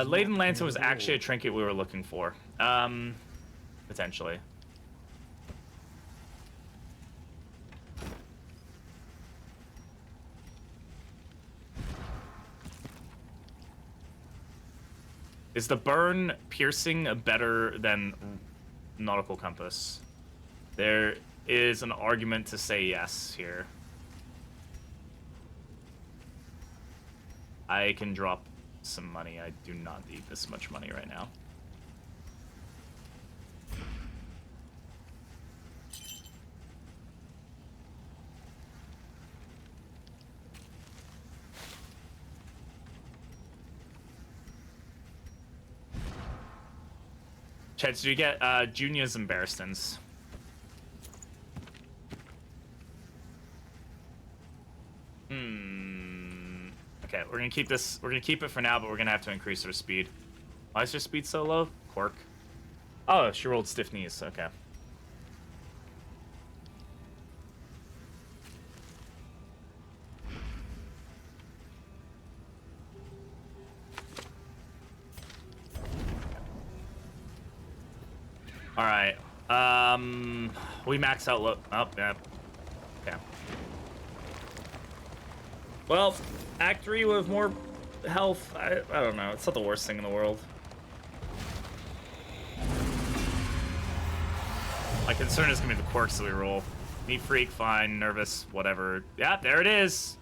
Laden Lantern was actually a trinket we were looking for. Potentially. Is the burn piercing better than nautical compass? There is an argument to say yes here. I can drop some money. I do not need this much money right now. Chad, do you get Junior's and Barriston's? Okay, we're gonna keep this. We're gonna keep it for now, but we're gonna have to increase our speed. Why is your speed so low? Quirk. Oh, she rolled stiff knees. Okay. All right. We max out low. Oh, yeah. Okay. Well, Act 3 with more health. I don't know. It's not the worst thing in the world. My concern is gonna be the quirks that we roll. Neat freak, fine, nervous, whatever. Yeah, there it is.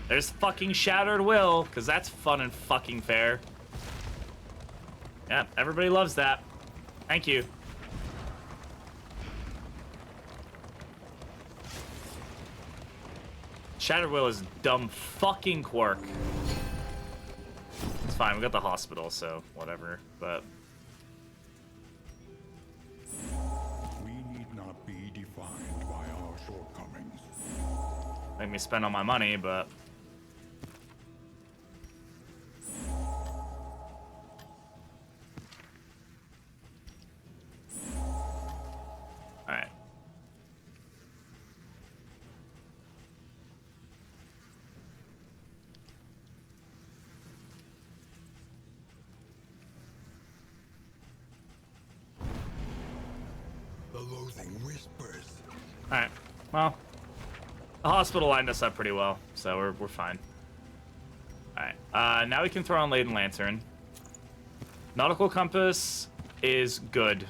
There's fucking Shattered Will, because that's fun and fucking fair. Yeah, everybody loves that. Thank you. Shattered Will is dumb fucking quirk. It's fine, we got the hospital, so whatever, but... We need not be defined by our shortcomings. Make me spend all my money, but... Alright. The loathing whispers. Alright, well, the hospital lined us up pretty well, so we're fine. Alright, now we can throw on Laden Lantern. Nautical Compass is good,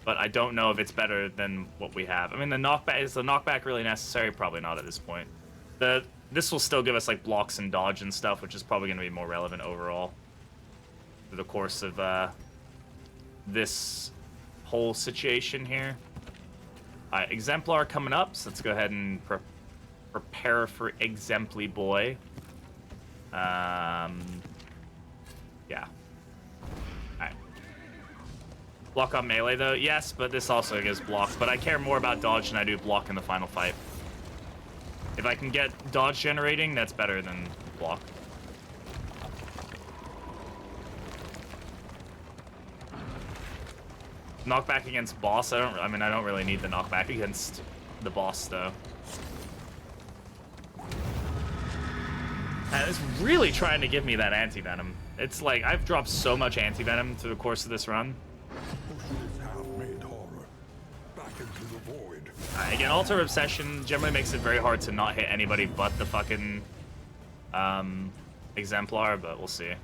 but I don't know if it's better than what we have. I mean, is the knockback really necessary? Probably not at this point. This will still give us, like, blocks and dodge and stuff, which is probably going to be more relevant overall through the course of this whole situation here. Alright, Exemplar coming up, so let's go ahead and prepare for Exemply Boy. Yeah. Alright. Block on melee, though? Yes, but this also gives blocks, but I care more about dodge than I do block in the final fight. If I can get dodge generating, that's better than block. Knockback against boss, I don't really need the knockback against the boss, though. And it's really trying to give me that anti-venom. It's like, I've dropped so much anti-venom through the course of this run. Pushes half-made horror back into the void. Again, Altar Obsession generally makes it very hard to not hit anybody but the fucking Exemplar, but we'll see.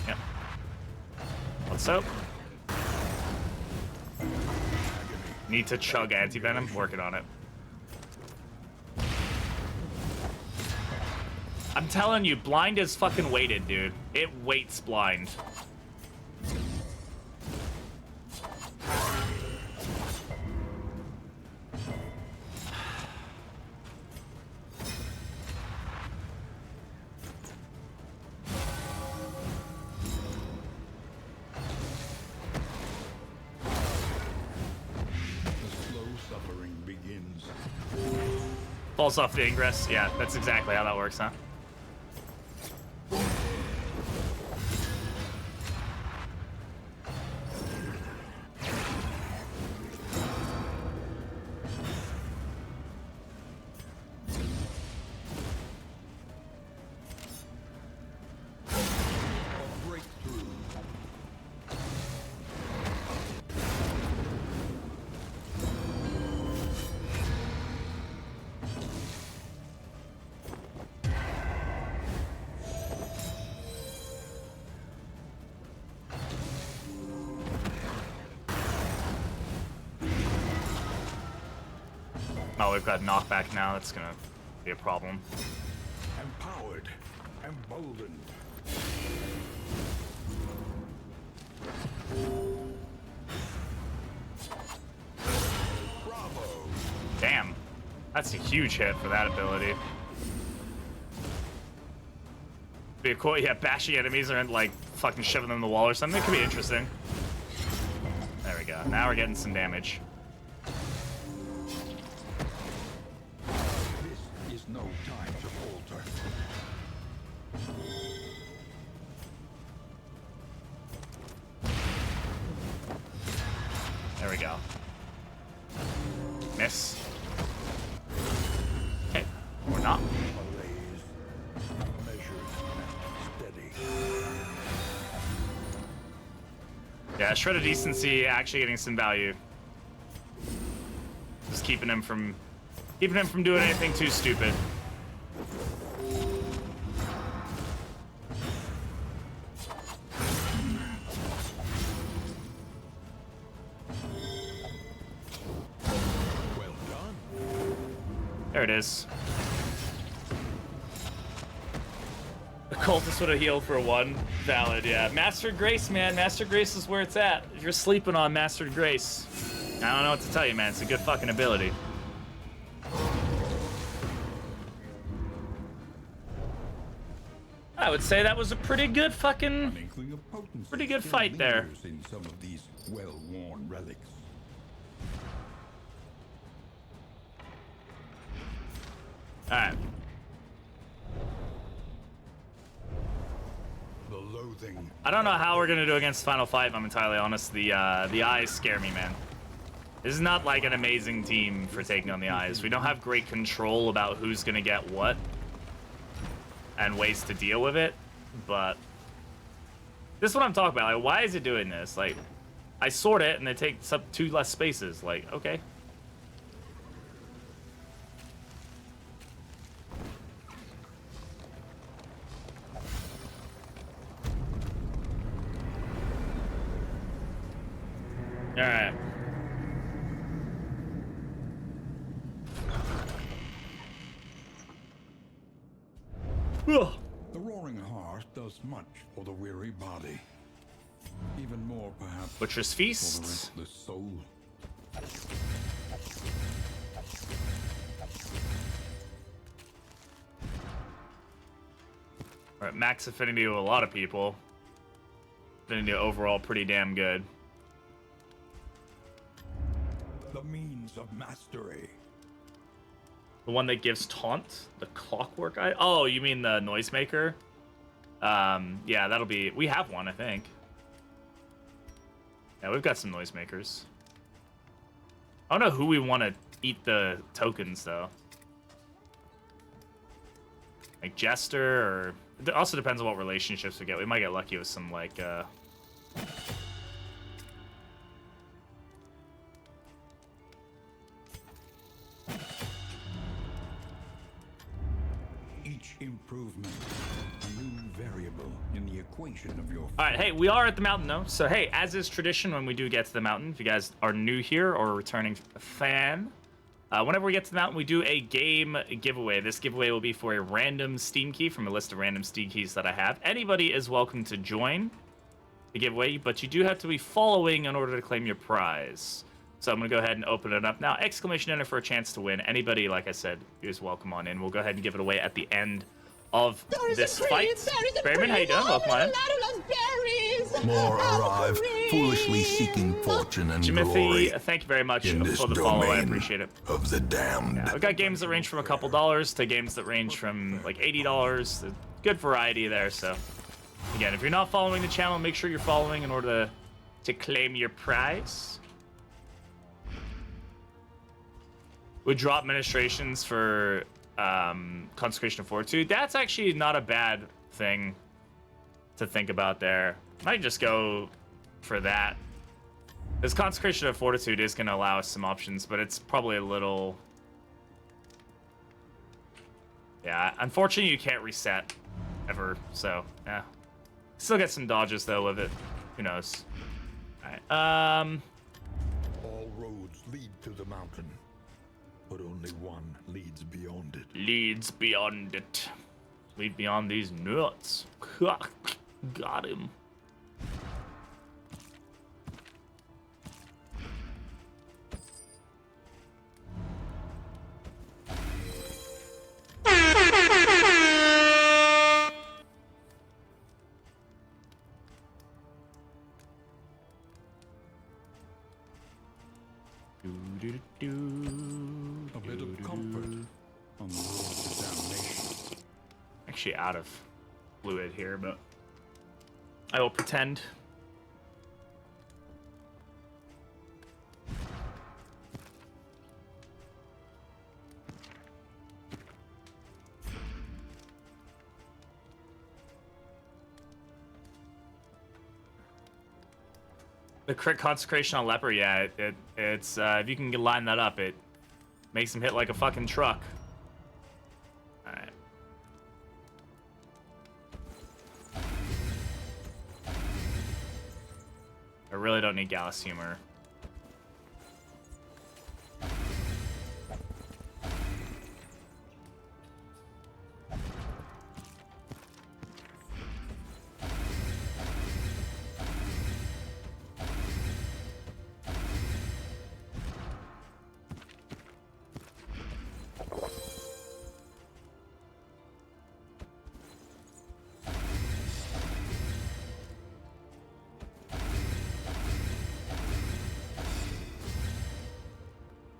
Yep. What's up? Need to chug anti-venom? Working on it. I'm telling you, blind is fucking weighted, dude. It waits blind. Falls off the ingress. Yeah, that's exactly how that works, huh? Oh, we've got knockback now. That's gonna be a problem. Empowered, emboldened. Bravo. Damn. That's a huge hit for that ability. Be a cool, yeah, bashing enemies or like fucking shoving them in the wall or something. It could be interesting. There we go. Now we're getting some damage. This is no time to falter. There we go. Miss. Okay. Or not. Yeah, Shred of Decency actually getting some value. Just keeping him from doing anything too stupid. Well done. There it is. The cultist would have healed for 1. Valid, yeah. Mastered Grace, man. Mastered Grace is where it's at. If you're sleeping on Mastered Grace, I don't know what to tell you, man. It's a good fucking ability. I would say that was a pretty good fucking... Pretty good fight there. In some of these well-worn relics. Alright. The loathing. I don't know how we're gonna do against Final Fight, if I'm entirely honest. The eyes scare me, man. This is not like an amazing team for taking on the eyes. We don't have great control about who's gonna get what and ways to deal with it, but this is what I'm talking about. Like, why is it doing this? Like, I sort it and it takes up 2 less spaces. Like, okay. All right. Ugh. The roaring heart does much for the weary body. Even more, perhaps, Butcher's for the Feast. restless soul. All right, max affinity with a lot of people. Affinity overall pretty damn good. The means of mastery. The one that gives taunt, the clockwork eye. Oh, you mean the noisemaker? Yeah, that'll be. We have one, I think. Yeah, we've got some noisemakers. I don't know who we want to eat the tokens though. Like Jester, or it also depends on what relationships we get. We might get lucky with some like. Each improvement, a new variable in the equation of your. All right, hey, we are at the mountain though. So hey, as is tradition when we do get to the mountain, if you guys are new here or a returning fan, whenever we get to the mountain, we do a game giveaway. This giveaway will be for a random Steam key from a list of random Steam keys that I have. Anybody is welcome to join the giveaway, but you do have to be following in order to claim your prize. So I'm going to go ahead and open it up now. Exclamation enter for a chance to win. Anybody, like I said, is welcome on in. We'll go ahead and give it away at the end of this fight. Berryman, how you doing? Welcome on in. More arrive, foolishly seeking fortune and glory. Jimothy, thank you very much in this for the follow. I domain appreciate it. of the damned. Yeah, we've got games that range from a couple dollars to games that range from like $80. Good variety there. So again, if you're not following the channel, make sure you're following in order to claim your prize. We drop ministrations for Consecration of Fortitude. That's actually not a bad thing to think about there. Might just go for that. This Consecration of Fortitude is going to allow us some options, but it's probably a little... Yeah, unfortunately you can't reset ever, so yeah. Still get some dodges though with it. Who knows? Alright, All roads lead to the mountain. but only one leads beyond it. Leads beyond it. Lead beyond these nuts. Got him. A bit of comfort on the road to damnation. Actually out of fluid here, but I will pretend. The crit consecration on leper, yeah, it's if you can line that up, it makes him hit like a fucking truck. All right. I really don't need Gallus humor.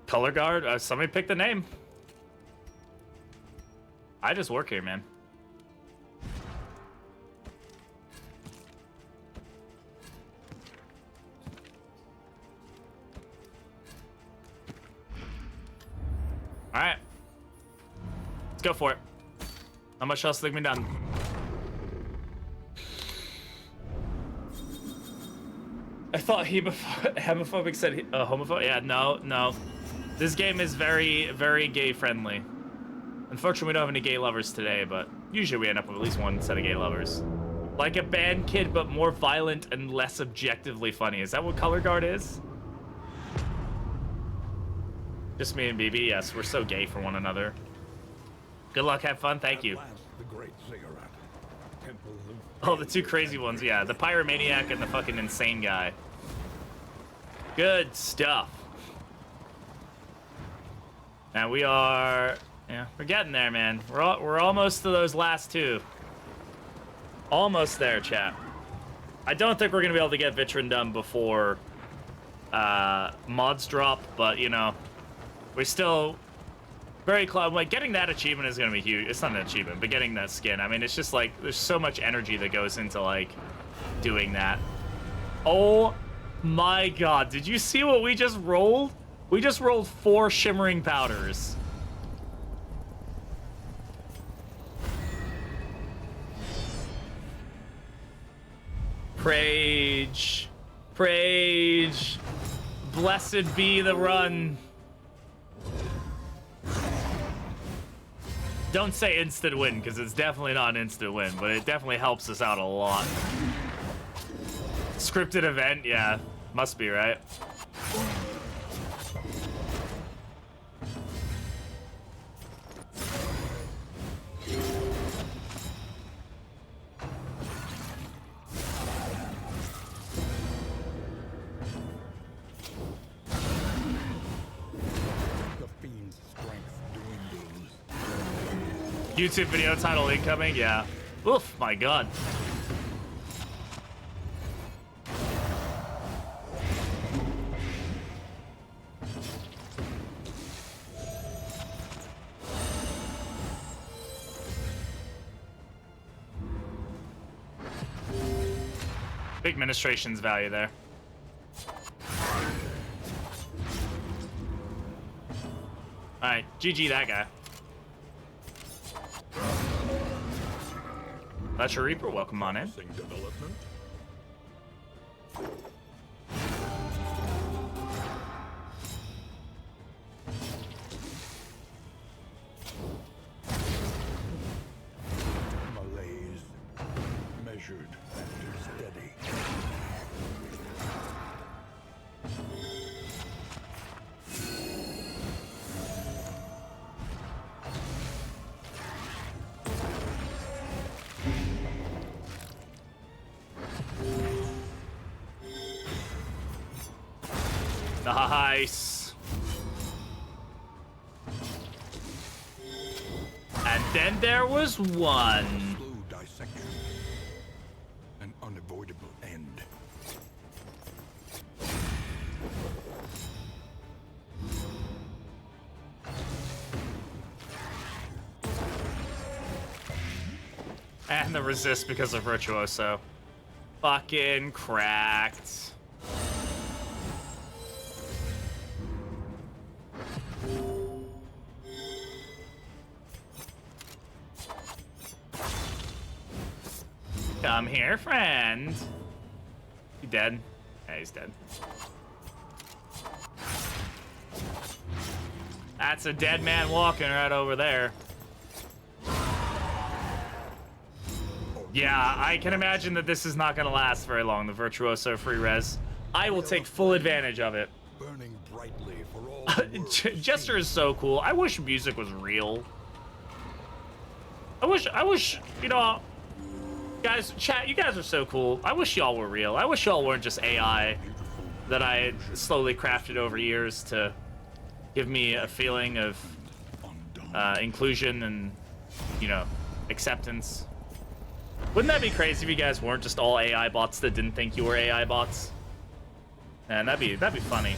Color guard? Somebody pick the name. I just work here, man. All right. Let's go for it. How much else think we done? I thought homophobic said homophobic. Yeah, no. This game is very, very gay friendly. Unfortunately, we don't have any gay lovers today, but usually we end up with at least one set of gay lovers. Like a band kid, but more violent and less objectively funny. Is that what color guard is? Just me and BB. Yes, we're so gay for one another. Good luck, have fun. Thank you. The great cigarette. Temple of Oh, the two crazy ones. Yeah, the pyromaniac and the fucking insane guy. Good stuff. Now we are, yeah, we're getting there, man. We're almost to those last two. Almost there, chat. I don't think we're gonna be able to get Vitrin done before mods drop, but you know, we're still very close. Like getting that achievement is gonna be huge. It's not an achievement, but getting that skin. I mean, it's just like there's so much energy that goes into like doing that. Oh my God! Did you see what we just rolled? We just rolled 4 shimmering powders. Prage. Prage. Blessed be the run. Don't say instant win, because it's definitely not an instant win, but it definitely helps us out a lot. Scripted event? Yeah. Must be, right? YouTube video title incoming, yeah. Oof, my God. Big administration's value there. Alright, GG that guy. That's your Reaper, welcome on in. development. Malaise, measured and steady. Nice. And then there was one. Slow dissection. An unavoidable end. And the resist because of Virtuoso. Fucking cracked. Come here, friend. He dead? Yeah, he's dead. That's a dead man walking right over there. Yeah, I can imagine that this is not going to last very long, the Virtuoso free res. I will take full advantage of it. Burning brightly for all the world. Jester is so cool. I wish music was real. I wish, you know, guys, chat, you guys are so cool. I wish y'all were real. I wish y'all weren't just AI that I slowly crafted over years to give me a feeling of inclusion and, you know, acceptance. Wouldn't that be crazy if you guys weren't just all AI bots that didn't think you were AI bots? Man, that'd be funny.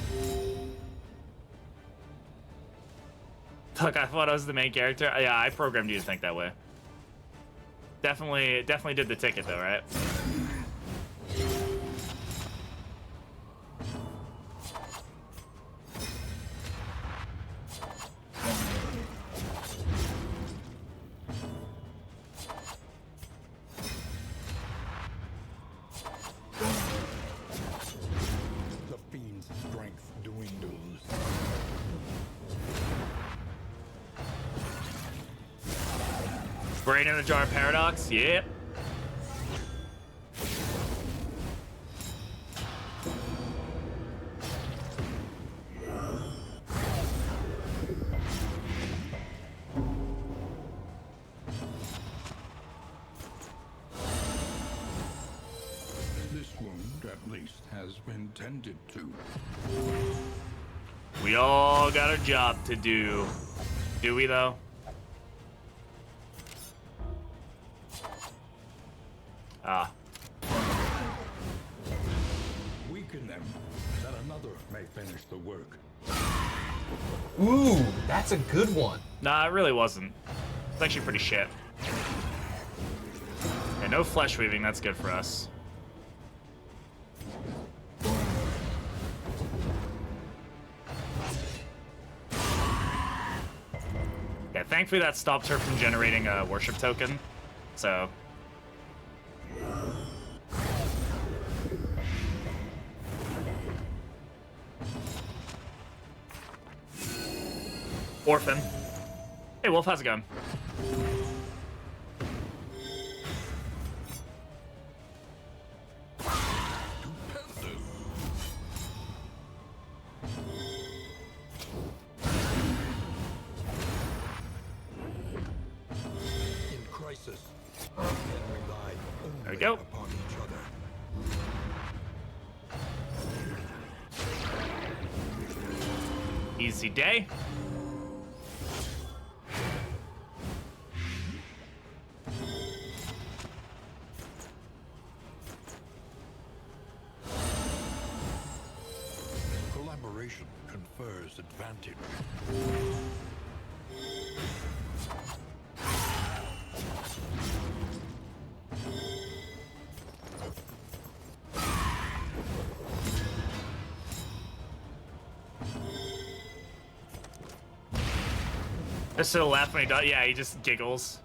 Look, I thought I was the main character. Yeah, I programmed you to think that way. Definitely did the ticket though, right? The fiend's strength dwindles. Brain in the jar paradox, yep. This wound, at least, has been tended to. We all got a job to do. Do we though? Ah. Weaken them, that another may finish the work. Ooh, that's a good one. Nah, it really wasn't. It's actually pretty shit. Yeah, no flesh weaving, that's good for us. Yeah, thankfully that stopped her from generating a worship token. So... Orphan. Hey, Wolf, how's it going? In crisis, men rely There we only go. upon each other. Easy day. Collaboration confers advantage. Just to the left when he does, yeah, he just giggles.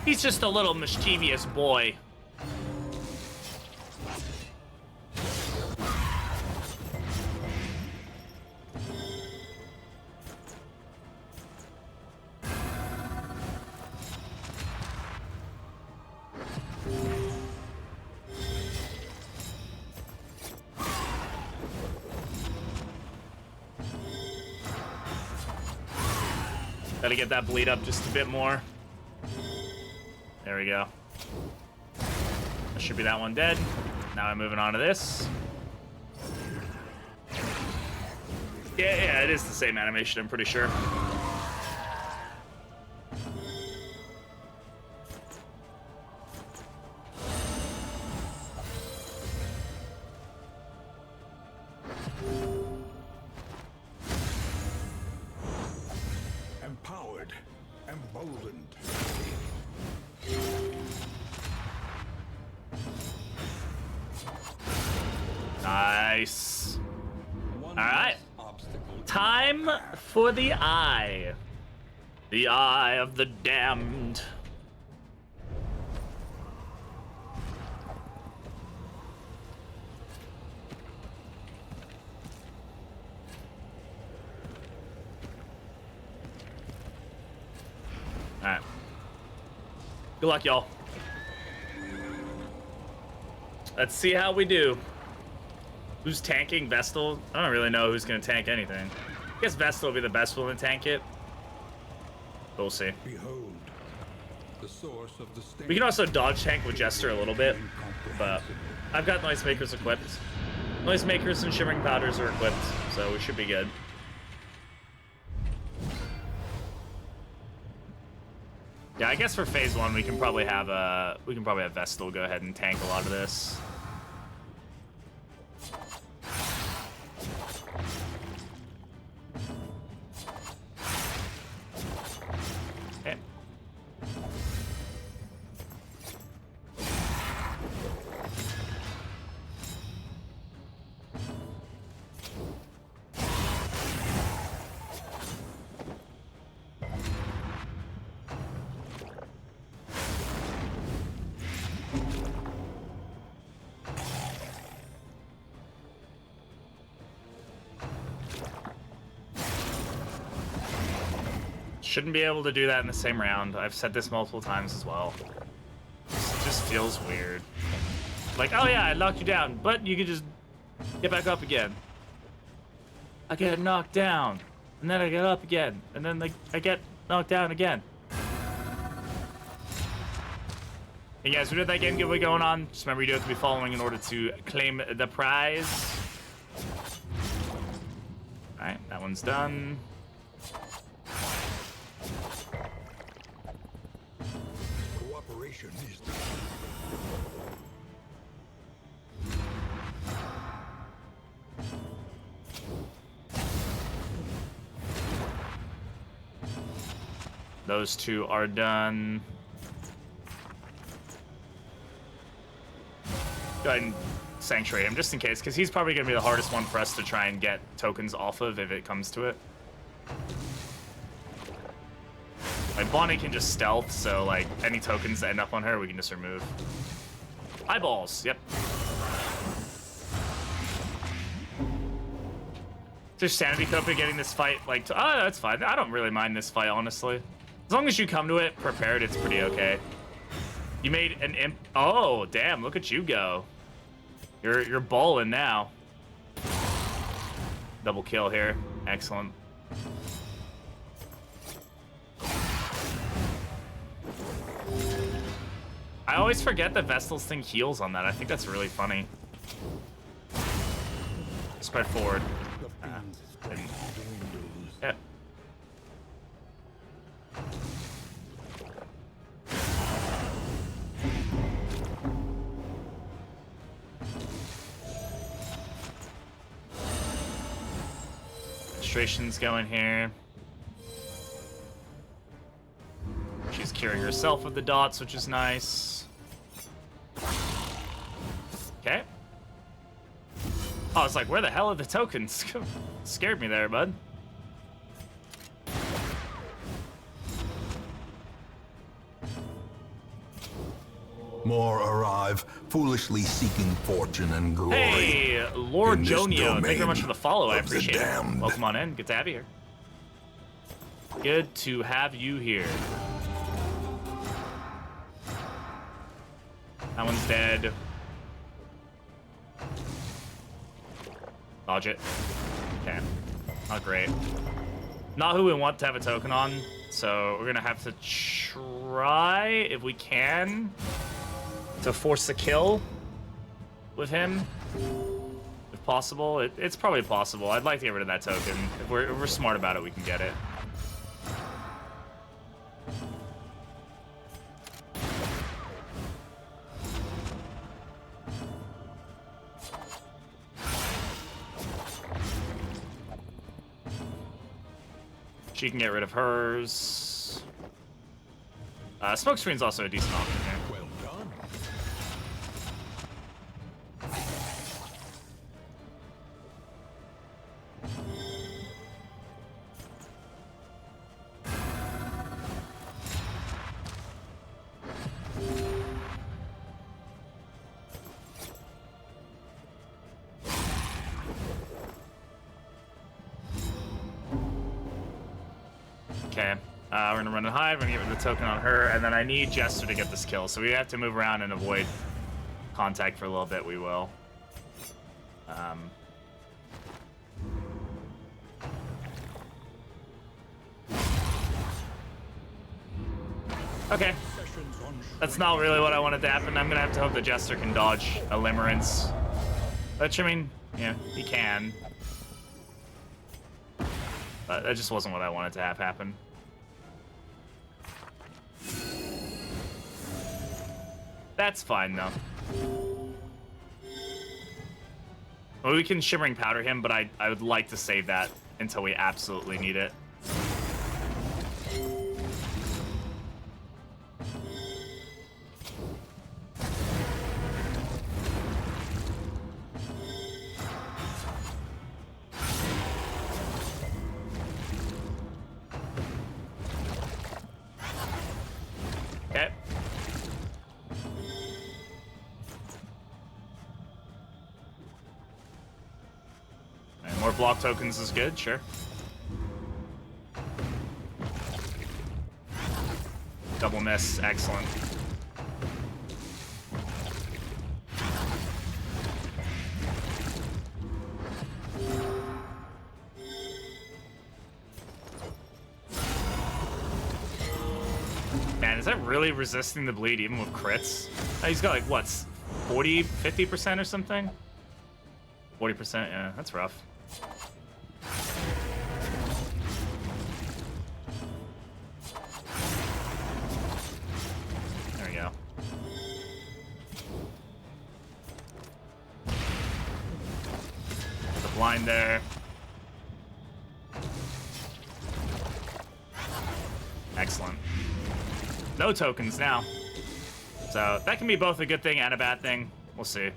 He's just a little mischievous boy. Gotta get that bleed up just a bit more. There we go. That should be that one dead. Now I'm moving on to this. Yeah, it is the same animation, I'm pretty sure. Empowered, emboldened. Nice. All right. Time for the eye. The eye of the damned. Alright. Good luck, y'all. Let's see how we do. Who's tanking Vestal? I don't really know who's gonna tank anything. I guess Vestal will be the best one to tank it. We'll see. Behold, the source of the stain. We can also dodge tank with Jester a little bit, but I've got Noisemakers equipped. Noisemakers and Shimmering Powders are equipped, so we should be good. Yeah, I guess for phase 1 we can probably have Vestal go ahead and tank a lot of this. Okay. Shouldn't be able to do that in the same round. I've said this multiple times as well. It just feels weird. Like, oh yeah, I knocked you down, but you can just get back up again. I get knocked down, and then I get up again, and then like I get knocked down again. Hey guys, we did that game giveaway going on. Just remember you do have to be following in order to claim the prize. Alright, that one's done. Cooperation is the Those two are done. Go ahead and sanctuary him just in case, because he's probably going to be the hardest one for us to try and get tokens off of if it comes to it. Like, Bonnie can just stealth, so like any tokens that end up on her, we can just remove. Eyeballs, yep. Just sanity coping getting this fight, like, oh, that's fine. I don't really mind this fight, honestly. As long as you come to it prepared, it's pretty okay. You made an imp. Oh, damn! Look at you go. You're balling now. Double kill here. Excellent. I always forget that Vestal's thing heals on that. I think that's really funny. Spread forward. Yeah. Administration's going here. She's curing herself with the dots, which is nice. Okay. Oh, I was like, where the hell are the tokens? Scared me there, bud. More arrive, foolishly seeking fortune and glory. Hey, Lord In this Jonio, thank you very much for the follow. I of the appreciate it. damned. Welcome on in. Good to have you here. Good to have you here. That one's dead. Dodge it. Okay. Not great. Not who we want to have a token on, so we're gonna have to try, if we can, to force a kill with him, if possible. It's probably possible. I'd like to get rid of that token. If we're smart about it, we can get it. She can get rid of hers. Smoke screen's also a decent option here. Well done. Okay, we're gonna run and hide. We're gonna get rid of the token on her, and then I need Jester to get this kill. So we have to move around and avoid contact for a little bit. We will. Okay, that's not really what I wanted to happen. I'm gonna have to hope the Jester can dodge a Limerence. Which, I mean, yeah, he can. But that just wasn't what I wanted to have happen. That's fine, though. Well, we can Shimmering Powder him, but I would like to save that until we absolutely need it. Okay. And more block tokens is good, sure. Double miss, excellent. Man, is that really resisting the bleed even with crits? He's got like, what, 40, 50% or something? 40%, yeah, that's rough. There we go. Put the blind there. Excellent. No tokens now. So that can be both a good thing and a bad thing. We'll see.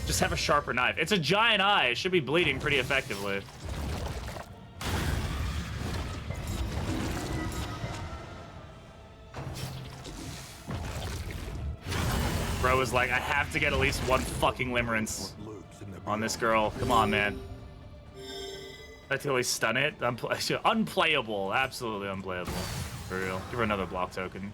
Just have a sharper knife. It's a giant eye. It should be bleeding pretty effectively. Bro was like, I have to get at least one fucking Limerence on this girl. Come on, man. Until we stun it. Unplayable. Absolutely unplayable. For real. Give her another block token.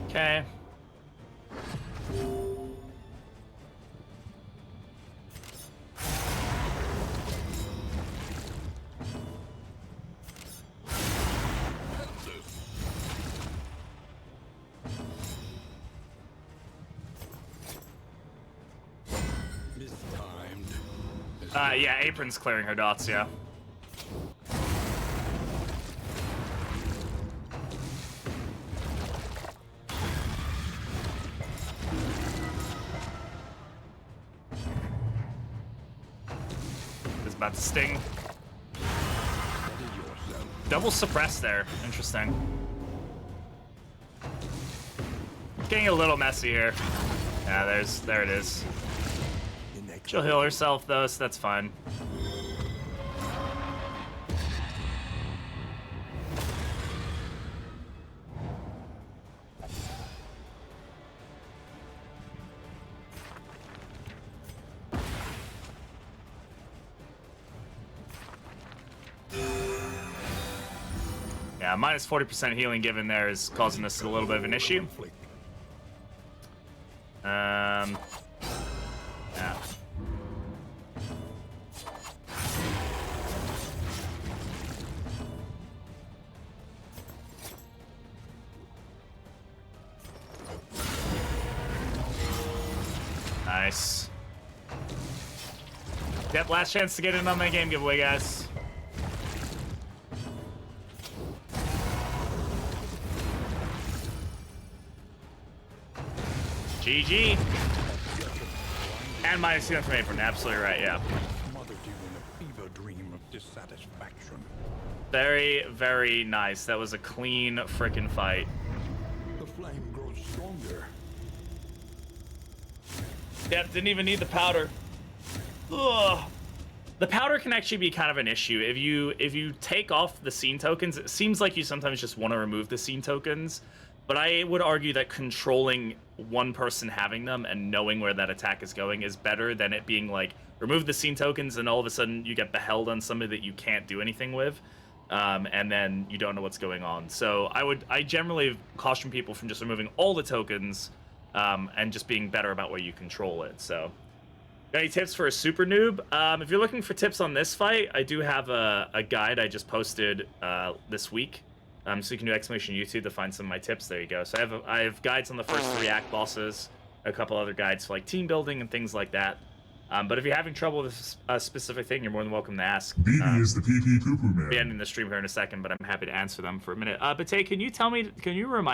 Okay. Yeah, Apron's clearing her dots, yeah. It's about to sting. Double suppress there. Interesting. getting a little messy here. Yeah, there it is. She'll heal herself though, so that's fine. Yeah, minus 40% healing given there is causing us a little bit of an issue. Yeah. Nice. Yep, last chance to get in on my game giveaway, guys. GG. And minus 2 from Apron. Absolutely right, yeah. Smothered you in a fever dream of dissatisfaction. Very, very nice. That was a clean frickin' fight. The flame grows stronger. Yep, didn't even need the powder. Ugh. The powder can actually be kind of an issue. If you take off the scene tokens, it seems like you sometimes just want to remove the scene tokens. But I would argue that controlling one person having them and knowing where that attack is going is better than it being like, remove the scene tokens and all of a sudden you get beheld on somebody that you can't do anything with. And then you don't know what's going on. So I generally caution people from just removing all the tokens and just being better about where you control it. So, got any tips for a super noob? If you're looking for tips on this fight, I do have a guide I just posted this week. So you can do exclamation YouTube to find some of my tips. There you go. So I have guides on the first 3 act bosses, a couple other guides for like team building and things like that. But if you're having trouble with a specific thing, you're more than welcome to ask. BB is the PP poo poo man. I'll be ending the stream here in a second, but I'm happy to answer them for a minute. Bate, can you remind